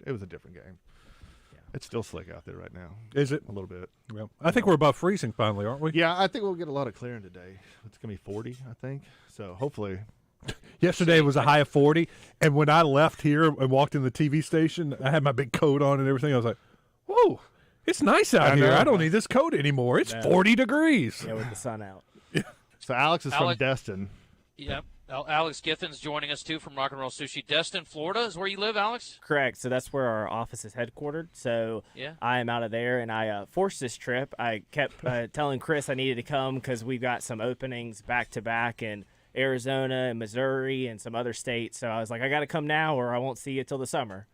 game. Yeah. It's still slick out there right now. Is it? A little bit. Well, I think we're above freezing finally, aren't we? Yeah, I think we'll get a lot of clearing today. It's going to be 40, I think. So hopefully. Yesterday was a high of 40, and when I left here and walked in the TV station, I had my big coat on and everything. I was like, whoa, it's nice out here. I don't need this coat anymore. It's 40 degrees. Yeah, with the sun out. So Alex is from Destin. Yep. Alex Githin's joining us, too, from Rock and Roll Sushi. Destin, Florida is where you live, Alex? Correct. So that's where our office is headquartered. So I am out of there, and I forced this trip. I kept telling Chris I needed to come because we've got some openings back-to-back in Arizona and Missouri and some other states. So I was like, I got to come now or I won't see you till the summer.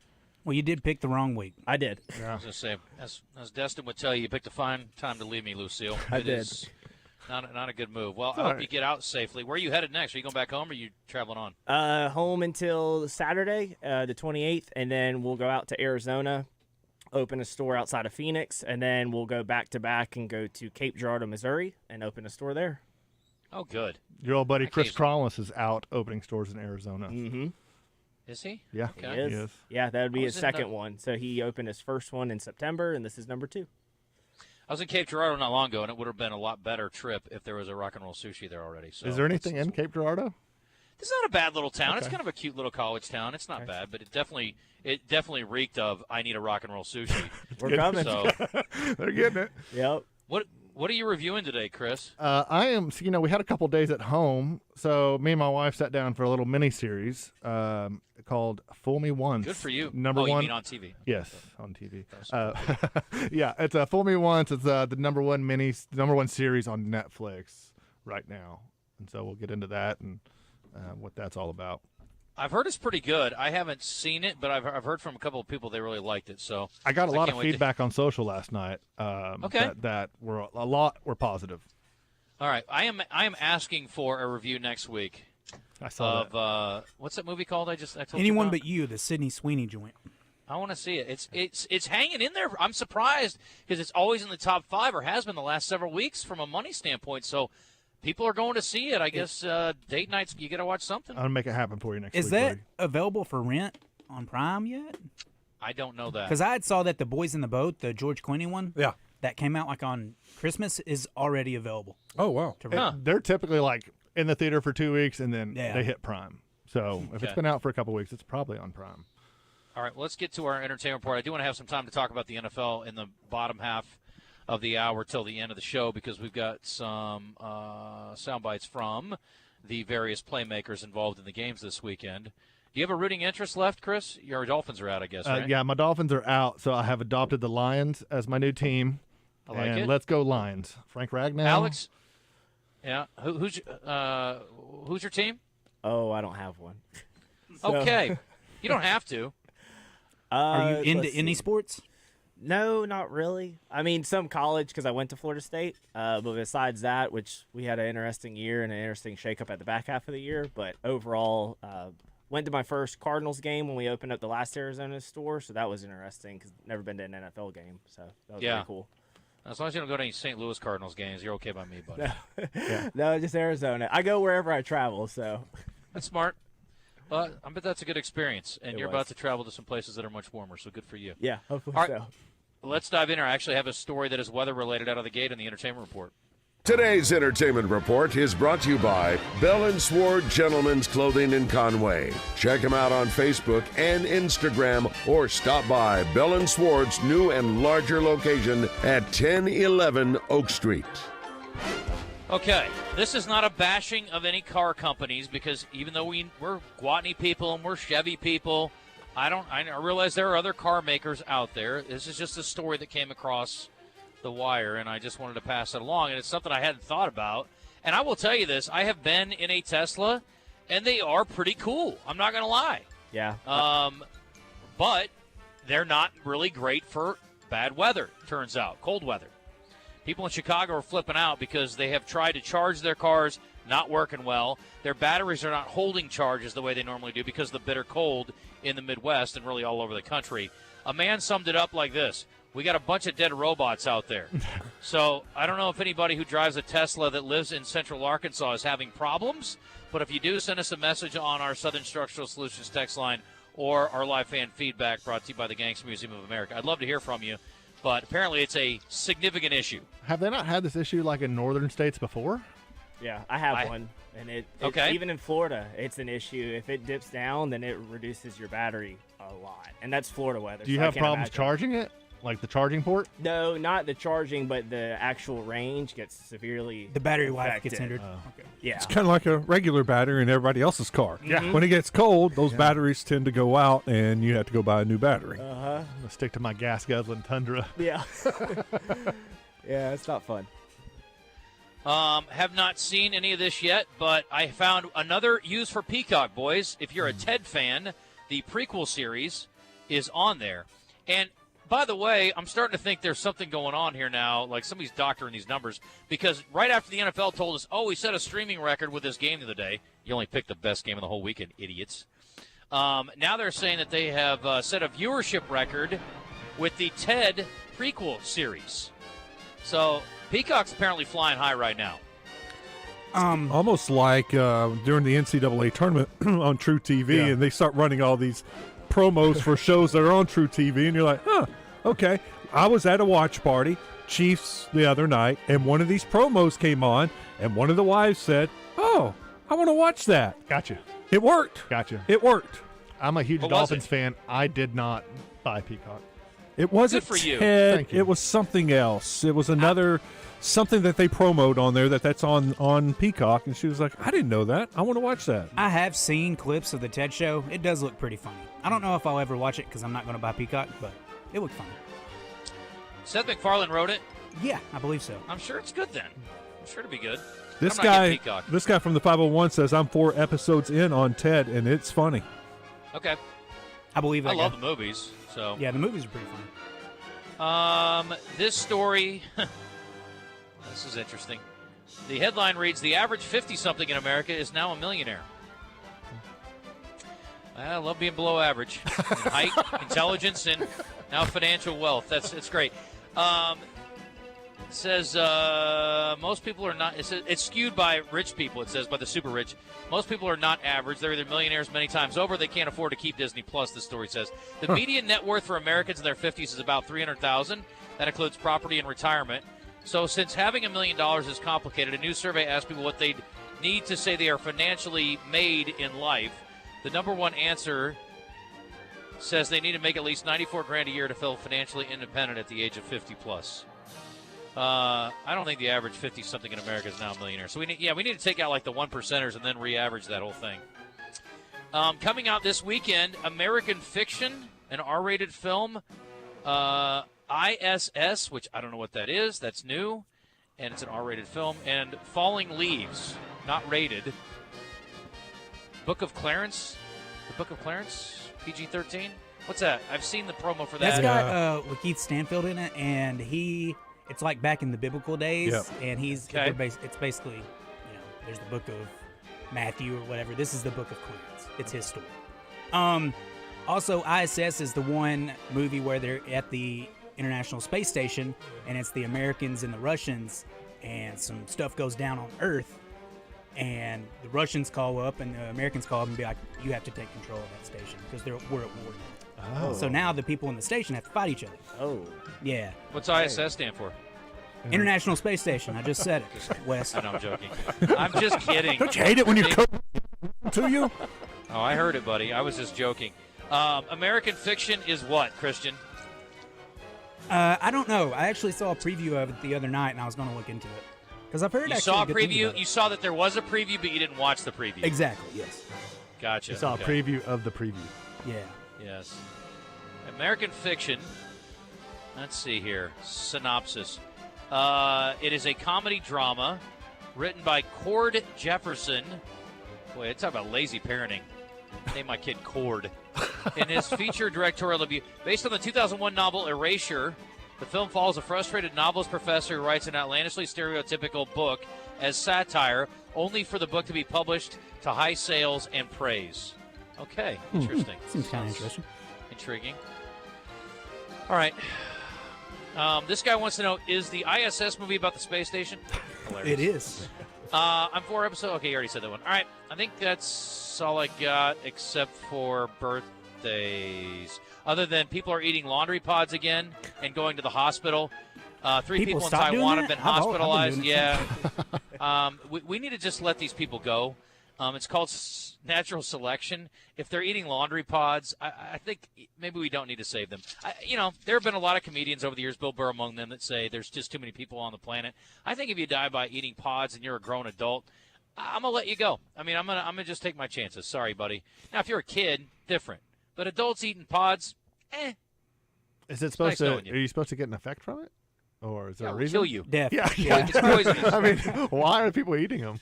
Well, you did pick the wrong week. I did. Yeah. I was going to say, as Destin would tell you picked a fine time to leave me, Lucille. I did. Not a good move. Well, I hope you get out safely. Where are you headed next? Are you going back home or are you traveling on? Home until Saturday, the 28th, and then we'll go out to Arizona, open a store outside of Phoenix, and then we'll go back-to-back and go to Cape Girardeau, Missouri, and open a store there. Oh, good. Your old buddy Chris Cronless is out opening stores in Arizona. Mm-hmm. Is he? Yeah, okay. He is. Yeah, that would be his second one. So he opened his first one in September, and this is number 2. I was in Cape Girardeau not long ago, and it would have been a lot better trip if there was a Rock and Roll Sushi there already. So is there anything in Cape Girardeau? It's not a bad little town. Okay. It's kind of a cute little college town. It's not bad, but it definitely reeked of I need a Rock and Roll Sushi. We're coming. So they're getting it. Yep. What are you reviewing today, Chris? I am. So, we had a couple days at home, so me and my wife sat down for a little mini series called "Fool Me Once." Good for you. Number one. You mean on TV? Yes, on TV. Yeah, it's a "Fool Me Once." It's the number one series on Netflix right now, and so we'll get into that and what that's all about. I've heard it's pretty good. I haven't seen it, but I've heard from a couple of people they really liked it. So I got a lot of feedback on social last night. Okay. That were positive. All right, I am asking for a review next week. I saw that. What's that movie called? I told Anyone you about? But You, the Sydney Sweeney joint. I want to see it. It's hanging in there. I'm surprised because it's always in the top 5 or has been the last several weeks from a money standpoint. So people are going to see it. I guess date nights, you got to watch something. I'll make it happen for you next week. Is that available for rent on Prime yet? I don't know that. Because I had saw that The Boys in the Boat, the George Clooney one, yeah, that came out like on Christmas, is already available. Oh, wow. They're typically like in the theater for 2 weeks, and then Yeah. they hit Prime. So if it's been out for a couple weeks, it's probably on Prime. All right, well, let's get to our entertainment report. I do want to have some time to talk about the NFL in the bottom half of the hour till the end of the show because we've got some sound bites from the various playmakers involved in the games this weekend. Do you have a rooting interest left, Chris? Your Dolphins are out, I guess, right? Yeah, my Dolphins are out, so I have adopted the Lions as my new team. I like it. Let's go Lions. Frank Ragnow. Alex? Yeah. Who's your team? Oh, I don't have one. Okay. You don't have to. Are you into any sports? No, not really. I mean, some college because I went to Florida State. But besides that, which we had an interesting year and an interesting shakeup at the back half of the year. But overall, went to my first Cardinals game when we opened up the last Arizona store. So that was interesting because never been to an NFL game. So that was pretty cool. As long as you don't go to any St. Louis Cardinals games, you're okay by me, buddy. No, just Arizona. I go wherever I travel, so. That's smart. I bet that's a good experience, and you're was. about to travel to some places that are much warmer, so good for you. Yeah, hopefully All right, so. let's dive in. I actually have a story that is weather-related out of the gate in the entertainment report. Today's entertainment report is brought to you by Bell & Sword Gentlemen's Clothing in Conway. Check them out on Facebook and Instagram or stop by Bell & Sword's new and larger location at 1011 Oak Street. Okay, this is not a bashing of any car companies because even though we're Gwatney people and we're Chevy people, I realize there are other car makers out there. This is just a story that came across the wire, and I just wanted to pass it along, and it's something I hadn't thought about. And I will tell you this, I have been in a Tesla, and they are pretty cool. I'm not going to lie. Yeah. But they're not really great for bad weather, turns out, cold weather. People in Chicago are flipping out because they have tried to charge their cars, not working well. Their batteries are not holding charges the way they normally do because of the bitter cold in the Midwest and really all over the country. A man summed it up like this. We got a bunch of dead robots out there. So I don't know if anybody who drives a Tesla that lives in central Arkansas is having problems, but if you do, send us a message on our Southern Structural Solutions text line or our live fan feedback brought to you by the Gangster Museum of America. I'd love to hear from you, but apparently it's a significant issue. Have they not had this issue like in northern states before? Yeah, I have one. And it even in Florida, it's an issue. If it dips down, then it reduces your battery a lot. And that's Florida weather. Do you have problems charging it? Like the charging port? No, not the charging, but the actual range gets severely The battery affected. life gets hindered. Okay. Yeah. It's kind of like a regular battery in everybody else's car. Yeah. When it gets cold, those batteries tend to go out, and you have to go buy a new battery. Uh-huh. I'm going to stick to my gas-guzzling Tundra. Yeah. Yeah, it's not fun. Have not seen any of this yet, but I found another use for Peacock, boys. If you're a Ted fan, the prequel series is on there. And by the way, I'm starting to think there's something going on here now, like somebody's doctoring these numbers, because right after the NFL told us, we set a streaming record with this game the other day. You only picked the best game of the whole weekend, idiots. Now they're saying that they have set a viewership record with the Ted prequel series. So Peacock's apparently flying high right now. Almost like during the NCAA tournament on True TV, and they start running all these promos for shows that are on True TV, and you're like, huh, okay. I was at a watch party, Chiefs, the other night, and one of these promos came on, and one of the wives said, oh, I want to watch that. Gotcha. It worked. Gotcha. It worked. I'm a huge Dolphins fan. I did not buy Peacock. It wasn't Good for you. Ted. Thank you. It was something else. It was another something that they promoted on there that's on Peacock, and she was like, I didn't know that. I want to watch that. I have seen clips of the Ted Show. It does look pretty funny. I don't know if I'll ever watch it because I'm not going to buy Peacock, but it looked funny. Seth MacFarlane wrote it? Yeah, I believe so. I'm sure it's good then. I'm sure it'll be good. This I'm not getting Peacock. guy from the 501 says, I'm 4 episodes in on Ted, and it's funny. Okay. I believe that. I love the movies. So yeah, the movies are pretty funny. This story, this is interesting. The headline reads, the average 50-something in America is now a millionaire. I love being below average in height, intelligence, and now financial wealth. It's great. It says most people are not. It's skewed by rich people. It says by the super rich. Most people are not average. They're either millionaires many times over. They can't afford to keep Disney Plus. This story says the median net worth for Americans in their 50s is about $300,000. That includes property and retirement. So since having $1 million is complicated, a new survey asked people what they need to say they are financially made in life. The number one answer says they need to make at least $94,000 a year to feel financially independent at the age of 50 plus. I don't think the average 50-something in America is now a millionaire. So we need to take out like the 1%ers and then re-average that whole thing. Coming out this weekend, American Fiction, an R-rated film, ISS, which I don't know what that is. That's new, and it's an R-rated film. And Falling Leaves, not rated. Book of Clarence, PG-13. What's that? I've seen the promo for that. That's got Lakeith Stanfield in it, and it's like back in the biblical days, and it's basically, there's the book of Matthew or whatever. This is the book of Clarence. It's his story. Also, ISS is the one movie where they're at the International Space Station, and it's the Americans and the Russians, and some stuff goes down on Earth, and the Russians call up and the Americans call up and be like, you have to take control of that station because we're at war now. Oh. So now the people in the station have to fight each other. Oh. Yeah. What's ISS stand for? International Space Station. I just said it, Wes. I know, I'm joking. I'm just kidding. Don't you hate it when you're to you? Oh, I heard it, buddy. I was just joking. American Fiction is what, Christian? I don't know. I actually saw a preview of it the other night, and I was going to look into it. Because I've heard you saw a preview. You saw that there was a preview, but you didn't watch the preview. Exactly. Yes. Gotcha. You saw a preview of the preview. Yeah. Yes. American Fiction. Let's see here. Synopsis. It is a comedy drama written by Cord Jefferson. Boy, it's talk about lazy parenting. Name my kid Cord. In his feature directorial debut, based on the 2001 novel Erasure, the film follows a frustrated novelist professor who writes an outlandishly stereotypical book as satire, only for the book to be published to high sales and praise. Okay, interesting. Seems kind of interesting. Intriguing. All right. This guy wants to know, is the ISS movie about the space station? Hilarious. It is. I'm 4 episodes. Okay, you already said that one. All right. I think that's all I got except for birthdays. Other than people are eating laundry pods again and going to the hospital. 3 people in Taiwan have been hospitalized. We need to just let these people go. It's called natural selection. If they're eating laundry pods, I think maybe we don't need to save them. There have been a lot of comedians over the years, Bill Burr among them, that say there's just too many people on the planet. I think if you die by eating pods and you're a grown adult, I'm going to let you go. I mean, I'm gonna just take my chances. Sorry, buddy. Now, if you're a kid, different. But adults eating pods, Is it supposed to? Are you supposed to get an effect from it, or is there a reason? Kill you. Death. Yeah. It's poisonous. I mean, why are people eating them?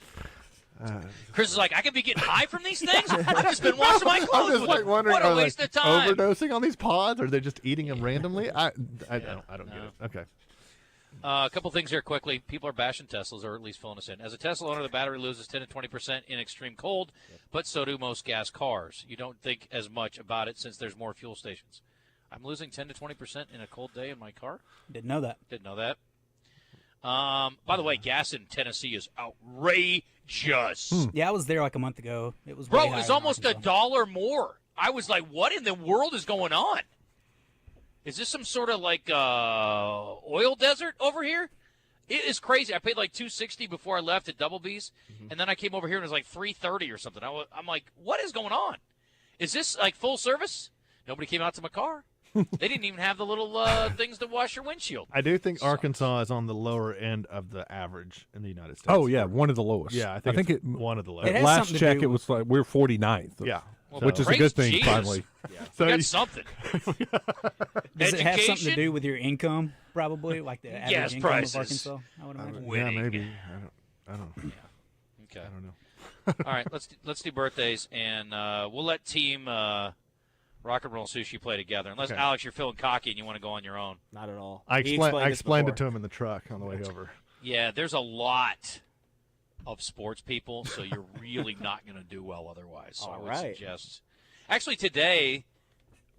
Chris is like, I could be getting high from these things? I've just been washing my clothes I'm just with like them. wondering, What a waste of time. Overdosing on these pods, or are they just eating them randomly? I don't get it. Okay. A couple things here quickly. People are bashing Teslas, or at least filling us in. As a Tesla owner, the battery loses 10 to 20% in extreme cold, but so do most gas cars. You don't think as much about it since there's more fuel stations. I'm losing 10 to 20% in a cold day in my car? Didn't know that. Didn't know that. By the way, gas in Tennessee is outrageous. outrageous. Yeah, I was there like a month ago. It was Bro, way it was higher in almost Arkansas. $1 more. I was like, what in the world is going on? Is this some sort of like oil desert over here? It is crazy. I paid like $260 before I left at Double B's, and then I came over here and it was like $330 or something. I'm like, what is going on? Is this like full service? Nobody came out to my car. They didn't even have the little things to wash your windshield. I do think Arkansas is on the lower end of the average in the United States. Oh, yeah, one of the lowest. Yeah, I think it's one of the lowest. At last check, it was like we're 49th. Yeah. Well, which is a good thing, Jesus. finally. Yeah. So we got something. Does it have something to Education? do with your income, probably? Like the average Gas income prices. of Arkansas, I would imagine? Yeah, maybe. I don't know. Okay. I don't know. All right, let's do birthdays, and we'll let Team Rock and Roll Sushi play together. Unless, Okay. Alex, you're feeling cocky and you want to go on your own. Not at all. I He explained this it to him in the truck on the way over. Yeah, there's a lot of sports people, so you're really not going to do well otherwise. So I would suggest. Actually, today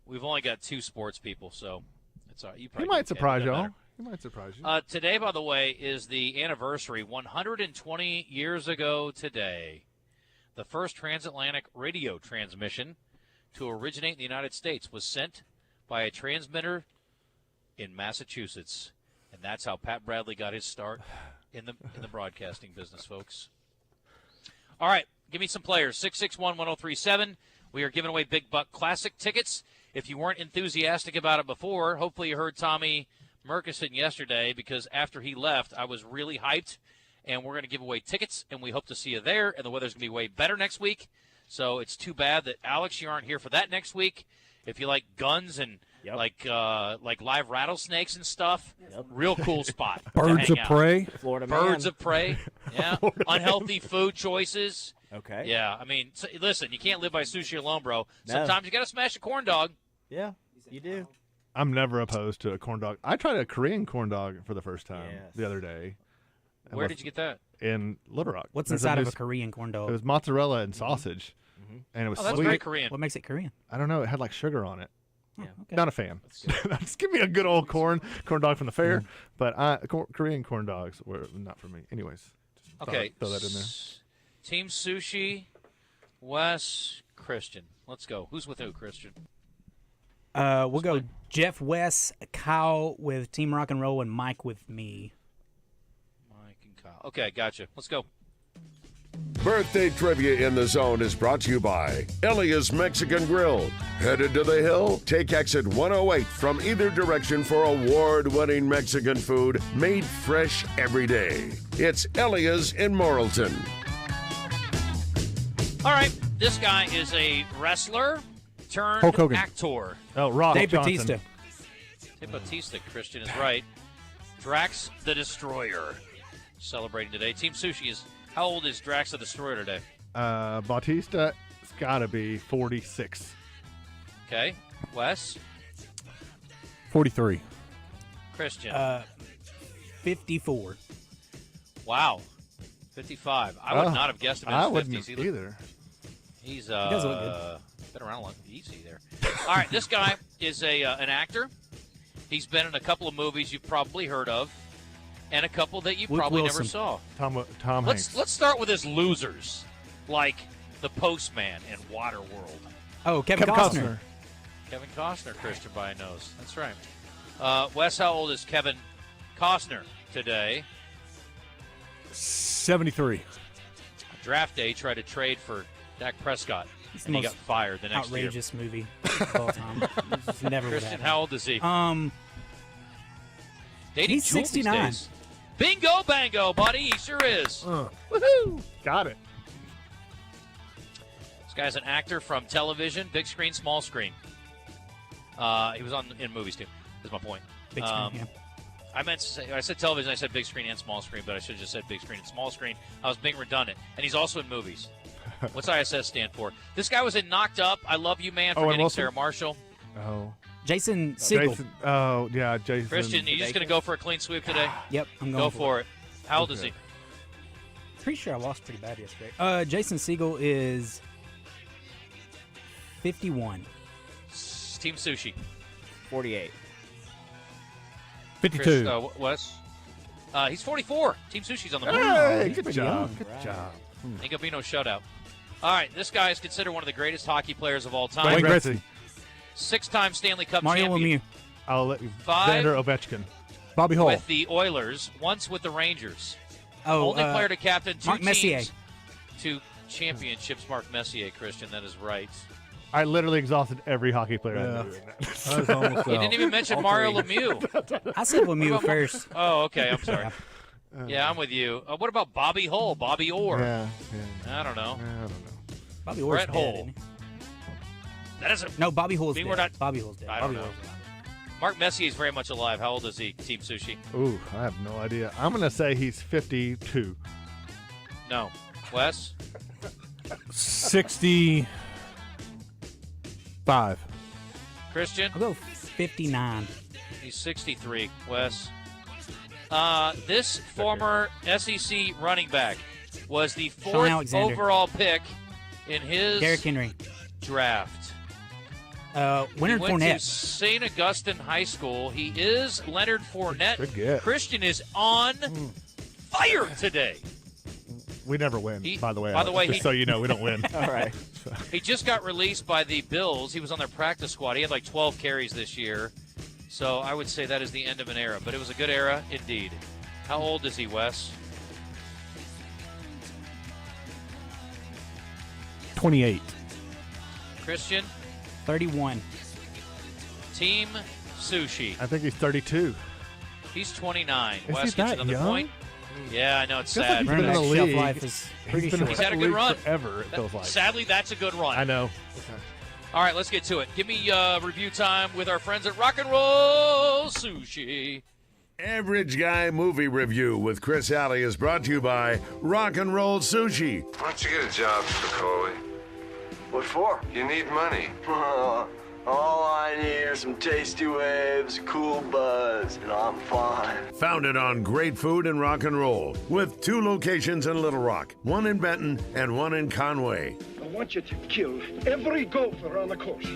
we've only got 2 sports people, so it's all right. You He probably might surprise you. y'all. He might surprise you. Today, by the way, is the anniversary. 120 years ago today, the first transatlantic radio transmission to originate in the United States was sent by a transmitter in Massachusetts, and that's how Pat Bradley got his start in the broadcasting business, folks. All right, give me some players. 661-1037. We are giving away Big Buck Classic tickets. If you weren't enthusiastic about it before, hopefully you heard Tommy Murkison yesterday, because after he left, I was really hyped, and we're going to give away tickets, and we hope to see you there, and the weather's going to be way better next week. So it's too bad that, Alex, you aren't here for that next week. If you like guns and like live rattlesnakes and stuff, real cool spot. to Birds hang of out. prey. Florida Birds man. of prey. Yeah. Unhealthy food choices. Okay. Yeah. I mean, listen, you can't live by sushi alone, bro. No. Sometimes you got to smash a corn dog. Yeah, you do. I'm never opposed to a corn dog. I tried a Korean corn dog for the first time the other day. Where did you get that? In Little Rock. What's There's inside of new a Korean corn dog? It was mozzarella and sausage, and it was Oh, that's sweet. very Korean. What makes it Korean? I don't know. It had like sugar on it. Yeah. Okay. Not a fan. Just give me a good old corn dog from the fair. But Korean corn dogs were not for me. Anyways, just Okay. throw that in there. Team Sushi, Wes, Christian. Let's go. Who's with who, Christian? We'll go Jeff, Wes, Kyle with Team Rock and Roll, and Mike with me. Mike and Kyle. Okay, gotcha. Let's go. Birthday Trivia in the Zone is brought to you by Elia's Mexican Grill. Headed to the hill? Take exit 108 from either direction for award-winning Mexican food made fresh every day. It's Elia's in Morrilton. All right, this guy is a wrestler turned Hulk Hogan. actor. Oh, Rock Dave Johnson. Batista. Dave Batista, Christian is right. Drax the Destroyer celebrating today. Team Sushi is, how old is Drax the Destroyer today? Bautista's got to be 46. Okay, Wes, 43. Christian. 54. Wow, 55. I would not have guessed him in I his wouldn't 50s. He either. He's does look good. been around a lot. Easy there. All right, this guy is an actor. He's been in a couple of movies you've probably heard of, and a couple that you Luke probably Wilson. never saw. Tom Hanks. Let's start with his losers, like The Postman and Waterworld. Oh, Kevin Costner. Kevin Costner, Christian by a nose. That's right. Wes, how old is Kevin Costner today? 73. Draft day, tried to trade for Dak Prescott, It's and the he got most fired the next year. outrageous movie of all time. It's just never would Christian, happen. how old is he? Dating He's Jewel these 69. days. Bingo, bango, buddy. He sure is. Woohoo! Got it. This guy's an actor from television, big screen, small screen. He was in movies too. Is my point. Big screen, yeah. I meant to say, I said television, I said big screen and small screen, but I should have just said big screen and small screen. I was being redundant. And he's also in movies. What's ISS stand for? This guy was in Knocked Up. I Love You, Man, Forgetting Sarah Marshall. Oh. Jason Segel. Jason. Christian, are you just going to go for a clean sweep today? Yep, I'm going Go for it. How old is he? Pretty sure I lost pretty bad yesterday. Jason Segel is 51. Team Sushi. 48. 52. Chris, Wes? He's 44. Team Sushi's on the board. Hey, good job. Good job. Ain't going to be no shutout. All right, this guy is considered one of the greatest hockey players of all time. Wayne Gretzky. 6-time Stanley Cup Mario champion. Lemieux. I'll let you. 5 Xander Ovechkin. Bobby Hull. with the Oilers, once with the Rangers. Only player to captain 2 Mark teams Messier. to championships. Mark Messier, Christian, that is right. I literally exhausted every hockey player I knew. I was almost You out. didn't even mention Mario Lemieux. I said Lemieux first. Oh, okay. I'm sorry. Yeah, I'm with you. What about Bobby Hull? Bobby Orr? Yeah. I don't know. Bobby Orr's Brett dead, Hull. isn't he? That isn't. No, Bobby Hull's mean dead. we're not- Bobby Hull's dead. I Bobby don't know. Hull's alive. Mark Messier is very much alive. How old is he, Team Sushi? Ooh, I have no idea. I'm going to say he's 52. No. Wes? 65. Christian? I'll go 59. He's 63. Wes? This former SEC running back was the Sean 4th Alexander. overall pick in his Derrick Henry. draft. Leonard He went to Fournette. St. Augustine High School. He is Leonard Fournette. Good get. Christian is on fire today. We never win, by the way. Just so you know, we don't win. All right. He just got released by the Bills. He was on their practice squad. He had like 12 carries this year. So I would say that is the end of an era. But it was a good era indeed. How old is he, Wes? 28. Christian? 31. Team Sushi. I think he's 32. He's 29. Is Wes he gets that another young? point. Yeah, I know it's Feels like sad. he's been in the Shelf league. life is pretty He's been in He's the had a good league run. forever, it feels like. Sadly, that's a good run. I know. All right, let's get to it. Give me review time with our friends at Rock and Roll Sushi. Average Guy Movie Review with Chris Alley is brought to you by Rock and Roll Sushi. Why don't you get a job, Spicoli? What for? You need money. All I need are some tasty waves, cool buzz, and I'm fine. Founded on great food and rock and roll, with 2 locations in Little Rock, 1 in Benton and 1 in Conway. I want you to kill every golfer on the course.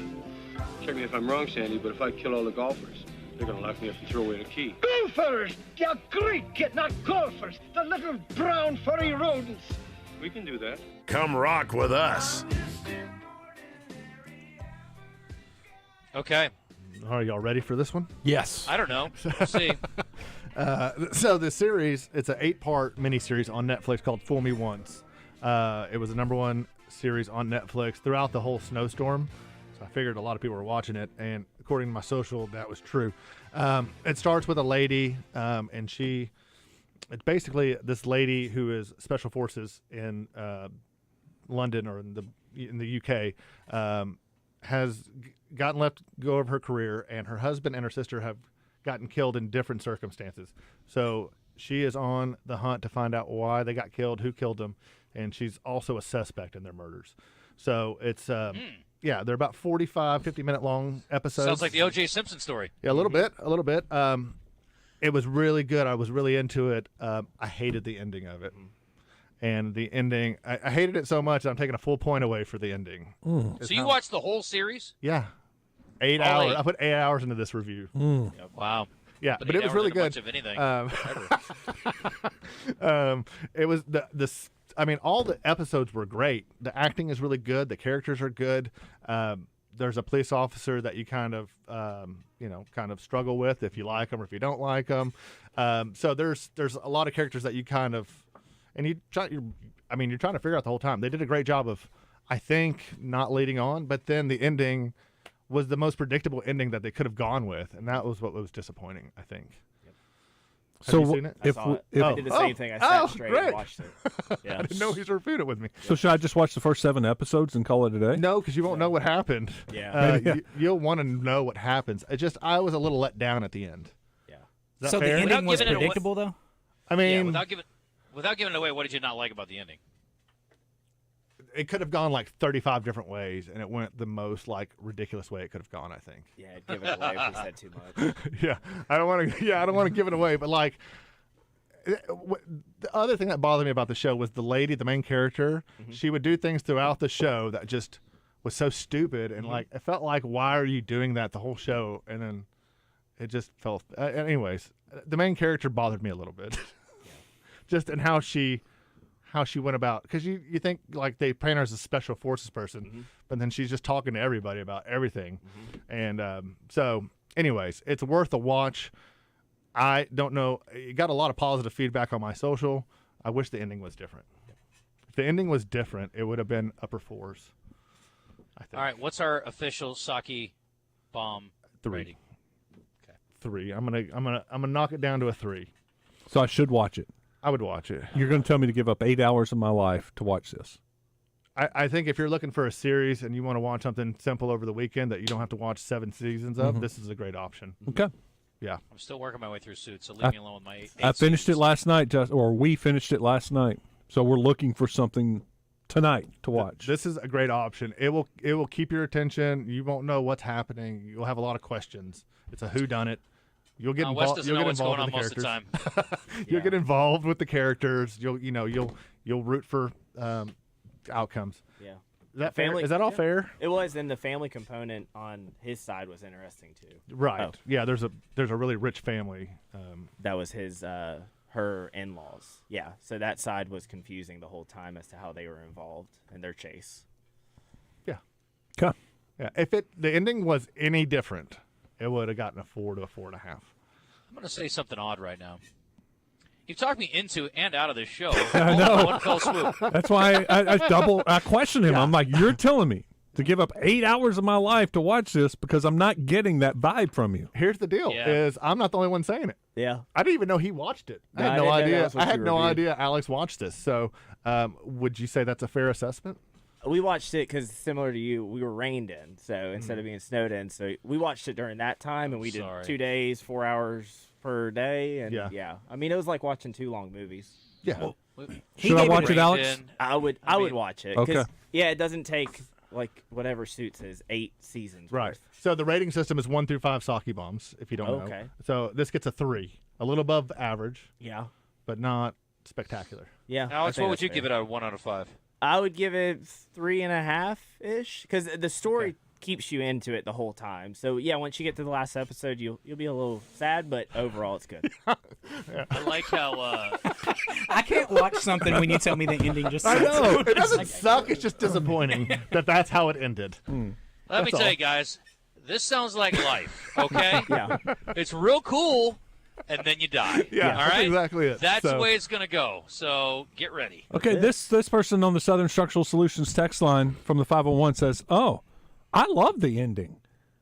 Check me if I'm wrong, Sandy, but if I kill all the golfers, they're gonna lock me up and throw away the key. Golfers! You great kid, not golfers! The little brown furry rodents! We can do that. Come rock with us. Okay. Are y'all ready for this one? Yes. I don't know. We'll see. So the series, it's an 8-part miniseries on Netflix called Fool Me Once. It was the #1 series on Netflix throughout the whole snowstorm. So I figured a lot of people were watching it, and according to my social, that was true. It starts with a lady, and it's basically this lady who is special forces in London or in the UK, has gotten let go of her career, and her husband and her sister have gotten killed in different circumstances. So she is on the hunt to find out why they got killed, who killed them, and she's also a suspect in their murders. So it's yeah, they're about 45, 50-minute long episodes. Sounds like the O.J. Simpson story. Yeah, a little bit. It was really good. I was really into it. I hated the ending of it. And the ending, I hated it so much, I'm taking a full point away for the ending. So you watched the whole series? Yeah. 8 All hours. 8. I put 8 hours into this review. Yeah, wow. Yeah, But but 8 it was hours really isn't much good. of anything, It was I mean, all the episodes were great. The acting is really good. The characters are good. There's a police officer that you kind of struggle with if you like him or if you don't like him. So there's a lot of characters that you kind of, and you're trying to figure out the whole time. They did a great job of, I think, not leading on, but then the ending was the most predictable ending that they could have gone with, and that was what was disappointing, I think. Have you seen it? I did the same thing. I sat straight and watched it. Yeah. I didn't know he was reviewing it with me. So should I just watch the first 7 episodes and call it a day? No, because you won't know what happened. Yeah. You'll want to know what happens. I was a little let down at the end. Yeah. Is that So fair? the ending was predictable, though? I mean, without giving it away, what did you not like about the ending? it could have gone like 35 different ways, and it went the most ridiculous way it could have gone, I think. Yeah, I'd give it away if we said too much. Yeah, I don't want to give it away, but the other thing that bothered me about the show was the lady, the main character. Mm-hmm. She would do things throughout the show that just was so stupid, and it felt like, why are you doing that the whole show? And then it just felt. Anyways, the main character bothered me a little bit, just in how how she went about, because you think like they paint her as a special forces person, but then she's just talking to everybody about everything. And so anyways, it's worth a watch. I don't know. It got a lot of positive feedback on my social. I wish the ending was different. If the ending was different, it would have been upper 4s, I think. All right, what's our official Saki bomb 3. rating? Okay. 3. I'm gonna knock it down to a 3. So I should watch it. I would watch it. You're going to tell me to give up 8 hours of my life to watch this? I think if you're looking for a series and you want to watch something simple over the weekend that you don't have to watch 7 seasons of, this is a great option. Okay. Yeah. I'm still working my way through Suits, so leave me alone with my 8 I finished it last night, we finished it last night. So we're looking for something tonight to watch. This is a great option. It will keep your attention. You won't know what's happening. You'll have a lot of questions. It's a whoudunit. You'll get Wes involved. doesn't know what's going on most of the time. You'll get involved with the characters. You'll root for outcomes. Yeah. Is that fair? Is that all fair? It was, and the family component on his side was interesting too. Right. Oh. Yeah. There's a really rich family. That was her in-laws. Yeah. So that side was confusing the whole time as to how they were involved in their chase. Yeah. Okay. Yeah. If the ending was any different, it would have gotten a 4 to a 4.5. I'm going to say something odd right now. You've talked me into and out of this show. I know. One fell swoop. That's why I question him. Yeah. I'm like, you're telling me to give up 8 hours of my life to watch this because I'm not getting that vibe from you. Here's the deal: is I'm not the only one saying it. Yeah. I didn't even know he watched it. I had no idea. I had no idea Alex watched this. So, would you say that's a fair assessment? We watched it because, similar to you, we were rained in. So instead of being snowed in, so we watched it during that time, and we did 2 days, 4 hours per day. And yeah. I mean, it was like watching 2 long movies. Yeah. Should I watch it, Alex? I would watch it. Okay. Yeah, it doesn't take like whatever Suits is 8 seasons. Right. Worth. So the rating system is 1 through 5 sake bombs. If you don't know. Okay. So this gets a 3, a little above average. Yeah. But not spectacular. Yeah. Alex, what would you give it out of 1 out of 5? I would give it 3.5 ish because the story keeps you into it the whole time. So yeah, once you get to the last episode, you'll be a little sad, but overall it's good. I like how I can't watch something when you tell me the ending just I sucks. know. It doesn't suck. It's just disappointing that's how it ended. Let me tell you guys, this sounds like life. Okay. Yeah. It's real cool. And then you die. Yeah, all that's right? exactly it. That's the So- way it's going to go. So get ready. Okay, this person on the Southern Structural Solutions text line from the 501 says, "Oh, I love the ending.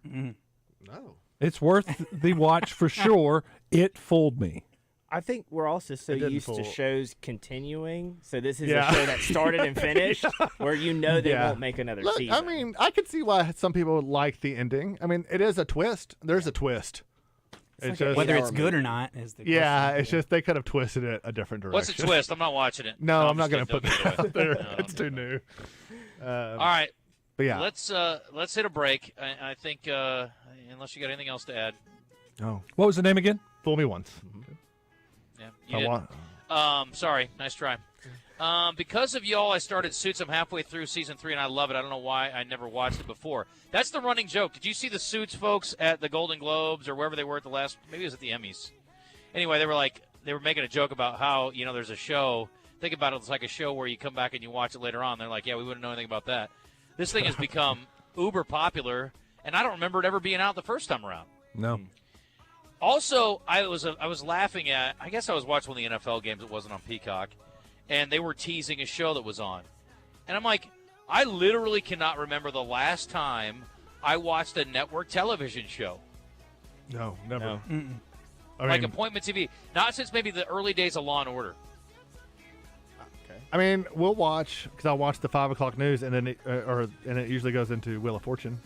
No. It's worth the watch for sure. It fooled me." I think we're also so didn't used to fool. shows continuing. So this is Yeah. a show that started and finished where they Yeah. won't make another Look, season. I mean, I could see why some people like the ending. I mean, it is a twist. There's a twist. It's just, Whether it's good or not is the yeah, question. it's just they could have twisted it a different direction. What's the twist? I'm not watching it. No, I'm just not going to gonna put that out there. It's too new. All right. But yeah. Let's hit a break. I think unless you got anything else to add. Oh. What was the name again? Fool me once. Yeah. You did. Sorry. Nice try. Because of y'all, I started Suits. I'm halfway through season 3, and I love it. I don't know why I never watched it before. That's the running joke. Did you see the Suits folks at the Golden Globes or wherever they were at the last? Maybe it was at the Emmys. Anyway, they were making a joke about how there's a show. Think about it. It's like a show where you come back and you watch it later on. They're like, yeah, we wouldn't know anything about that. This thing has become uber popular, and I don't remember it ever being out the first time around. No. Also, I was laughing at. I guess I was watching one of the NFL games. It wasn't on Peacock. And they were teasing a show that was on. And I'm like, I literally cannot remember the last time I watched a network television show. No, never. No. Like Appointment TV. Not since maybe the early days of Law & Order. I mean, we'll watch, because I'll watch the 5 o'clock news, and then it usually goes into Wheel of Fortune.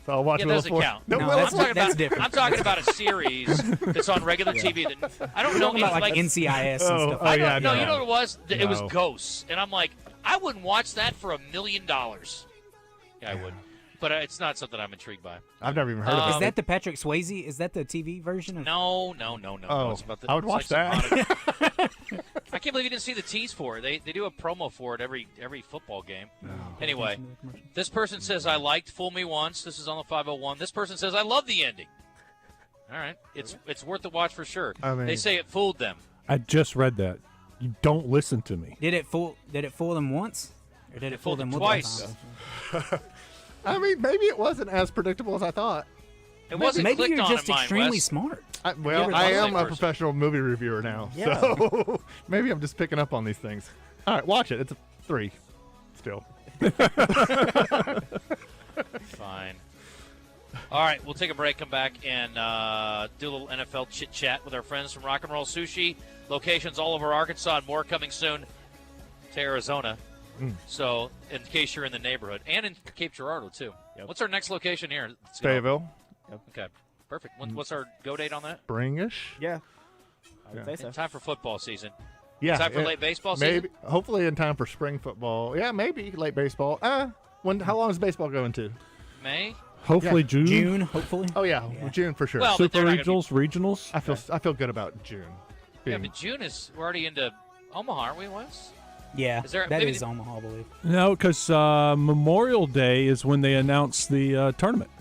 So I'll watch Yeah, Wheel of doesn't Fortune. count. No, No, Wheel of that's Fortune. different. I'm talking about a series that's on regular TV. That I don't know. Talking about like NCIS and stuff. I don't yeah, know. no. You know what it was? It was No. Ghosts. And I'm like, I wouldn't watch that for $1 million. Yeah, I would. But it's not something I'm intrigued by. I've never even heard of it. Is that the Patrick Swayze? Is that the TV version? Of... No. Oh, It's about I would watch that. I can't believe you didn't see the tease for it. They do a promo for it every football game. Anyway, this person says, I liked Fool Me Once. This is on the 501. This person says, I love the ending. All right. It's worth the watch for sure. I mean- They say it fooled them. I just read that. You don't listen to me. Did it fool them once? Or did it fool them twice? I mean, maybe it wasn't as predictable as I thought. It wasn't. Maybe clicked you're on just in mine, extremely Wes. smart. I am a professional movie reviewer now, so maybe I'm just picking up on these things. All right, watch it. It's a 3 still. Fine. All right, we'll take a break, come back, and do a little NFL chit-chat with our friends from Rock and Roll Sushi. Locations all over Arkansas and more coming soon to Arizona. So in case you're in the neighborhood. And in Cape Girardeau, too. Yep. What's our next location here? Fayetteville. Yep. Okay, perfect. What's our go date on that? Spring-ish? Yeah. I would say so. In time for football season. Yeah. Time for late baseball season? Maybe. Hopefully in time for spring football. Yeah, maybe late baseball. How long is baseball going to? May? Hopefully June. June, hopefully. Oh, yeah. June for sure. Well, but Super they're not gonna regionals. I feel good about June. Yeah, but June we're already into Omaha, aren't we, Wes? Yeah, Is there, that maybe is Omaha, I believe. No, because Memorial Day is when they announce the tournament.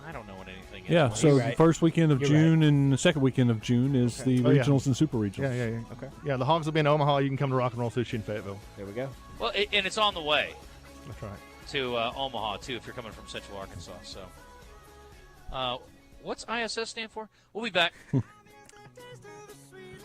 I don't know what anything is. Yeah, so the first weekend of June and the second weekend of June is the regionals and super regionals. Yeah. Okay. Yeah, the Hogs will be in Omaha. You can come to Rock and Roll Sushi in Fayetteville. There we go. Well, and it's on the way. That's right. To Omaha, too, if you're coming from Central Arkansas. So, what's ISS stand for? We'll be back.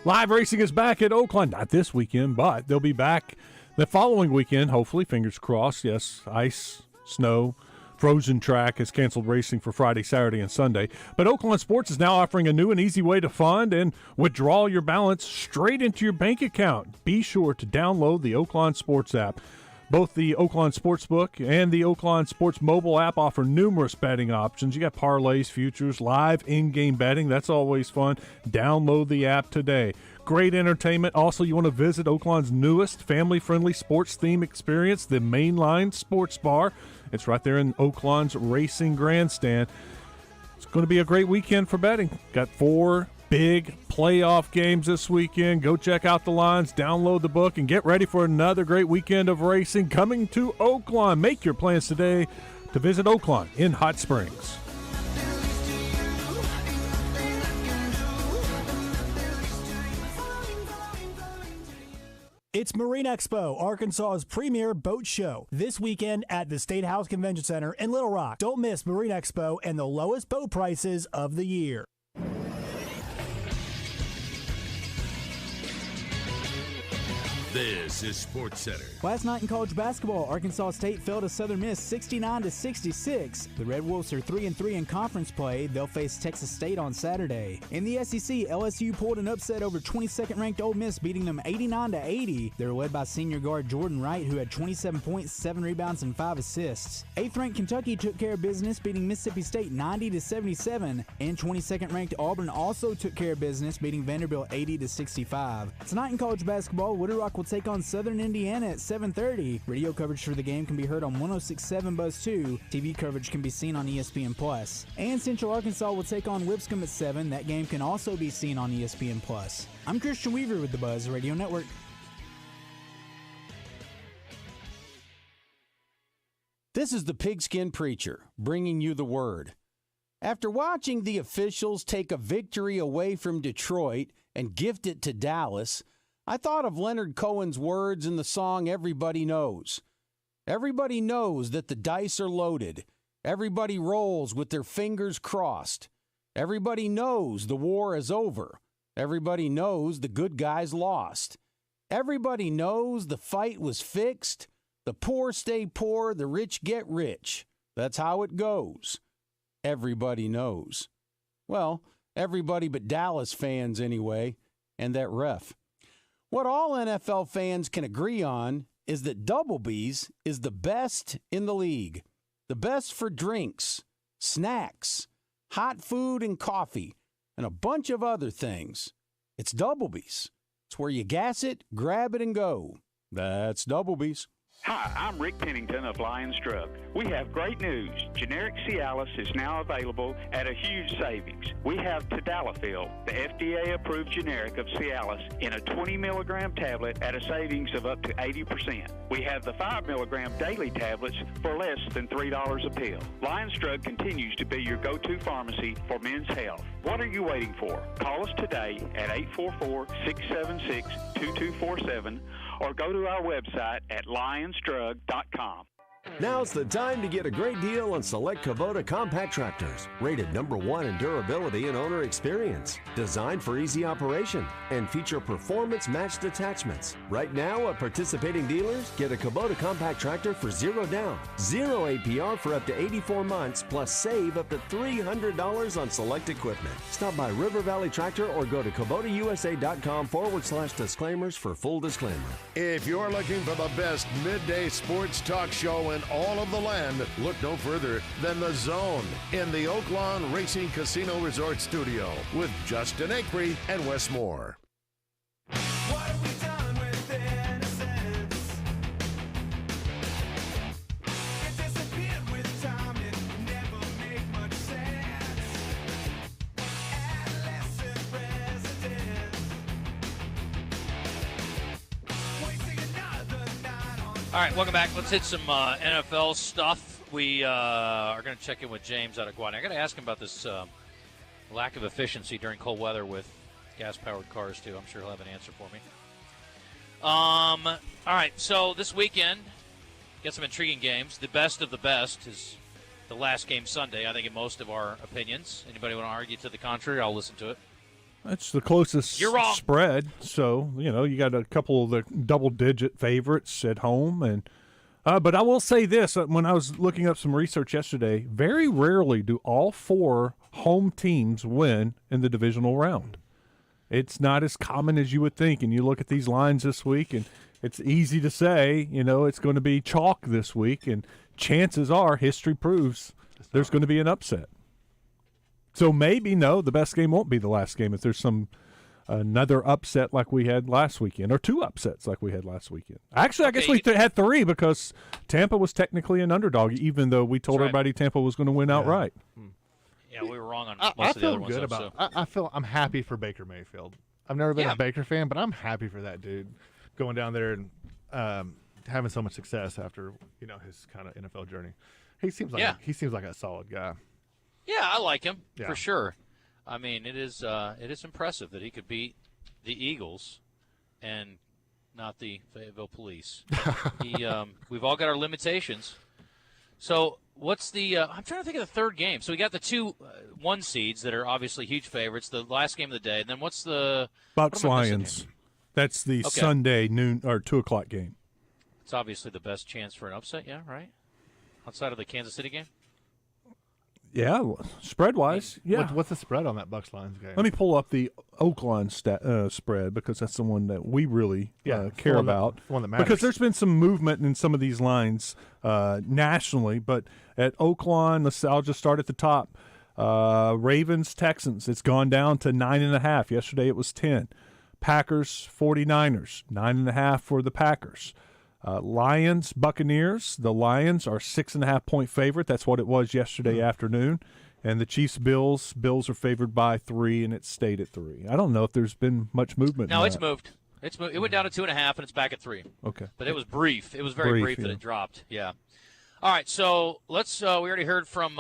Live racing is back at Oakland. Not this weekend, but they'll be back the following weekend, hopefully, fingers crossed. Yes, ice, snow, frozen track has canceled racing for Friday, Saturday, and Sunday. But Oakland Sports is now offering a new and easy way to fund and withdraw your balance straight into your bank account. Be sure to download the Oakland Sports app. Both the Oakland Sportsbook and the Oakland Sports mobile app offer numerous betting options. You got parlays, futures, live in-game betting. That's always fun. Download the app today. Great entertainment. Also, you want to visit Oakland's newest family-friendly sports theme experience, the Mainline Sports Bar. It's right there in Oakland's Racing Grandstand. It's going to be a great weekend for betting. Got 4 big playoff games this weekend. Go check out the lines, download the book, and get ready for another great weekend of racing coming to Oakland. Make your plans today to visit Oakland in Hot Springs. It's Marine Expo, Arkansas's premier boat show, this weekend at the State House Convention Center in Little Rock. Don't miss Marine Expo and the lowest boat prices of the year. This is Sports Center. Last night in college basketball, Arkansas State fell to Southern Miss 69-66. The Red Wolves are 3-3 in conference play. They'll face Texas State on Saturday. In the SEC, LSU pulled an upset over 22nd-ranked Ole Miss, beating them 89-80. They're led by senior guard Jordan Wright, who had 27 points, 7 rebounds, and 5 assists. 8th-ranked Kentucky took care of business, beating Mississippi State 90-77. And 22nd-ranked Auburn also took care of business, beating Vanderbilt 80-65. Tonight in college basketball, Little Rock will take on Southern Indiana at 7:30. Radio coverage for the game can be heard on 106.7 Buzz 2. TV coverage can be seen on ESPN+. And Central Arkansas will take on Lipscomb at 7. That game can also be seen on ESPN+. I'm Christian Weaver with the Buzz Radio Network. This is the Pigskin Preacher, bringing you the word. After watching the officials take a victory away from Detroit and gift it to Dallas, I thought of Leonard Cohen's words in the song Everybody Knows. Everybody knows that the dice are loaded. Everybody rolls with their fingers crossed. Everybody knows the war is over. Everybody knows the good guys lost. Everybody knows the fight was fixed. The poor stay poor, the rich get rich. That's how it goes. Everybody knows. Well, everybody but Dallas fans anyway, and that ref. What all NFL fans can agree on is that Doublebee's is the best in the league. The best for drinks, snacks, hot food and coffee, and a bunch of other things. It's Doublebee's. It's where you gas it, grab it, and go. That's Doublebee's. Hi, I'm Rick Pennington of Lions Drug. We have great news. Generic Cialis is now available at a huge savings. We have Tadalafil, the FDA-approved generic of Cialis, in a 20-milligram tablet at a savings of up to 80%. We have the 5-milligram daily tablets for less than $3 a pill. Lions Drug continues to be your go-to pharmacy for men's health. What are you waiting for? Call us today at 844-676-2247 or go to our website at lionsdrug.com. Now's the time to get a great deal on select Kubota compact tractors, rated #1 in durability and owner experience, designed for easy operation, and feature performance-matched attachments. Right now, at participating dealers, get a Kubota compact tractor for $0 down, 0 APR for up to 84 months, plus save up to $300 on select equipment. Stop by River Valley Tractor or go to KubotaUSA.com/disclaimers for full disclaimer. If you're looking for the best midday sports talk show in all of the land, look no further than The Zone in the Oaklawn Racing Casino Resort Studio with Justin Acree and Wes Moore. All right, welcome back. Let's hit some NFL stuff. We are going to check in with James out of Gwatney. I got to ask him about this lack of efficiency during cold weather with gas-powered cars, too. I'm sure he'll have an answer for me. All right, so this weekend, get some intriguing games. The best of the best is the last game Sunday, I think, in most of our opinions. Anybody want to argue to the contrary? I'll listen to it. That's the closest spread. So, you got a couple of the double-digit favorites at home. And but I will say this. When I was looking up some research yesterday, very rarely do all 4 home teams win in the divisional round. It's not as common as you would think. And you look at these lines this week, and it's easy to say, it's going to be chalk this week. And chances are, history proves, there's going to be an upset. So maybe, the best game won't be the last game if there's another upset like we had last weekend, or 2 upsets like we had last weekend. Actually, I guess we had 3 because Tampa was technically an underdog, even though we told everybody Tampa was going to win outright. Yeah, we were wrong on most of the other ones. I'm happy for Baker Mayfield. I've never been a Baker fan, but I'm happy for that dude going down there and having so much success after his kind of NFL journey. He seems like a solid guy. Yeah, I like him for sure. I mean, it is impressive that he could beat the Eagles and not the Fayetteville Police. We've all got our limitations. So what's the I'm trying to think of the third game. So we got the 2 1 seeds that are obviously huge favorites, the last game of the day. And then what's the Bucs-Lions? That's the Sunday noon or 2 o'clock game. It's obviously the best chance for an upset, right? Outside of the Kansas City game? Yeah, spread-wise, yeah. What's the spread on that Bucs-Lions game? Let me pull up the Oakland spread because that's the one that we really care about. The one that matters. Because there's been some movement in some of these lines nationally, but at Oakland, I'll just start at the top. Ravens-Texans, it's gone down to 9.5. Yesterday it was 10. Packers-49ers, 9.5 for the Packers. Lions-Buccaneers. The Lions are 6.5-point favorite. That's what it was yesterday afternoon. And the Chiefs-Bills. Bills are favored by 3, and it stayed at 3. I don't know if there's been much movement. No, it's moved. It went down to 2.5, and it's back at 3. Okay. But it was brief. It was very brief that it dropped. Yeah. All right, so let's. We already heard from.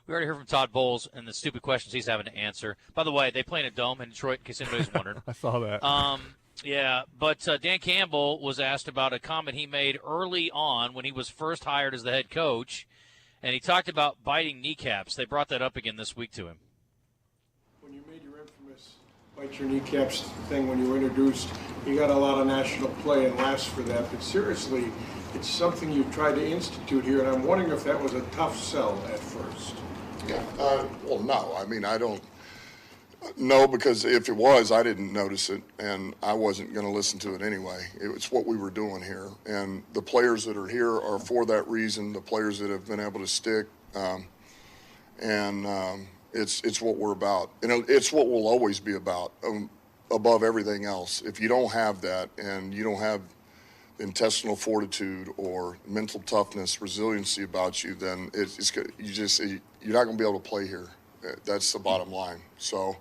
We already heard from Todd Bowles and the stupid questions he's having to answer. By the way, they play in a dome in Detroit, in case anybody's wondering. I saw that. Yeah, but Dan Campbell was asked about a comment he made early on when he was first hired as the head coach, and he talked about biting kneecaps. They brought that up again this week to him. When you made your infamous bite your kneecaps thing when you were introduced, you got a lot of national play and laughs for that, but seriously, it's something you tried to institute here, and I'm wondering if that was a tough sell at first. Yeah, well, no. I mean, I don't. No, because if it was, I didn't notice it, and I wasn't going to listen to it anyway. It's what we were doing here, and the players that are here are for that reason. The players that have been able to stick, it's what we're about. It's what we'll always be about, above everything else. If you don't have that, and you don't have intestinal fortitude or mental toughness, resiliency about you, then you're not going to be able to play here. That's the bottom line. So.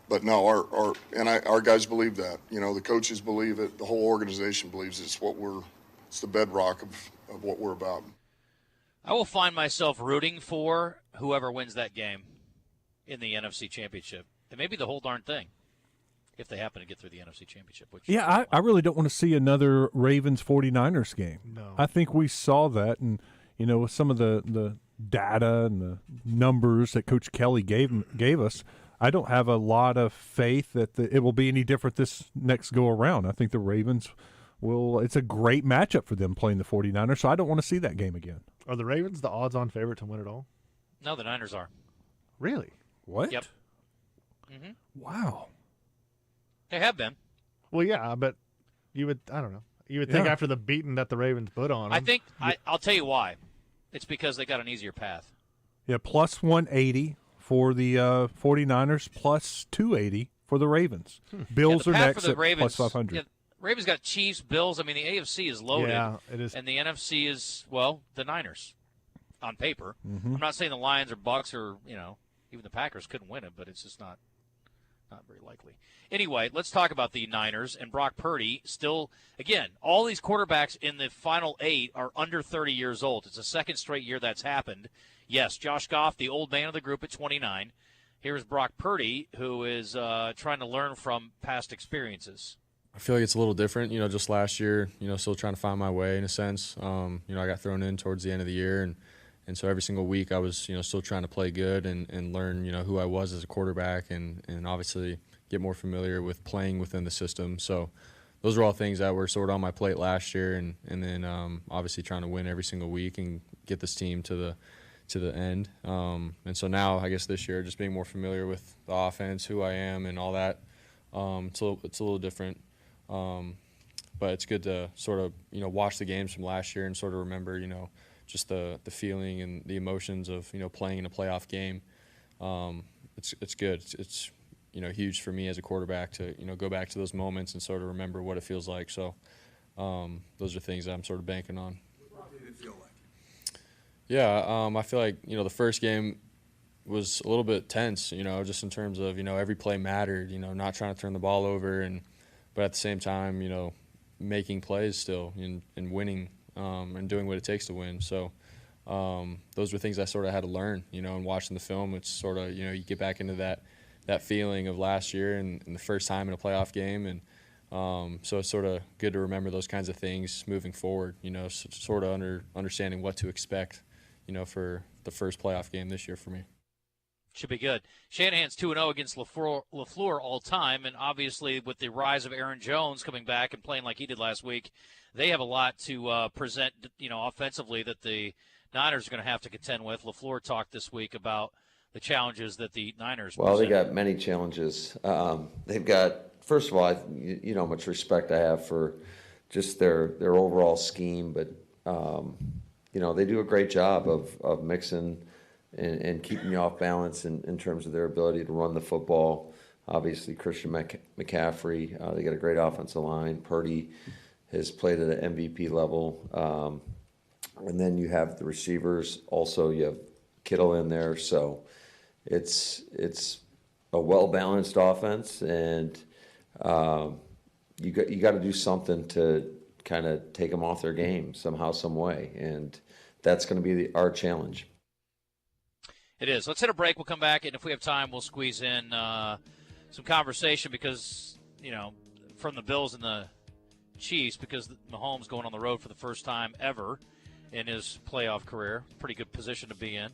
But no, our guys believe that. The coaches believe it. The whole organization believes it's the bedrock of what we're about. I will find myself rooting for whoever wins that game in the NFC Championship. And maybe the whole darn thing, if they happen to get through the NFC Championship. Which I really don't want to see another Ravens-49ers game. No. I think we saw that, and, with some of the data and the numbers that Coach Kelly gave us, I don't have a lot of faith that it will be any different this next go-around. I think the Ravens it's a great matchup for them playing the 49ers, so I don't want to see that game again. Are the Ravens the odds-on favorite to win it all? No, the Niners are. Really? What? Yep. Mm-hmm. Wow. They have been. Well, yeah, but you would think after the beating that the Ravens put on them. I think I'll tell you why. It's because they got an easier path. Yeah, plus 180 for the 49ers, plus 280 for the Ravens. Bills are next at plus 500. Yeah, Ravens got Chiefs, Bills. I mean, the AFC is loaded. Yeah, it is. And the NFC is, the Niners on paper. Mm-hmm. I'm not saying the Lions or Bucks or, even the Packers couldn't win it, but it's just not very likely. Anyway, let's talk about the Niners and Brock Purdy. Still, again, all these quarterbacks in the final 8 are under 30 years old. It's the second straight year that's happened. Yes, Josh Goff, the old man of the group at 29. Here's Brock Purdy, who is trying to learn from past experiences. I feel like it's a little different, just last year, still trying to find my way in a sense. I got thrown in towards the end of the year, and so every single week I was, still trying to play good and learn, who I was as a quarterback and obviously get more familiar with playing within the system. So those are all things that were sort of on my plate last year, and then obviously trying to win every single week and get this team to the end. And so now I guess this year just being more familiar with the offense, who I am and all that, it's a little different. But it's good to sort of, watch the games from last year and sort of remember, just the feeling and the emotions of, playing in a playoff game. It's good. It's huge for me as a quarterback to, go back to those moments and sort of remember what it feels like. So those are things that I'm sort of banking on. What did it feel like? Yeah, I feel like, the first game was a little bit tense, just in terms of, every play mattered, not trying to turn the ball over but at the same time, making plays still and winning and doing what it takes to win. So those were things I sort of had to learn, and watching the film. It's sort of, you get back into that feeling of last year and the first time in a playoff game. And so it's sort of good to remember those kinds of things moving forward, sort of understanding what to expect, for the first playoff game this year for me. Should be good. Shanahan's 2-0 against LaFleur all time, and obviously with the rise of Aaron Jones coming back and playing like he did last week, they have a lot to present, offensively that the Niners are going to have to contend with. LaFleur talked this week about the challenges that the Niners present. They got many challenges. They've got, first of all, you know how much respect I have for just their overall scheme, but they do a great job of mixing and keeping you off balance in terms of their ability to run the football. Obviously, Christian McCaffrey, they got a great offensive line. Purdy has played at an MVP level. And then you have the receivers. Also, you have Kittle in there. So it's a well-balanced offense, and you got to do something to kind of take them off their game somehow, some way. And that's going to be our challenge. It is. Let's hit a break. We'll come back, and if we have time, we'll squeeze in some conversation because, from the Bills and the Chiefs, because Mahomes going on the road for the first time ever in his playoff career. Pretty good position to be in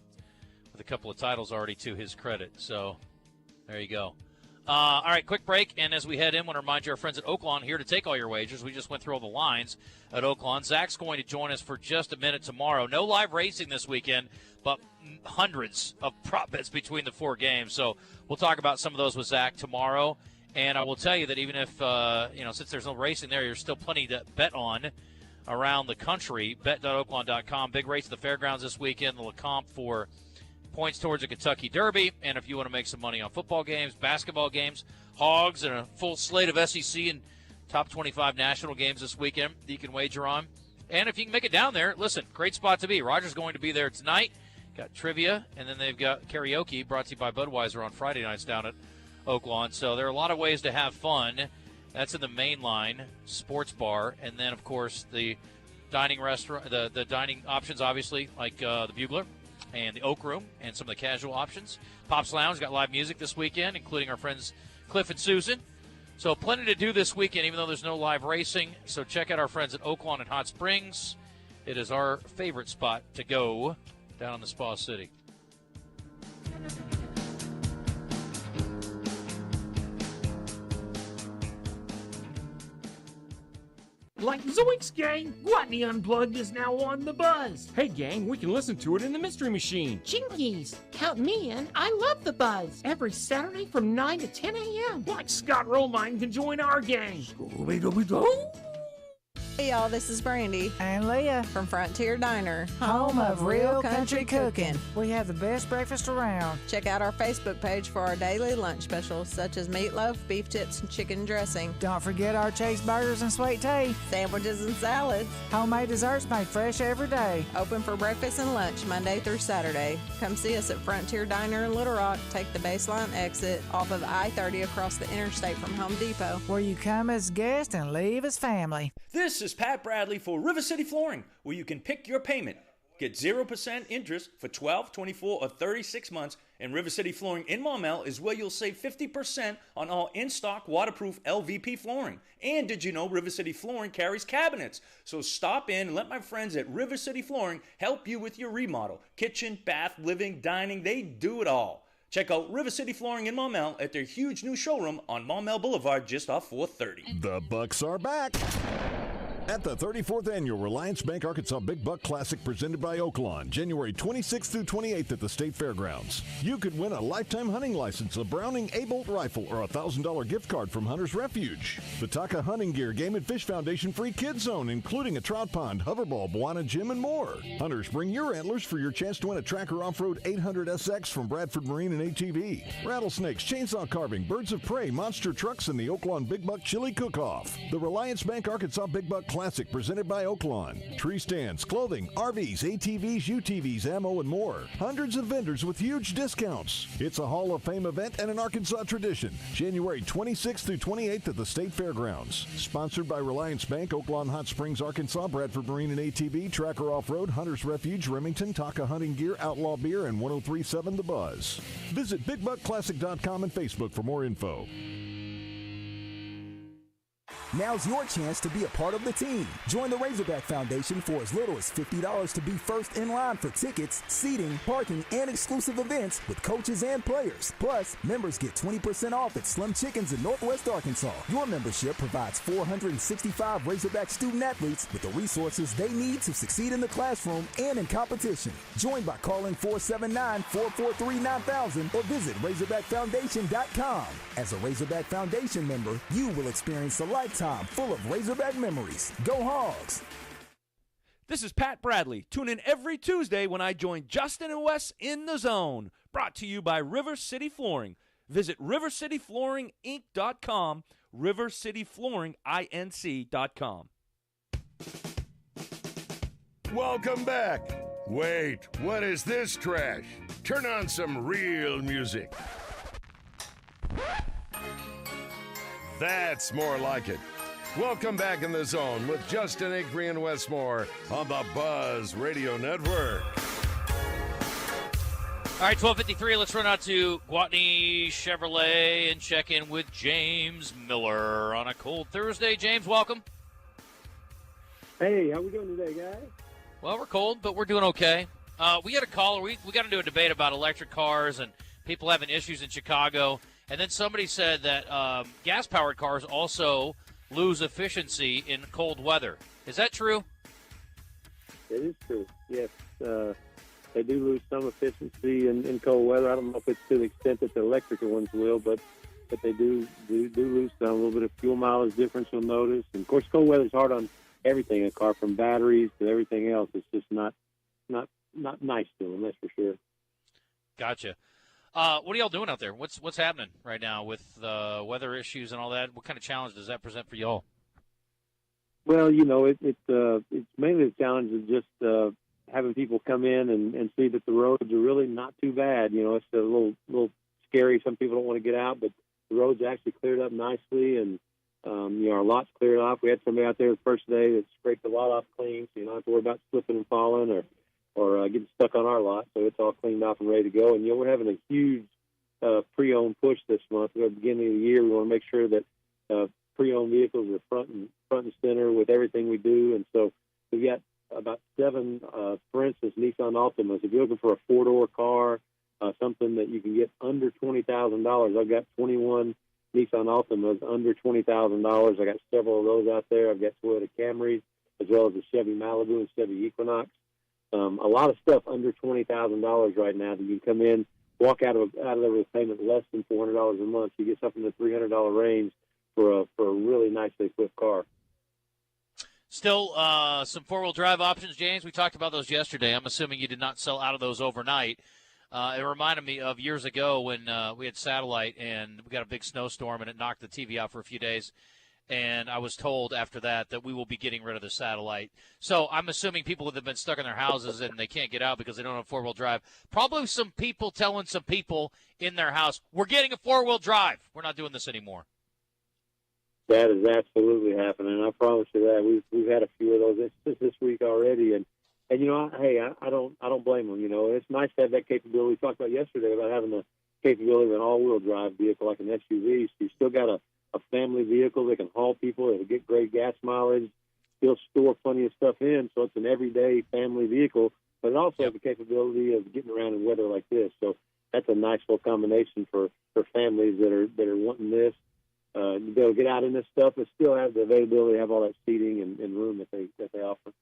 with a couple of titles already to his credit. So there you go. All right, quick break, and as we head in, I want to remind you our friends at Oaklawn here to take all your wagers. We just went through all the lines at Oaklawn. Zach's going to join us for just a minute tomorrow. No live racing this weekend, but hundreds of prop bets between the 4 games. So we'll talk about some of those with Zach tomorrow. And I will tell you that even if, since there's no racing there, there's still plenty to bet on around the country. Bet.oaklawn.com. Big race at the fairgrounds this weekend. The LeCompte for points towards the Kentucky Derby. And if you want to make some money on football games, basketball games, hogs, and a full slate of SEC and top 25 national games this weekend that you can wager on. And if you can make it down there, listen, great spot to be. Roger's going to be there tonight. Got trivia, and then they've got karaoke brought to you by Budweiser on Friday nights down at Oaklawn. So there are a lot of ways to have fun. That's in the Mainline Sports Bar. And then, of course, the dining restaurant, the dining options, obviously, like the Bugler and the Oak Room and some of the casual options. Pop's Lounge got live music this weekend, including our friends Cliff and Susan. So plenty to do this weekend, even though there's no live racing. So check out our friends at Oaklawn and Hot Springs. It is our favorite spot to go down in the Spa City. Like Zoinks, gang, Gwatney Unplugged is now on the buzz. Hey, gang, we can listen to it in the Mystery Machine. Jinkies, count me in. I love the buzz. Every Saturday from 9 to 10 a.m. Like Scott Romine can join our gang. Scooby-Dooby-Doo. Hey y'all, this is Brandy and Leah from Frontier Diner, home of real country cooking. We have the best breakfast around. Check out our Facebook page for our daily lunch specials, such as meatloaf, beef tips, and chicken dressing. Don't forget our Chase burgers and sweet tea, sandwiches and salads, homemade desserts made fresh every day. Open for breakfast and lunch Monday through Saturday. Come see us at Frontier Diner in Little Rock. Take the baseline exit off of I-30 across the interstate from Home Depot, where you come as guest and leave as family. This is Pat Bradley for River City Flooring, where you can pick your payment. Get 0% interest for 12, 24, or 36 months, and River City Flooring in Maumelle is where you'll save 50% on all in-stock waterproof LVP flooring. And did you know River City Flooring carries cabinets? So stop in and let my friends at River City Flooring help you with your remodel. Kitchen, bath, living, dining, they do it all. Check out River City Flooring in Maumelle at their huge new showroom on Maumelle Boulevard just off 430. The Bucks are back at the 34th Annual Reliance Bank Arkansas Big Buck Classic presented by Oaklawn, January 26th through 28th at the State Fairgrounds. You could win a lifetime hunting license, a Browning A-Bolt rifle, or a $1,000 gift card from Hunter's Refuge. The Taka Hunting Gear Game and Fish Foundation free kids zone, including a trout pond, hoverball, Bwana gym, and more. Hunters, bring your antlers for your chance to win a Tracker Off-Road 800 SX from Bradford Marine and ATV. Rattlesnakes, chainsaw carving, birds of prey, monster trucks, and the Oaklawn Big Buck Chili Cook-Off. The Reliance Bank Arkansas Big Buck Classic presented by Oaklawn. Tree stands, clothing, RVs, ATVs, UTVs, ammo, and more. Hundreds of vendors with huge discounts. It's a Hall of Fame event and an Arkansas tradition. January 26th through 28th at the State Fairgrounds. Sponsored by Reliance Bank, Oaklawn Hot Springs, Arkansas, Bradford Marine and ATV, Tracker Off-Road, Hunter's Refuge, Remington, Taka Hunting Gear, Outlaw Beer, and 1037 The Buzz. Visit BigBuckClassic.com and Facebook for more info. Now's your chance to be a part of the team. Join the Razorback Foundation for as little as $50 to be first in line for tickets, seating, parking, and exclusive events with coaches and players. Plus, members get 20% off at Slim Chickens in Northwest Arkansas. Your membership provides 465 Razorback student athletes with the resources they need to succeed in the classroom and in competition. Join by calling 479-443-9000 or visit RazorbackFoundation.com. As a Razorback Foundation member, you will experience a lifetime full of Razorback memories. Go Hogs! This is Pat Bradley. Tune in every Tuesday when I join Justin and Wes in the Zone. Brought to you by River City Flooring. Visit RiverCityFlooringInc.com, RiverCityFlooringInc.com. Welcome back. Wait, what is this trash? Turn on some real music. That's more like it. Welcome back in the Zone with Justin Acree and Wes Moore on the Buzz Radio Network. All right, 12:53. Let's run out to Gwatney Chevrolet and check in with James Miller on a cold Thursday. James, welcome. Hey, how we doing today, guys? Well, we're cold, but we're doing okay. We had a caller. We got into a debate about electric cars and people having issues in Chicago. And then somebody said that gas-powered cars also lose efficiency in cold weather. Is that true? It is true, yes. They do lose some efficiency in cold weather. I don't know if it's to the extent that the electrical ones will, but they do lose some. A little bit of fuel mileage difference you'll notice. And, of course, cold weather is hard on everything, a car from batteries to everything else. It's just not nice to them, that's for sure. Gotcha. What are y'all doing out there? What's happening right now with weather issues and all that? What kind of challenge does that present for y'all? Well, it's mainly the challenge of just having people come in and see that the roads are really not too bad. It's a little scary. Some people don't want to get out, but the roads actually cleared up nicely, and our lots cleared off. We had somebody out there the first day that scraped the lot off clean, so you don't have to worry about slipping and falling or getting stuck on our lot. So it's all cleaned off and ready to go. And we're having a huge pre-owned push this month. At the beginning of the year, we want to make sure that pre-owned vehicles are front and center with everything we do. And so we've got about 7, for instance, Nissan Altimas. If you're looking for a 4-door car, something that you can get under $20,000, I've got 21 Nissan Altimas under $20,000. I got several of those out there. I've got Toyota Camrys as well as the Chevy Malibu and Chevy Equinox. A lot of stuff under $20,000 right now that you can come in, walk out of there with a payment less than $400 a month. You get something in the $300 range for a really nicely equipped car. Still some four-wheel drive options, James. We talked about those yesterday. I'm assuming you did not sell out of those overnight. It reminded me of years ago when we had satellite and we got a big snowstorm and it knocked the TV out for a few days. And I was told after that we will be getting rid of the satellite. So I'm assuming people that have been stuck in their houses and they can't get out because they don't have four-wheel drive. Probably some people telling some people in their house, we're getting a four-wheel drive. We're not doing this anymore. That is absolutely happening. I promise you that. We've had a few of those this week already. And I don't blame them. It's nice to have that capability. We talked about yesterday about having the capability of an all-wheel drive vehicle like an SUV. So you still got a family vehicle that can haul people, that'll get great gas mileage, still store plenty of stuff in, so it's an everyday family vehicle, but it also has the capability of getting around in weather like this. So that's a nice little combination for families that are wanting this. They'll get out in this stuff, but still have the availability to have all that seating and room that they offer.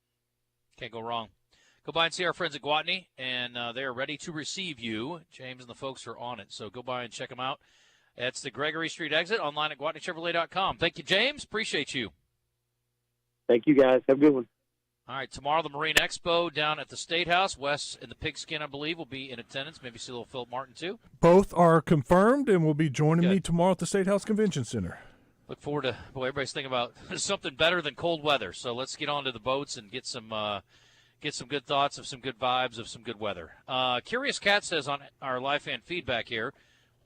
Can't go wrong. Go by and see our friends at Gwatney, and they are ready to receive you. James and the folks are on it, so go by and check them out. It's the Gregory Street exit, online at GwatneyChevrolet.com. Thank you, James. Appreciate you. Thank you, guys. Have a good one. All right, tomorrow the Marine Expo down at the State House. Wes and the Pigskin, I believe, will be in attendance. Maybe see a little Philip Martin, too. Both are confirmed and will be joining me tomorrow at the State House Convention Center. Look forward to, everybody's thinking about something better than cold weather. So let's get on to the boats and get some good thoughts of some good vibes of some good weather. Curious Cat says on our live fan feedback here,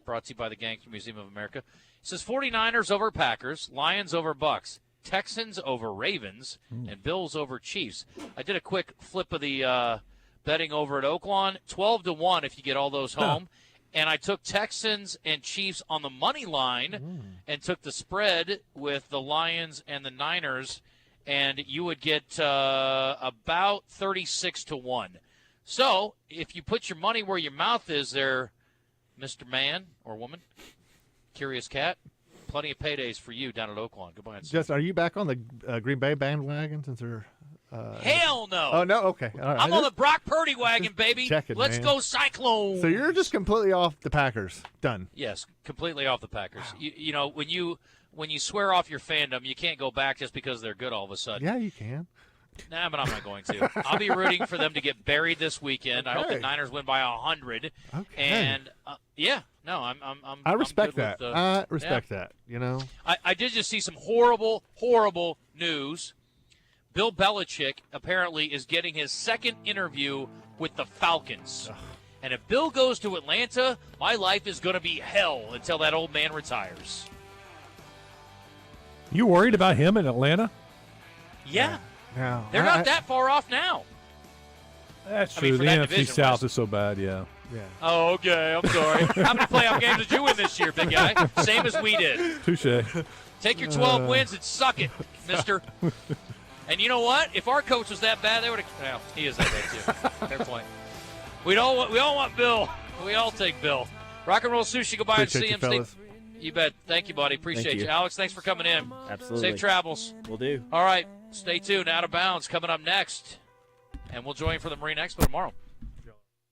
brought to you by the Gangster Museum of America, it says 49ers over Packers, Lions over Bucks, Texans over Ravens, and Bills over Chiefs. I did a quick flip of the betting over at Oaklawn, 12-1 if you get all those home. And I took Texans and Chiefs on the money line and took the spread with the Lions and the Niners, and you would get about 36-1. So if you put your money where your mouth is there, Mr. Man or woman, Curious Cat, plenty of paydays for you down at Oaklawn. Goodbye. Just, are you back on the Green Bay bandwagon since they're hell no. Oh, no? Okay. All right. I'm on the Brock Purdy wagon, baby. Checking, Let's man. go Cyclones. So you're just completely off the Packers. Done. Yes, completely off the Packers. Wow. When you swear off your fandom, you can't go back just because they're good all of a sudden. Yeah, you can. Nah, but I'm not going to. I'll be rooting for them to get buried this weekend. Okay. I hope the Niners win by 100. Okay. And I respect that. I respect that. I did just see some horrible, horrible news. Bill Belichick apparently is getting his second interview with the Falcons. Ugh. And if Bill goes to Atlanta, my life is going to be hell until that old man retires. You worried about him in Atlanta? Yeah. No. They're not that far off now. That's true. The NFC South is so bad, yeah. Oh, okay. I'm sorry. How many playoff games did you win this year, big guy? Same as we did. Touche. Take your 12 wins and suck it, mister. And you know what? If our coach was that bad, they would have. Well, he is that bad, too. Fair point. We all want Bill. We all take Bill. Rock and Roll Sushi. Go by and see him. You bet. Thank you, buddy. Appreciate you. Alex, thanks for coming in. Absolutely. Safe travels. Will do. All right. Stay tuned. Out of Bounds coming up next. And we'll join you for the Marine Expo tomorrow.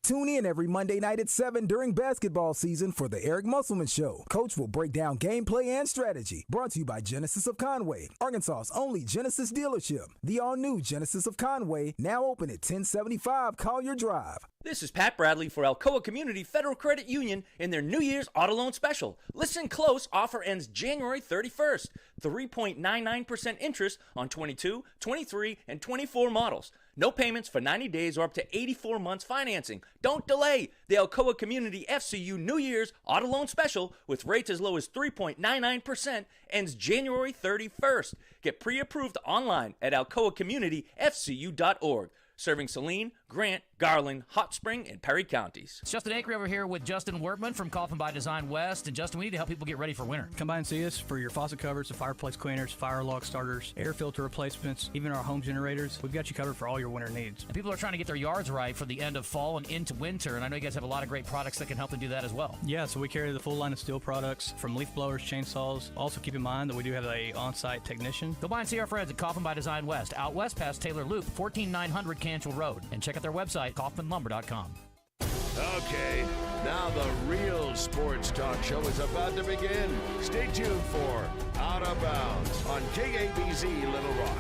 Tune in every Monday night at 7 during basketball season for the Eric Musselman Show. Coach will break down gameplay and strategy. Brought to you by Genesis of Conway, Arkansas's only Genesis dealership. The all-new Genesis of Conway, now open at 1075 Collier Drive. This is Pat Bradley for Alcoa Community Federal Credit Union in their New Year's Auto Loan Special. Listen close. Offer ends January 31st. 3.99% interest on 22, 23, and 24 models. No payments for 90 days or up to 84 months financing. Don't delay. The Alcoa Community FCU New Year's Auto Loan Special with rates as low as 3.99% ends January 31st. Get pre-approved online at alcoacommunityfcu.org. Serving Saline, Grant, Garland, Hot Spring, and Perry counties. It's Justin Acre over here with Justin Workman from Coffin by Design West. And Justin, we need to help people get ready for winter. Come by and see us for your faucet covers, the fireplace cleaners, fire log starters, air filter replacements, even our home generators. We've got you covered for all your winter needs. And people are trying to get their yards right for the end of fall and into winter, and I know you guys have a lot of great products that can help them do that as well. Yeah, so we carry the full line of steel products, from leaf blowers, chainsaws. Also keep in mind that we do have an on-site technician. Go by and see our friends at Coffin by Design West, out west past Taylor Loop, 14900 Cantrell Road. And check out their website, kaufmanlumber.com. Okay, now the real sports talk show is about to begin. Stay tuned for Out of Bounds on KABZ Little Rock.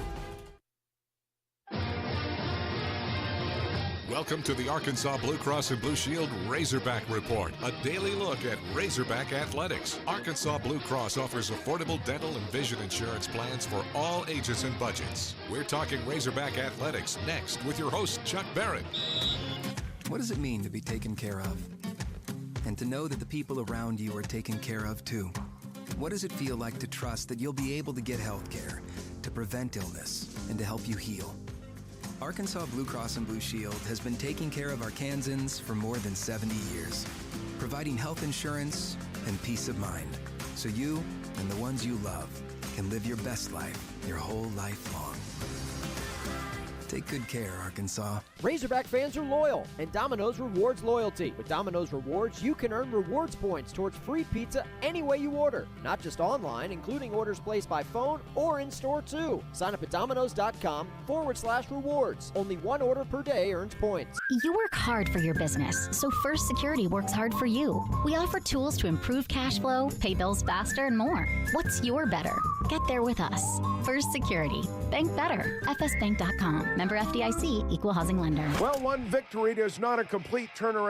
Welcome to the Arkansas Blue Cross and Blue Shield Razorback Report, a daily look at Razorback athletics. Arkansas Blue Cross offers affordable dental and vision insurance plans for all ages and budgets. We're talking Razorback athletics next with your host, Chuck Barrett. What does it mean to be taken care of? And to know that the people around you are taken care of too? What does it feel like to trust that you'll be able to get health care, to prevent illness, and to help you heal? Arkansas Blue Cross and Blue Shield has been taking care of Arkansans for more than 70 years, providing health insurance and peace of mind, so you and the ones you love can live your best life your whole life long. Take good care, Arkansas. Razorback fans are loyal, and Domino's rewards loyalty. With Domino's Rewards, you can earn rewards points towards free pizza any way you order, not just online, including orders placed by phone or in-store too. Sign up at domino's.com/rewards. Only one order per day earns points. You work hard for your business, so First Security works hard for you. We offer tools to improve cash flow, pay bills faster, and more. What's your better? Get there with us. First Security. Bank better. fsbank.com. Member FDIC, Equal Housing Lender. Well, one victory does not a complete turnaround.